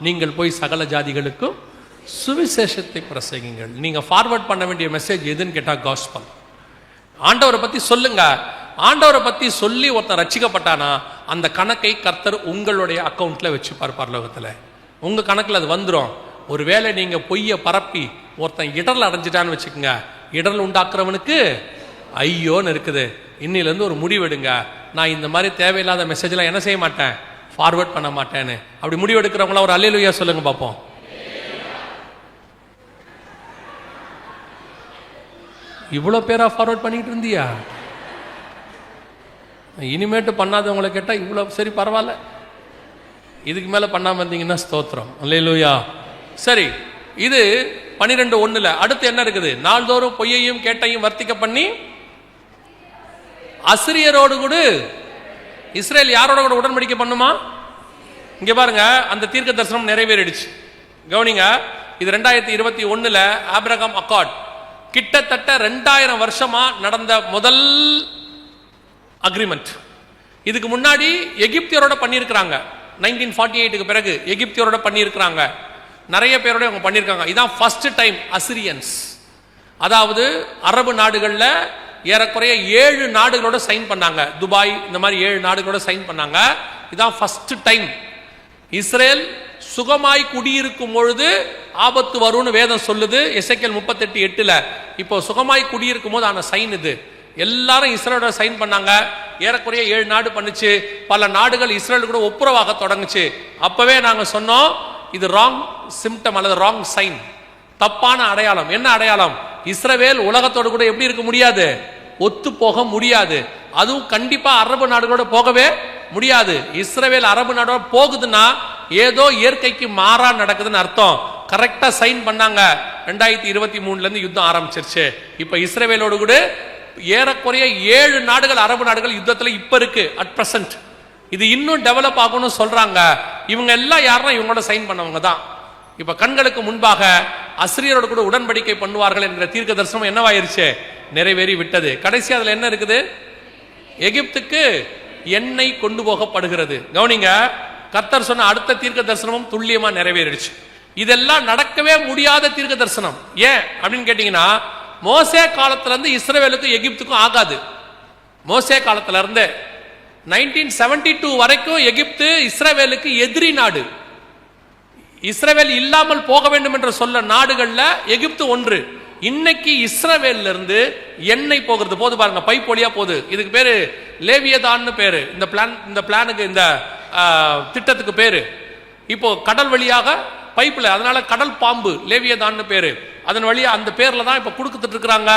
நீங்கள் போய் சகல ஜாதிகளுக்கும் சுவிசேஷத்தை பிரசங்கிங்கள். நீங்க ஃபார்வர்ட் பண்ண வேண்டிய மெசேஜ் எதுன்னு கேட்டா காஸ்பல். ஆண்டவரை பத்தி சொல்லுங்க. ஆண்டவரை பத்தி சொல்லி ஒருத்தன் ரட்சிக்கப்பட்டானா அந்த கணக்கை கர்த்தர் உங்களுடைய அக்கௌண்ட்ல வச்சுப்பார் பரலோகத்துல. உங்க கணக்குல அது வந்துடும். ஒருவேளை நீங்க பொய்ய பரப்பி ஒருத்தன் இடர்ல அடைஞ்சிட்டான்னு வச்சுக்கோங்க, இடர்ல உண்டாக்குறவனுக்கு ஐயோன்னு இருக்குது. இன்னிலிருந்து ஒரு முடிவெடுங்க, நான் இந்த மாதிரி தேவையில்லாத மெசேஜ்லாம் என்ன செய்ய மாட்டேன், ஃபார்வர்ட் பண்ண மாட்டேன்னு. அப்படி முடிவெடுக்கிறவங்களா ஒரு அல்லேலூயா சொல்லுங்க பார்ப்போம். இவ்வளோ பேரா ஃபார்வர்ட் பண்ணிட்டு இருந்தியா? இனிமேட்டு பண்ணாதவங்களை கேட்டா இவ்வளோ சரி பரவாயில்ல, இதுக்கு மேல பண்ணாம இருந்தீங்கன்னா ஸ்தோத்திரம். அல்லேலூயா. சரி, இது 12:1. அடுத்து என்ன இருக்குது, நாள்தோறும் பொய்யையும் கேட்டையும் வர்த்திக்க பண்ணி அசிரியரோடு கூட இஸ்ரேல் யாரோட கூட உடன்படிக்கை பண்ணுமா? இங்க பாருங்க, அந்த தீர்க்க தரிசனம் நிறைவேறிடுச்சு. கவனிங்க, இது 2021 ஆபிரகாம் அக்கார்ட். கிட்டத்தட்ட 2000 வருஷமா நடந்த முதல் அக்ரிமெண்ட். இதுக்கு முன்னாடி எகிப்தியரோட பண்ணியிருக்கிறாங்க. 1948க்கு பிறகு எகிப்தியரோட பண்ணியிருக்கிறாங்க, நிறைய பேரோட அவங்க பண்ணியிருக்காங்க. இதான் ஃபர்ஸ்ட் டைம் அசிரியன்ஸ், அதாவது அரபு நாடுகள்ல ஏறக்குறைய 7 நாடுகளோட சைன் பண்ணாங்க. துபாய் இந்த மாதிரி 7 நாடுகளோட சைன் பண்ணாங்க. இதான் ஃபர்ஸ்ட் டைம். இஸ்ரேல் சுகமாய் குடியிருக்கும் பொழுது ஆபத்து வரும்னு வேதம் சொல்லுது, எசேக்கியேல் 38:8. இப்போ சுகமாய் குடியிருக்கும் போது ஆன சைன் இது. எல்லாரும் இஸ்ரேலோட சைன் பண்ணாங்க. ஏறக்குறைய 7 நாடு பண்ணுச்சு. பல நாடுகள் இஸ்ரேல் கூட ஒப்புரவாக தொடங்குச்சு. அப்பவே நாங்க சொன்னோம், இது ராங் சிம்டம் அல்லது ராங் சைன், தப்பான அடையாளம். என்ன அடையாளம்? இஸ்ரவேல் உலகத்தோடு கூட எப்படி இருக்க முடியாது, ஒத்து போக முடியாது. அதுவும் கண்டிப்பா அரபு நாடுகளோட போகவே முடியாது. இஸ்ரவேல் அரபு நாடோட போகுதுன்னா ஏதோ இயற்கைக்கு மாறா நடக்குதுன்னு அர்த்தம். கரெக்டா சைன் பண்ணாங்க. 2023 இருந்து யுத்தம் ஆரம்பிச்சிருச்சு. இப்ப இஸ்ரவேலோடு கூட ஏறக்குறைய 7 நாடுகள் அரபு நாடுகள் யுத்தத்துல இப்ப இருக்கு அட் பிரசன்ட். இது இன்னும் டெவலப் ஆகும்னு சொல்றாங்க. இவங்க எல்லாம் யாருன்னா இவங்களோட சைன் பண்ணவங்க தான். இப்ப கண்களுக்கு முன்பாக அசிரியரோடு கூட உடன்படிக்கை பண்ணுவார்கள் என்கிற தீர்க்க தரிசனம் என்னவாயிருச்சு, நிறைவேறி விட்டது. கடைசி அதுல என்ன இருக்குது, எகிப்துக்கு எண்ணெய் கொண்டு போகப்படுகிறது. கவனிங்க, கர்த்தர் சொன்ன அடுத்த தீர்க்க தரிசனமும் துல்லியமா நிறைவேறிடுச்சு. இதெல்லாம் நடக்கவே முடியாத தீர்க்க தரிசனம். ஏன் அப்படின்னு கேட்டீங்கன்னா, மோசே காலத்துல இருந்து இஸ்ரவேலுக்கும் எகிப்துக்கும் ஆகாது. மோசே காலத்துல இருந்து 1972 வரைக்கும் எகிப்து இஸ்ரவேலுக்கு எதிரி நாடு. இஸ்ரவேல் இல்லாமல் போக வேண்டும் என்று சொல்ல நாடுகள்ல எகிப்து ஒன்று. இன்னைக்கு இஸ்ரவேல்ல இருந்து எண்ணெய் போகிறது போது பாருங்க, பைப் வழியா போகுது. இதுக்கு பேரு லேவியதான்னு பேரு. இந்த பிளானுக்கு, இந்த திட்டத்துக்கு பேரு. இப்போ கடல் வழியாக பைப்ல, அதனால கடல் பாம்பு லேவியதான்னு பேரு. அதன் வழியா அந்த பேர்ல தான் இப்ப கொடுத்துட்டு இருக்கிறாங்க.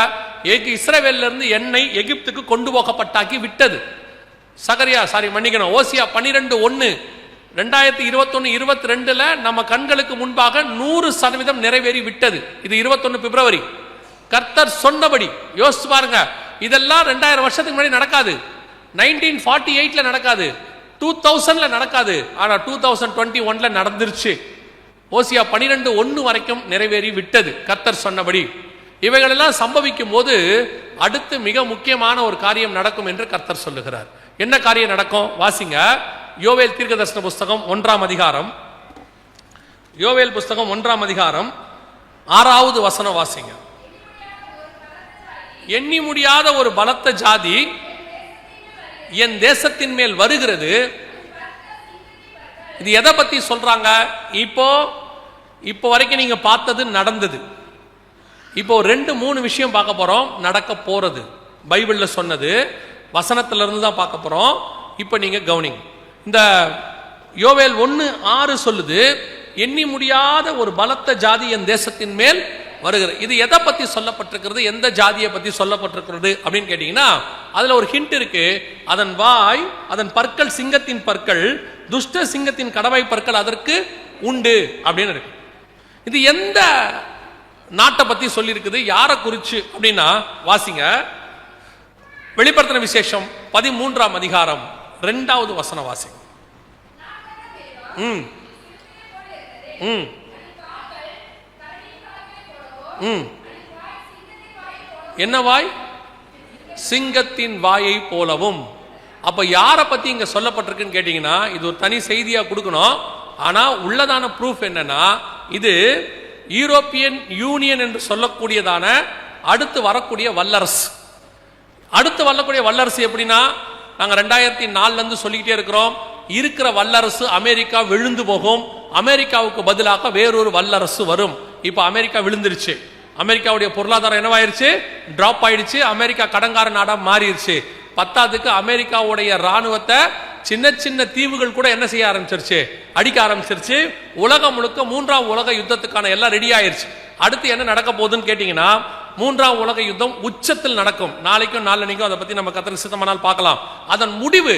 இஸ்ரவேல்ல இருந்து எண்ணெய் எகிப்துக்கு கொண்டு போகப்பட்டாக்கி விட்டது. ஓசியா 12:1 2021-22 நம்ம கண்களுக்கு முன்பாக 100% நிறைவேறி விட்டது. இது 21 பிப்ரவரி. கர்த்தர் சொன்னபடி யோசிச்சு பாருங்க. இதெல்லாம் 2000 வருஷத்துக்கு முன்னாடி நடக்காது. 1948 நடக்காது, 2000 நடக்காது. ஆனா 2021 நடந்துருச்சு. ஓசியா 12:1 வரைக்கும் நிறைவேறி விட்டது கர்த்தர் சொன்னபடி. இவைகளெல்லாம் சம்பவிக்கும் போது அடுத்து மிக முக்கியமான ஒரு காரியம் நடக்கும் என்று கர்த்தர் சொல்லுகிறார். என்ன காரியம் நடக்கும்? வாசிங்க. யோவேல் தீர்க்கதரிசன புஸ்தகம் 1ஆம் அதிகாரம். யோவேல் புஸ்தகம் 1ஆம் அதிகாரம் 6வது வசனம் வாசிங்க. எண்ணி முடியாத ஒரு பலத்த ஜாதி என் தேசத்தின் மேல் வருகிறது. இது எதை பத்தி சொல்றாங்க? இப்போ வரைக்கும் நீங்க பார்த்தது நடந்தது. இப்போ 2-3 விஷயம் பார்க்க போறோம். நடக்க போறது பைபிள்ல சொன்னது, வசனத்திலிருந்து தான் பார்க்க போறோம். இப்ப நீங்க கவனிங்க. இந்த யோவேல் 1:6 சொல்லுது, எண்ணி முடியாத ஒரு பலத்த ஜாதி என் தேசத்தின் மேல் வருகிறது. இது எதை பத்தி சொல்லப்பட்டிருக்கிறது, எந்த ஜாதியை பத்தி சொல்லப்பட்டிருக்கிறது அப்படின்னு கேட்டீங்கன்னா, அதுல ஒரு ஹிண்ட் இருக்கு. அதன் வாய், அதன் பற்கள் சிங்கத்தின் பற்கள், துஷ்ட சிங்கத்தின் கடவாய் பற்கள் அதற்கு உண்டு அப்படின்னு இருக்கு. இது எந்த நாட்டை பத்தி சொல்லி இருக்குது, யாரை குறிச்சு அப்படின்னா வாசிங்க. வெளிப்படுத்தின விசேஷம் 13ஆம் அதிகாரம் 2வது வசனம் வாசிங்க. என்ன வாய்? சிங்கத்தின் வாயை போலவும். அப்ப யாரை பத்தி இங்க சொல்லப்பட்டிருக்குன்னு கேட்டீங்கன்னா, இது ஒரு தனி செய்தியா கொடுக்கணும். ஆனா உள்ளதான ப்ரூஃப் என்னன்னா, இது யூரோப்பியன் யூனியன் என்று சொல்லக்கூடியதான அடுத்து வரக்கூடிய வல்லரசு. அடுத்து வரக்கூடிய வல்லரசு எப்படின்னா, நாங்க 2004 இருந்து சொல்லிக்கிட்டே இருக்கிறோம், இருக்கிற வல்லரசு அமெரிக்கா விழுந்து போகும், அமெரிக்காவுக்கு பதிலாக வேறொரு வல்லரசு வரும். இப்ப அமெரிக்கா விழுந்துருச்சு. அமெரிக்காவுடைய பொருளாதாரம் என்னவாயிருச்சு? டிராப் ஆயிடுச்சு. அமெரிக்கா கடங்கார நாடா மாறிடுச்சு. 10க்கு அமெரிக்காவுடைய ராணுவத்தை சின்ன சின்ன தீவுகள் கூட என்ன செய்ய ஆரம்பிச்சிருச்சு? அடிக்க ஆரம்பிச்சிருச்சு. உலகம் முழுக்க 3ஆம் உலக யுத்தத்துக்கான எல்லாம் ரெடி ஆயிருச்சு. அடுத்து என்ன நடக்க போகுதுன்னு கேட்டீங்கன்னா, 3ஆம் உலக யுத்தம் உச்சத்தில் நடக்கும். நாளைக்கும் நாளன்னைக்கும் அதை பத்தி நம்ம கர்த்தருக்கு சித்தமானால் பார்க்கலாம். அதன் முடிவு,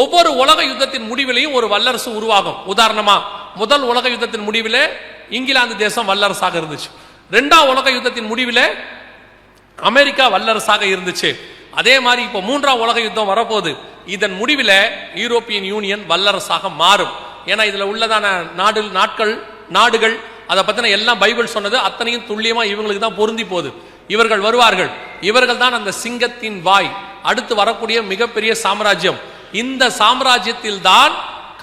ஒவ்வொரு உலக யுத்தத்தின் முடிவிலையும் ஒரு வல்லரசு உருவாகும். உதாரணமா, முதல் உலக யுத்தத்தின் முடிவிலே இங்கிலாந்து தேசம் வல்லரசாக இருந்துச்சு. 2ஆம் உலக யுத்தத்தின் முடிவிலே அமெரிக்கா வல்லரசாக இருந்துச்சு. அதே மாதிரி இப்போ 3ஆம் உலக யுத்தம் வரப்போகுது. இதன் முடிவில் யூரோப்பியன் யூனியன் வல்லரசாக மாறும். ஏன்னா இதுல உள்ளதான நாடுகள் அதை பத்தின எல்லாம் பைபிள் சொன்னது அத்தனையும் துல்லியமா இவங்களுக்கு தான் பொருந்தி போகுது. இவர்கள் வருவார்கள். இவர்கள் தான் அந்த சிங்கத்தின் வாய், அடுத்து வரக்கூடிய மிகப்பெரிய சாம்ராஜ்யம். இந்த சாம்ராஜ்யத்தில் தான்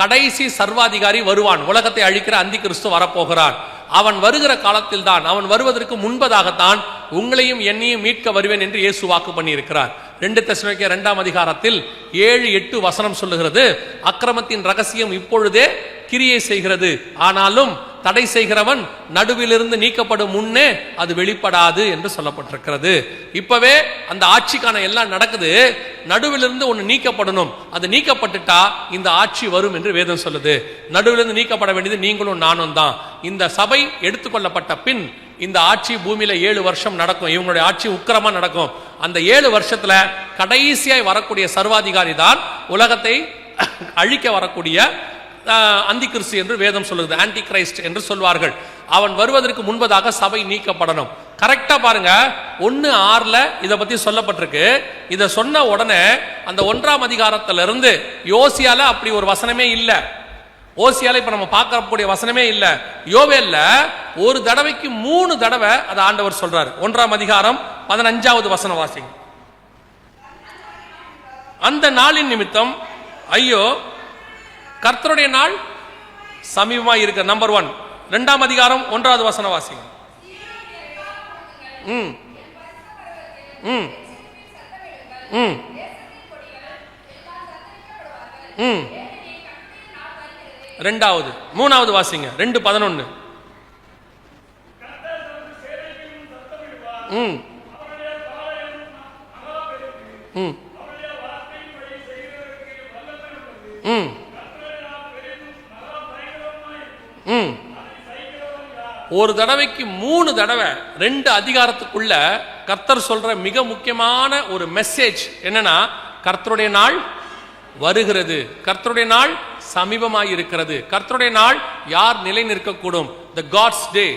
கடைசி சர்வாதிகாரி வருவான். உலகத்தை அழிக்கிற அந்தி கிறிஸ்து வரப்போகிறான். அவன் வருகிற காலத்தில் தான், அவன் வருவதற்கு முன்பதாகத்தான் உங்களையும் என்னையும் மீட்க வருவேன் என்று இயேசு வாக்கு பண்ணி இருக்கிறார். 2 தெசலோனிக்கேயர் 2ஆம் அதிகாரத்தில் 7-8 வசனம் சொல்லுகிறது, அக்கிரமத்தின் ரகசியம் இப்பொழுதே கிரியை செய்கிறது, ஆனாலும் தடை செய்கிறவன் நடுவிலிருந்து நீக்கப்படும் முன்னே அது வெளிப்படாது என்று சொல்லப்பட்டிருக்கிறது. இப்பவே அந்த ஆட்சிக்கான எல்லாம் நடக்குது. நடுவிலிருந்து ஒன்று நீக்கப்படணும். அது நீக்கப்பட்டுட்டா இந்த ஆட்சி வரும் என்று வேதம் சொல்லுது. நடுவிலிருந்து நீக்கப்பட வேண்டியது நீங்களும் நானும் தான். இந்த சபை எடுத்துக்கொள்ளப்பட்ட பின் இந்த ஆட்சி பூமியில 7 வருஷம் நடக்கும். இவங்களுடைய ஆட்சி உக்கிரமா நடக்கும். அந்த 7 வருஷத்துல கடைசியாய் வரக்கூடிய சர்வாதிகாரி தான் உலகத்தை அழிக்க வரக்கூடிய அந்தி கிறிஸ்து என்று வேதம் சொல்லுது. ஆன்டி கிரைஸ்ட் என்று சொல்வார்கள். அவன் வருவதற்கு முன்பதாக சபை நீக்கப்படணும். கரெக்டா பாருங்க, 1:6 இதை பத்தி சொல்லப்பட்டிருக்கு. இதை சொன்ன உடனே அந்த 1ஆம் அதிகாரத்திலிருந்து யோசியால அப்படி ஒரு வசனமே இல்ல. ஓசியால இப்ப நம்ம பார்க்கக்கூடிய வசனமே இல்ல. யோவேல்ல ஒரு தடவைக்கு 3 தடவை அதை ஆண்டவர் சொல்றாரு. 1ஆம் அதிகாரம் 15வது வசனம் வாசிங்க. அந்த நாளின் நிமித்தம் ஐயோ, கர்த்தருடைய நாள் சமீபமா இருக்க. நம்பர் 1. 2ஆம் அதிகாரம் 1வது வசனம் வாசிங்க. ரெண்டாவது. 3வது வாசிங்க. 2:11. ம் ம் ம் ம் ஒரு தடவைக்கு 3 தடவை 2 அதிகாரத்துக்குள்ள கர்த்தர் சொல்ற மிக முக்கியமான ஒரு மெசேஜ் என்னன்னா, கர்த்தருடைய நாள் வருகிறது, கர்த்தருடைய நாள் சமீபமாய் இருக்கிறது, கர்த்தருடைய நாள் யார் நிலை நிற்கக்கூடும், the God's day,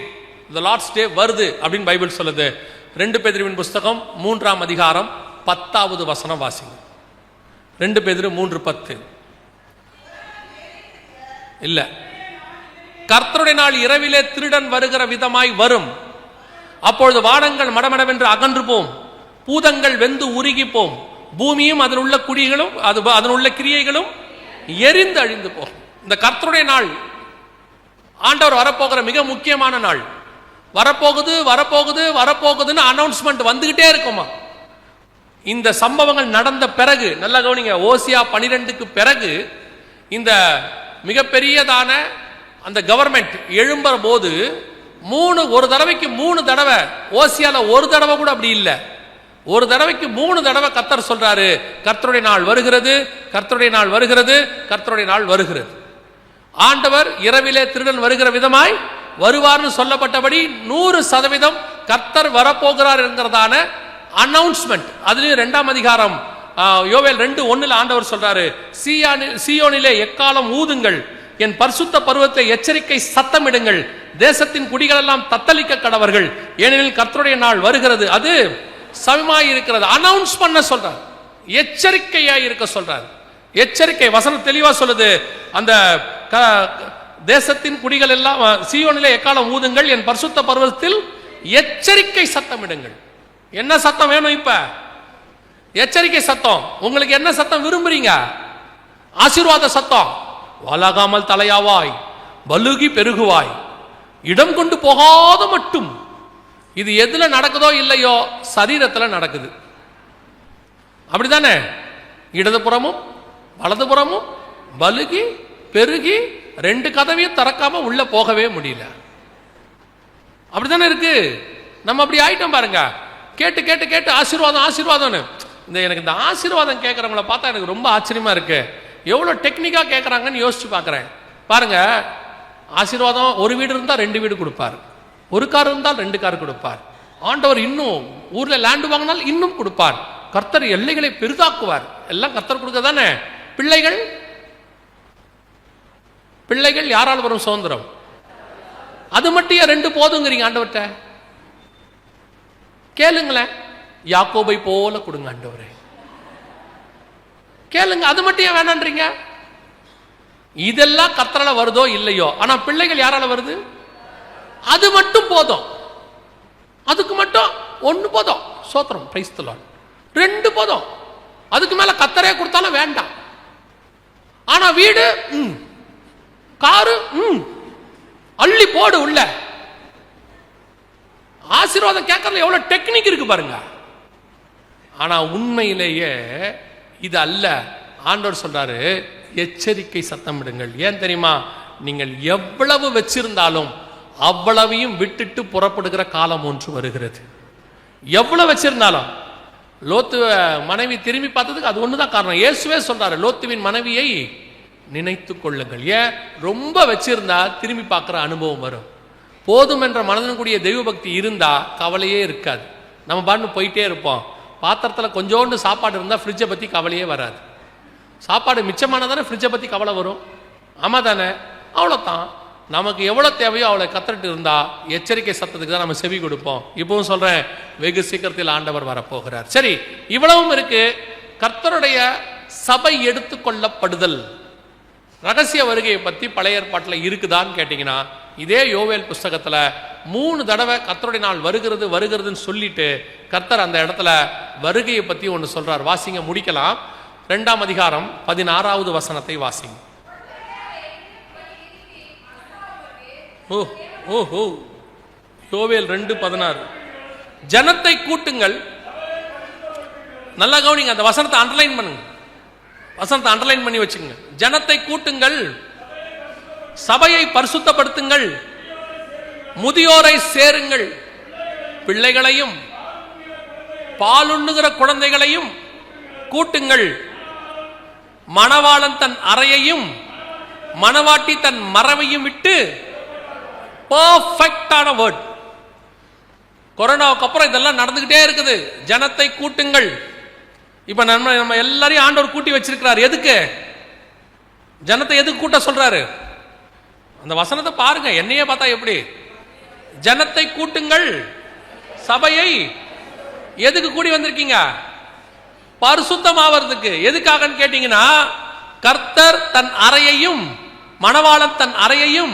the Lord's day வருது அப்படின்னு பைபிள் சொல்லுது. 2 பேதுருவின் புஸ்தகம் 3ஆம் அதிகாரம் 10வது வசனம் வாசிங்க. 2 பேதுரு 3:10 இல்ல, கர்த்தருடைய நாள் இரவிலே திருடன் வருகிற விதமாய் வரும், அப்பொழுது வானங்கள் மடமடவென்று அகன்று போம், பூதங்கள் வெந்து உருகி போம், பூமியும் அதில் உள்ள குடிகளும் அதன் உள்ள கிரியைகளும் எரிந்து அழிந்து போகும். இந்த கர்த்தருடைய நாள் ஆண்டவர் வரப்போகிற மிக முக்கியமான நாள். வரப்போகுது வரப்போகுது வரப்போகுதுன்னு அனௌன்ஸ்மெண்ட் வந்துகிட்டே இருக்குமா. இந்த சம்பவங்கள் நடந்த பிறகு நல்லா கவனிங்க, ஓசியா 12க்கு பிறகு இந்த மிகப்பெரியதான அந்த கவர்மெண்ட் எழும்புற போது ஒரு தடவைக்கு 3 தடவை, ஓசியால ஒரு தடவை கூட அப்படி இல்லை, ஒரு தடவைக்கு 3 தடவை கர்த்தர் சொல்றாரு, கர்த்தருடைய நாள் வருகிறது, கர்த்தருடைய நாள் வருகிறது, கர்த்தருடைய நாள் வருகிறது. ஆண்டவர் இரவிலே திருடன் வருகிற விதமாய் வருவார்னு சொல்லப்பட்டபடி 100% கர்த்தர் வரப்போகிறார் என்கிறதான அனௌன்ஸ்மெண்ட். அதுலயும் 2ஆம் அதிகாரம் யோவேல் 2:1 ஆண்டவர் சொல்றாரு, சீயோனிலே எக்காலம் ஊதுங்கள், என் பரிசுத்த பருவத்தை எச்சரிக்கை சத்தமிடுங்கள், தேசத்தின் குடிகள் எல்லாம் தத்தளிக்க கடவர்கள், ஏனெனில் கர்த்தருடைய நாள் வருகிறது, அது சமமாய் இருக்கிறது. அனௌன்ஸ் பண்ண சொல்றார், எச்சரிக்கையாய் இருக்க சொல்றார். எச்சரிக்கை வசனம் தெளிவா சொல்லுது, அந்த தேசத்தின் குடிகள் எல்லாம் சீயோனிலே எக்காலம் ஊதுங்கள், என் பரிசுத்த பருவத்தில் எச்சரிக்கை சத்தமிடுங்கள். என்ன சத்தம் வேணும் இப்ப? எச்சரிக்கை சத்தம். உங்களுக்கு என்ன சத்தம் விரும்புறீங்க? ஆசீர்வாத சத்தம். வளகாமல் தலையாவாய், பலுகி பெருகுவாய், இடம் கொண்டு போகாத மட்டும். இது எதுல நடக்குதோ இல்லையோ சரீரத்துல நடக்குது, அப்படித்தானே? இடதுபுறமும் வலதுபுறமும் பலுகி பெருகி 2 கதவையும் திறக்காம உள்ள போகவே முடியல, அப்படித்தானே இருக்கு. நம்ம அப்படி ஆயிட்டோம் பாருங்க. கேட்டு கேட்டு கேட்டு ஆசீர்வாதம் ஆசீர்வாதம்னு. எனக்கு இந்த ஆசீர்வாதம் கேட்கறவங்கள பார்த்தா எனக்கு ரொம்ப ஆச்சரியமா இருக்கு. எவ்வளவு டெக்னிக்கா கேட்கறாங்கன்னு யோசிச்சு பார்க்கிறேன். பாருங்க, ஆசீர்வாதம் ஒரு வீடு இருந்தா 2 வீடு கொடுப்பார், ஒரு கார் இருந்தால் 2 கார் கொடுப்பார். ஆண்டவர் இன்னும் ஊர்ல லேண்ட் வாங்கினால் இன்னும் கொடுப்பார். கர்த்தர் எல்லைகளை பெரிதாக்குவார். எல்லாம் கர்த்தர் கொடுக்க தானே. பிள்ளைகள் பிள்ளைகள் யாரால் வரும் சுதந்திரம்? அது மட்டும் 2 போதுங்கிறீங்க ஆண்டவர்கிட்ட. கேளுங்களேன், யாக்கோபை போல கொடுங்க ஆண்டவரே, கேளுங்க. அது மட்டும் ஏன் வேணான்றீங்க? இதெல்லாம் கர்த்தரால வருதோ இல்லையோ, ஆனா பிள்ளைகள் யாரால வருது? அது மட்டும் போதும், அதுக்கு மட்டும் 1 போதும். சோத்திரம், பிரைஸ் தி லார்ட். 2 போதும், அதுக்கு மேல கர்த்தரே கொடுத்தாலும் வேண்டாம். ஆனா வீடு, காரு, அள்ளி போடு உள்ள. ஆசீர்வாதம் கேட்கறதுல எவ்வளவு டெக்னிக் இருக்கு பாருங்க. ஆனா உண்மையிலேயே இது அல்ல. ஆண்டவர் சொல்றாரு, எச்சரிக்கை சத்தமிடுங்கள். ஏன் தெரியுமா? நீங்கள் எவ்வளவு வச்சிருந்தாலும் அவ்வளவையும் விட்டுட்டு புறப்படுகிற காலம் ஒன்று வருகிறது. எவ்வளவு வச்சிருந்தாலும். லோத்து மனைவி திரும்பி பார்த்ததுக்கு அது ஒண்ணுதான் காரணம். இயேசுவே சொல்றாரு, லோத்துவின் மனைவியை நினைத்து கொள்ளுங்கள். ஏன்? ரொம்ப வச்சிருந்தா திரும்பி பார்க்கிற அனுபவம் வரும். போதும் என்ற மனதனுடைய தெய்வ பக்தி இருந்தா கவலையே இருக்காது. நம்ம பாட்டு போயிட்டே இருப்போம். பாத்திரத்தில் கொஞ்சோண்டு சாப்பாடு இருந்தால் ஃப்ரிட்ஜை பற்றி கவலையே வராது. சாப்பாடு மிச்சமானதானே ஃப்ரிட்ஜை பற்றி கவலை வரும். ஆமா தானே? அவ்வளோதான். நமக்கு எவ்வளோ தேவையோ அவ்வளோ கத்துட்டு இருந்தா எச்சரிக்கை சத்தத்துக்கு தான் நம்ம செவி கொடுப்போம். இப்பவும் சொல்றேன், வெகு சீக்கிரத்தில் ஆண்டவர் வரப்போகிறார். சரி, இவ்வளவும் இருக்கு. கர்த்தருடைய சபை எடுத்துக்கொள்ளப்படுதல், ரகசிய வருகையை பற்றி பழைய ஏற்பாட்டில் இருக்குதான்னு கேட்டீங்கன்னா, இதே யோவேல் புஸ்தகத்தில் 3 தடவை கர்த்தருடைய நாள் வருகிறது வருகிறதுன்னு சொல்லிட்டு கர்த்தர் அந்த இடத்துல வருகையை பற்றி ஒன்று சொல்றார். வாசிங்க, முடிக்கலாம். 2ஆம் அதிகாரம் 16வது வசனத்தை வாசிங்க. யோவேல் 2:16. ஜனத்தை கூட்டுங்கள். நல்லா கவனிங்க, அந்த வசனத்தை அண்டர்லைன் பண்ணுங்க. வசனத்தை அண்டர்லைன் பண்ணி வச்சுங்க. ஜனத்தை கூட்டுங்கள், சபையை பரிசுத்தப்படுத்துங்கள், முதியோரை சேருங்கள், பிள்ளைகளையும் பாலுண்ணுகிற குழந்தைகளையும் கூட்டுங்கள். மணவாளன் தன் அறையையும் மணவாட்டி தன் மறைவையும் விட்டு. பெர்ஃபெக்ட்டான வேர்ட். கொரோனாவுக்கு அப்புறம் இதெல்லாம் நடந்துகிட்டே இருக்குது. ஜனத்தை கூட்டுங்கள். இப்ப நம்ம எல்லாரையும் ஆண்டவர் கூட்டி வச்சிருக்கிறார். எதுக்கு? ஜனத்தை எதுக்கு கூட்ட சொல்றாரு? அந்த வசனத்தை பாருங்க. என்னையே பார்த்தா எப்படி? ஜனத்தை கூட்டுங்கள். சபையை எதுக்கு கூடி வந்திருக்கீங்க? பரிசுத்தமாவதுக்கு. எதுக்காக கேட்டீங்கன்னா, கர்த்தர் தன் அறையையும் மணவாளன் தன் அறையையும்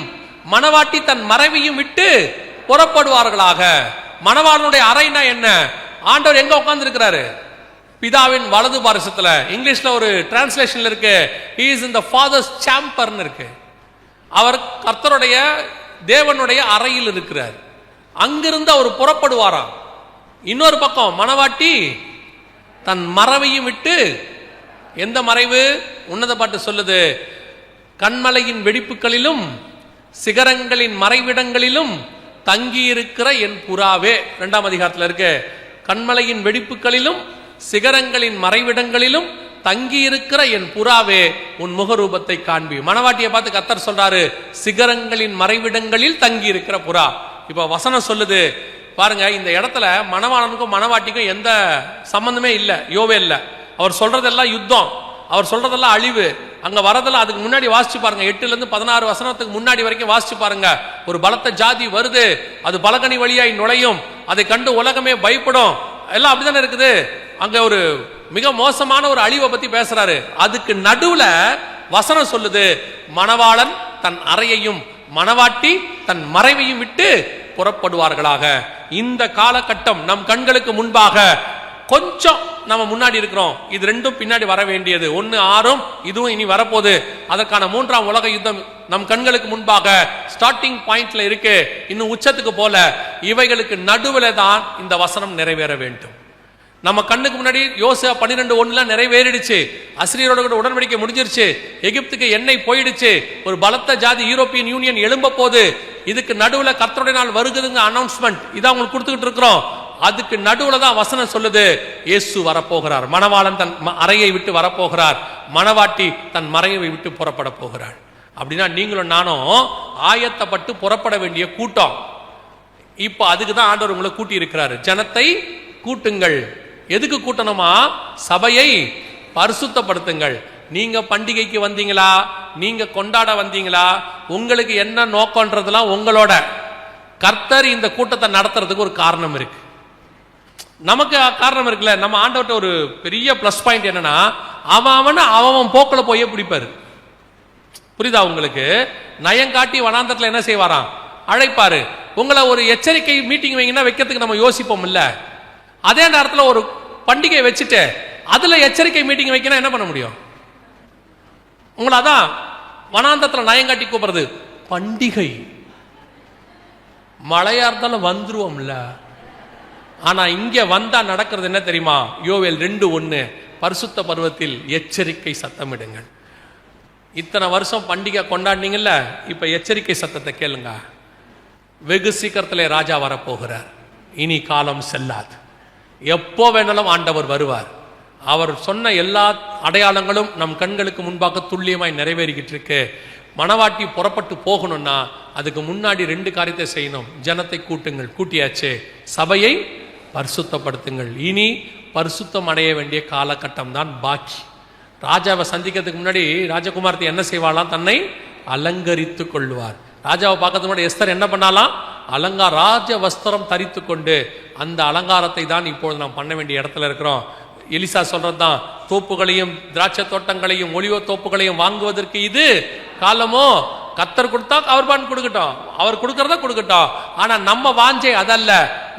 மணவாட்டி தன் மறைவையும் விட்டு புறப்படுவார்களாக. மணவாளனுடைய அறைனா என்ன? ஆண்டவர் எங்க உட்கார்ந்து இருக்கிறாரு? பிதாவின் வலது பாரசத்துல. இங்கிலீஷ்ல ஒரு டிரான்ஸ்லேஷன்ல இருக்கு, he is in the father's chamber ன்னு இருக்கு. அவர் கர்த்தருடைய தேவனுடைய அறையில் இருக்கிறார். அங்கிருந்து அவர் புறப்படுவாராம். இன்னொரு பக்கம் மணவாட்டி தன் மறைவையும் விட்டு. எந்த மறைவு? உன்னத பாட்டு சொல்லுது, கண்மலையின் வெடிப்புகளிலும் சிகரங்களின் மறைவிடங்களிலும் தங்கியிருக்கிற என் புறாவே. 2ஆம் அதிகாரத்தில் இருக்கு. கண்மலையின் வெடிப்புகளிலும் சிகரங்களின் மறைவிடங்களிலும் தங்கியிருக்கிற என் புறாவே உன் முகரூபத்தை காண்பி. மணவாட்டியை பார்த்து கர்த்தர் சொல்றாரு, சிகரங்களின் மறைவிடங்களில் தங்கி இருக்கிற புறா. இப்ப வசனம் சொல்லுது பாருங்க, இந்த இடத்துல மணவாளனுக்கும் மணவாட்டிக்கும் எந்த சம்பந்தமே இல்லை. யோவே இல்லை. அவர் சொல்றதெல்லாம் யுத்தம், அவர் சொல்றதெல்லாம் அழிவு. அங்க வரதெல்லாம் அதுக்கு முன்னாடி வாசிச்சு பாருங்க. 8 இருந்து 16 வசனத்துக்கு முன்னாடி வரைக்கும் வாசிச்சு பாருங்க. ஒரு பலத்த ஜாதி வருது, அது பலகனி வழியாய் நுழையும், அதை கண்டு உலகமே பயப்படும். எல்லாம் அப்படித்தானே இருக்குது. அங்க ஒரு மிக மோசமான ஒரு அழிவை பத்தி பேசுறாரு. அதுக்கு நடுவுல வசனம் சொல்லுது, மணவாளன் தன் அறையையும் மணவாட்டி தன் மறைவையும் விட்டு புறப்படுவார்களாக. இந்த காலகட்டம் நம் கண்களுக்கு முன்பாக கொஞ்சம் நம்ம முன்னாடி இருக்கிறோம். இது ரெண்டும் பின்னாடி வர வேண்டியது. ஒன்னு ஆறும், இதுவும் இனி வரப்போகுது. அதற்கான 3ஆம் உலக யுத்தம் நம் கண்களுக்கு முன்பாக ஸ்டார்டிங் பாயிண்ட்ல இருக்கு. இன்னும் உச்சத்துக்கு போல. இவைகளுக்கு நடுவில் தான் இந்த வசனம் நிறைவேற வேண்டும். நம்ம கண்ணுக்கு முன்னாடி யோசியா 12:1 நிறைவேறிடுச்சு. அசிரியரோட கூட உடன்படிக்கை முடிஞ்சிருச்சு. எகிப்துக்கு எண்ணெய் போயிடுச்சு. ஒரு பலத்த ஜாதி யூரோப்பியன் யூனியன் எழும்ப போது. இதுக்கு நடுவுல கர்த்தருடைய நாள் வருகுதுங்க அனௌன்ஸ்மெண்ட். இதான் உங்களுக்கு கொடுத்துக்கிட்டு இருக்கிறோம். அதுக்கு நடுவுல தான் வசனம் சொல்லுது, இயேசு வரப்போகிறார். மணவாளன் தன் அறையை விட்டு வரப்போகிறார். மணவாட்டி தன் மறைவை விட்டு புறப்பட போகிறார். அப்படின்னா நீங்களும் நானும் ஆயத்தப்பட்டு புறப்பட வேண்டிய கூட்டம். இப்ப அதுக்கு தான் ஆண்டவர் உங்களை கூட்டி இருக்கிறாரு. ஜனத்தை கூட்டுங்கள். எதுக்கு கூட்டணுமா? சபையை பரிசுத்தப்படுத்துங்கள். நீங்க பண்டிகைக்கு வந்தீங்களா? நீங்க கொண்டாட வந்தீங்களா? உங்களுக்கு என்ன நோக்கம்ன்றதுலாம் உங்களோட. கர்த்தர் இந்த கூட்டத்தை நடத்துறதுக்கு ஒரு காரணம் இருக்கு. நமக்கு காரணம் இருக்குல்ல. நம்ம ஆண்டவர்கிட்ட ஒரு பெரிய பிளஸ் பாயிண்ட் என்னன்னா, அவன் போக்கில் போய் பிடிப்பாரு. புரியுதா உங்களுக்கு? நயங்காட்டி வனாந்தரத்தில் என்ன செய்வாராம்? அழைப்பாரு. உங்களை ஒரு எச்சரிக்கை மீட்டிங் வைங்கன்னா வைக்கிறதுக்கு நம்ம யோசிப்போம் இல்ல. அதே நேரத்தில் ஒரு பண்டிகை வச்சுட்டு அதுல எச்சரிக்கை மீட்டிங் வைக்கணும், என்ன பண்ண முடியும்? உங்களை அதான் வனாந்தரத்தில் நயங்காட்டி கூப்பிடுறது. பண்டிகை மழையா இருந்தாலும் வந்துருவோம்ல. ஆனா இங்க வந்தா நடக்கிறது என்ன தெரியுமா? யோவேல் 2:1, பரிசுத்த பருவத்தில் எச்சரிக்கை சத்தமிடுங்கள். இத்தனை வருஷம் பண்டிகை கொண்டாடினீங்கல்ல, இப்ப எச்சரிக்கை சத்தத்தை கேளுங்க. வெகு சீக்கிரத்திலே ராஜா வரப்போகிறார். இனி காலம் செல்லாது. எப்போ வேணாலும் ஆண்டவர் வருவார். அவர் சொன்ன எல்லா அடையாளங்களும் நம் கண்களுக்கு முன்பாக துல்லியமாய் நிறைவேறிக்கிட்டு இருக்கு. மணவாட்டி புறப்பட்டு போகணும்னா அதுக்கு முன்னாடி 2 காரியத்தை செய்யணும். ஜனத்தை கூட்டுங்கள், கூட்டியாச்சு. சபையை பரிசுத்தப்படுத்துங்கள். இனி பரிசுத்தம் அடைய வேண்டிய காலகட்டம் தான் பாக்கி. ராஜாவை சந்திக்கிறதுக்கு முன்னாடி ராஜகுமாரத்தை என்ன செய்வாளாம்? தன்னை அலங்கரித்து கொள்வார். ராஜாவை பார்க்கறதுக்கு முன்னாடி எஸ்தர் என்ன பண்ணாலாம்? ராஜ வஸ்திரம் தரித்து கொண்டு. அந்த அலங்காரத்தை தான் இப்பொழுது நாம் பண்ண வேண்டிய இடத்துல இருக்கிறோம். எலிசா சொல்றதுதான், தோப்புகளையும் திராட்சை தோட்டங்களையும் ஒலிவ தோப்புகளையும் வாங்குவதற்கு இது காலமோ? கர்த்தர் கொடுத்தா அவர் பான் கொடுக்கட்டும், அவர் கொடுக்கறத கொடுக்கட்டும். ஆனா நம்ம வாஞ்சை அதல்ல.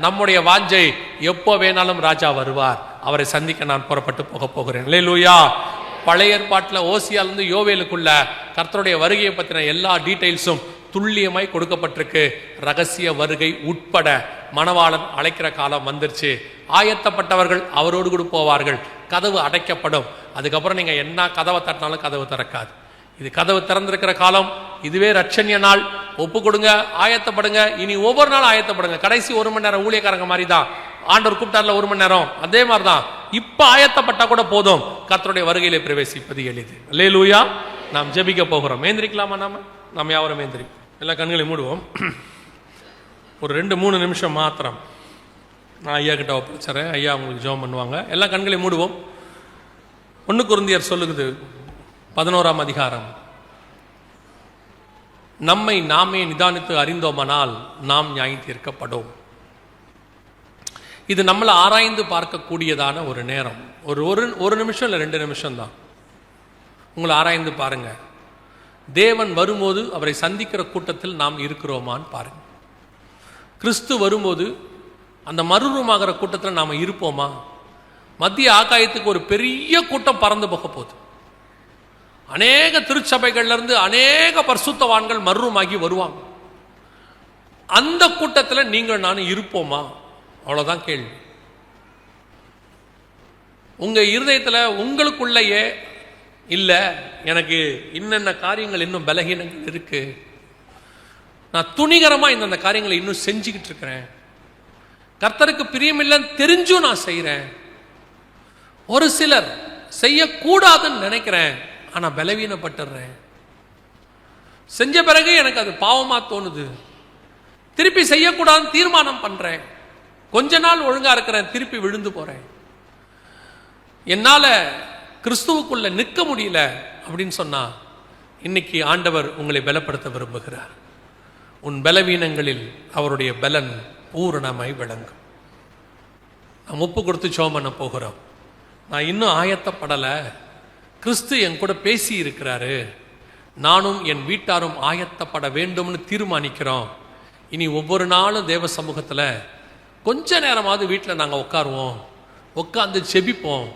நம்முடைய வாஞ்சை எப்போ வேணாலும் ராஜா வருவார், அவரை சந்திக்க நான் புறப்பட்டு போக போகிறேன். அல்லேலூயா. பழைய ஏற்பாட்டில் ஓசியாலிருந்து யோவேலுக்குள்ள கர்த்தருடைய வருகையை பற்றின எல்லா டீட்டெயில்ஸும் துல்லியமாய் கொடுக்கப்பட்டிருக்கு. ரகசிய வருகை உட்பட மணவாளன் அழைக்கிற காலம் வந்துருச்சு. ஆயத்தப்பட்டவர்கள் அவரோடு கூட போவார்கள். கதவு அடைக்கப்படும். அதுக்கப்புறம் நீங்க என்ன கதவை தட்டினாலும் கதவு திறக்காது. இது கதவு திறந்திருக்கிற காலம். இதுவே ரட்சணிய நாள். ஒப்பு கொடுங்க, ஆயத்தப்படுங்க. இனி ஒவ்வொரு நாளும் ஆயத்தப்படுங்க. கடைசி 1 மணி நேரம் ஊழியக்காரங்க மாதிரி தான். ஆண்டவர் கூப்பிட்டார்ல 1 மணி நேரம், அதே மாதிரி தான் இப்ப ஆயத்தப்பட்டா கூட போதும், கர்த்தருடைய வருகையிலே பிரவேசிப்பது எளிது. அல்லேலூயா. நாம் ஜெபிக்க போகிறோம். ஏந்திரிக்கலாமா? நாம் யாவரும் ஏந்திரி, எல்லா கண்களை மூடுவோம். ஒரு 2-3 நிமிஷம் மாத்திரம் நான் ஐயா கிட்ட ஒப்படைச்சறேன். ஐயா உங்களுக்கு ஜெபம் பண்ணுவாங்க. எல்லா கண்களையும் மூடுவோம். 1 கொரிந்தியர் சொல்லுகிறது 11ஆம் அதிகாரம், நம்மை நாமே நிதானித்து அறிந்தோமானால் நாம் நியாயம் தீர்க்கப்படும். இது நம்மளை ஆராய்ந்து பார்க்கக்கூடியதான ஒரு நேரம். ஒரு நிமிஷம் இல்லை 2 நிமிஷம் தான். உங்களை ஆராய்ந்து பாருங்க. தேவன் வரும்போது அவரை சந்திக்கிற கூட்டத்தில் நாம் இருக்கிறோமான்னு பாருங்க. கிறிஸ்து வரும்போது அந்த மறுரூபமாகிற கூட்டத்தில் நாம் இருப்போமா? மத்திய ஆகாயத்துக்கு ஒரு பெரிய கூட்டம் பறந்து போக போகுது. அநேக திருச்சபைகள்ல இருந்து அநேக பரிசுத்தவான்கள் மறுரூபமாகி வருவாங்க. அந்த கூட்டத்தில் நீங்கள் நானும் இருப்போமா? அவ்வளவுதான் கேள்வி. உங்க இருதயத்தில் உங்களுக்குள்ளேயே இல்ல, எனக்கு இன்னென்ன காரியங்கள் இன்னும் பலகீனங்கள் இருக்கு, நான் துணிகரமா இந்த காரியங்களை இன்னும் செஞ்சுக்கிட்டு இருக்கிறேன், கர்த்தருக்கு பிரியமில்லைன்னு தெரிஞ்சும் நான் செய்யறேன், ஒரு சிலர் செய்யக்கூடாதுன்னு நினைக்கிறேன் ஆனா பலவீனப்பட்டுறேன், செஞ்ச பிறகு எனக்கு அது பாவமா தோணுது, திருப்பி செய்யக்கூடாதுன்னு தீர்மானம் பண்றேன், கொஞ்ச நாள் ஒழுங்கா இருக்கிறேன், திருப்பி விழுந்து போறேன், என்னால கிறிஸ்துவுக்குள்ள நிற்க முடியல அப்படின்னு சொன்னா, இன்னைக்கு ஆண்டவர் உங்களை பலப்படுத்த விரும்புகிறார். உன் பலவீனங்களில் அவருடைய பலன் பூரணமாய் விளங்கும். நாம் ஒப்பு கொடுத்து ஜெபம் பண்ண போகிறோம். நான் இன்னும் ஆயத்தப்படலை, கிறிஸ்து என் கூட பேசி இருக்கிறாரு, நானும் என் வீட்டாரும் ஆயத்தப்பட வேண்டும்னு தீர்மானிக்கிறோம். இனி ஒவ்வொரு நாளும் தேவ சமூகத்தில் கொஞ்ச நேரமாவது வீட்டில் நாங்கள் உட்காருவோம், உட்காந்து செபிப்போம்,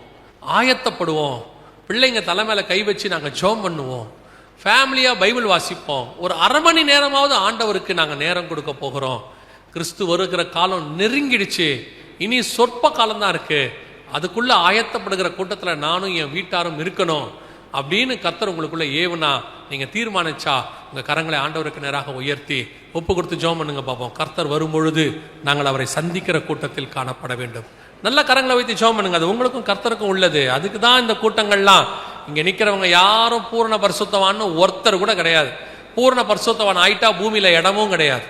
ஆயத்தப்படுவோம், பிள்ளைங்க தலைமையில கை வச்சு நாங்கள் ஜெபம் பண்ணுவோம், ஃபேமிலியாக பைபிள் வாசிப்போம், ஒரு அரை மணி நேரமாவது ஆண்டவருக்கு நாங்கள் நேரம் கொடுக்க போகிறோம். கிறிஸ்து வருகிற காலம் நெருங்கிடுச்சு, இனி சொற்ப காலம்தான் இருக்கு, அதுக்குள்ள ஆயத்தப்படுகிற கூட்டத்தில் நானும் என் வீட்டாரும் இருக்கணும் அப்படின்னு கர்த்தர் உங்களுக்குள்ள ஏவுனா நீங்க தீர்மானிச்சா உங்க கரங்களை ஆண்டவருக்கு நேராக உயர்த்தி ஒப்பு கொடுத்து ஜெபம் பண்ணுங்க பார்ப்போம். கர்த்தர் வரும்பொழுது நாங்கள் அவரை சந்திக்கிற கூட்டத்தில் காணப்பட வேண்டும். நல்ல கரங்களை வைத்து ஜெபம் பண்ணுங்க. அது உங்களுக்கும் கர்த்தருக்கும் உள்ளது. அதுக்கு தான் இந்த கூட்டங்கள்லாம். இங்க நிக்கிறவங்க யாரும் பூரண பரிசுத்தவான்னு ஒருத்தர் கூட கிடையாது. பூரண பரிசுத்தவான் ஆயிட்டா பூமியில இடமும் கிடையாது.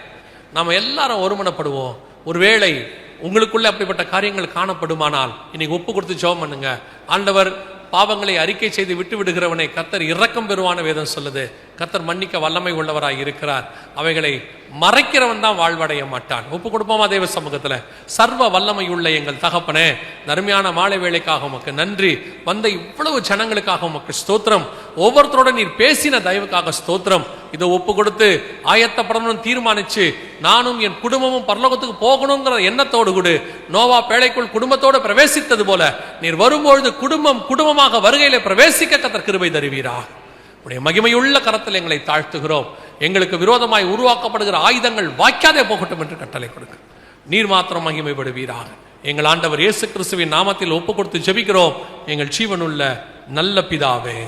நாம எல்லாரும் ஒருமனப்படுவோம். ஒருவேளை உங்களுக்குள்ள அப்படிப்பட்ட காரியங்கள் காணப்படுமானால் இன்னைக்கு ஒப்பு கொடுத்து ஜெபம் பண்ணுங்க. ஆண்டவர் பாவங்களை அறிக்கை செய்து விட்டு விடுகிறவனை கர்த்தர் இரக்கம் பெறுவான வேதம் சொல்லுது. கர்த்தர் மன்னிக்க வல்லமை உள்ளவராய் இருக்கிறார். அவைகளை மறைக்கிறவன் தான் வாழ்வடைய மாட்டான். ஒப்பு கொடுப்போமா தேவ சமூகத்துல? சர்வ வல்லமை உள்ள எங்கள் தகப்பனே, அருமையான மாலை வேளைக்காக உமக்கு நன்றி. வந்த இவ்வளவு ஜனங்களுக்காக உமக்கு ஸ்தோத்திரம். ஒவ்வொருத்தரோட நீர் பேசின தயவுக்காக ஸ்தோத்திரம். இதை ஒப்பு கொடுத்து ஆயத்தப்படணும்னு தீர்மானிச்சு நானும் என் குடும்பமும் பரலோகத்துக்கு போகணுங்கிற எண்ணத்தோடு கூட நோவா பேழைக்குள் குடும்பத்தோடு பிரவேசித்தது போல நீர் வரும்பொழுது குடும்பமாக வருகையில பிரவேசிக்க கர்த்தர் கிருபை தருவீராக. உடைய மகிமையுள்ள கரத்தில் எங்களை தாழ்த்துகிறோம். எங்களுக்கு விரோதமாய் உருவாக்கப்படுகிற ஆயுதங்கள் வாய்க்காதே போகட்டும் என்று கட்டளை கொடுக்க நீர் மாத்திரம் மகிமைப்படுவீராக. எங்கள் ஆண்டவர் இயேசு கிறிஸ்துவின் நாமத்தில் ஒப்பு கொடுத்து ஜெபிக்கிறோம் எங்கள் ஜீவனுள்ள நல்ல பிதாவே.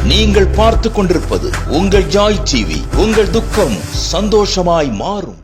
நீங்கள் பார்த்துக் கொண்டிருப்பது உங்கள் ஜாய் டிவி. உங்கள் துக்கம் சந்தோஷமாய் மாறும்.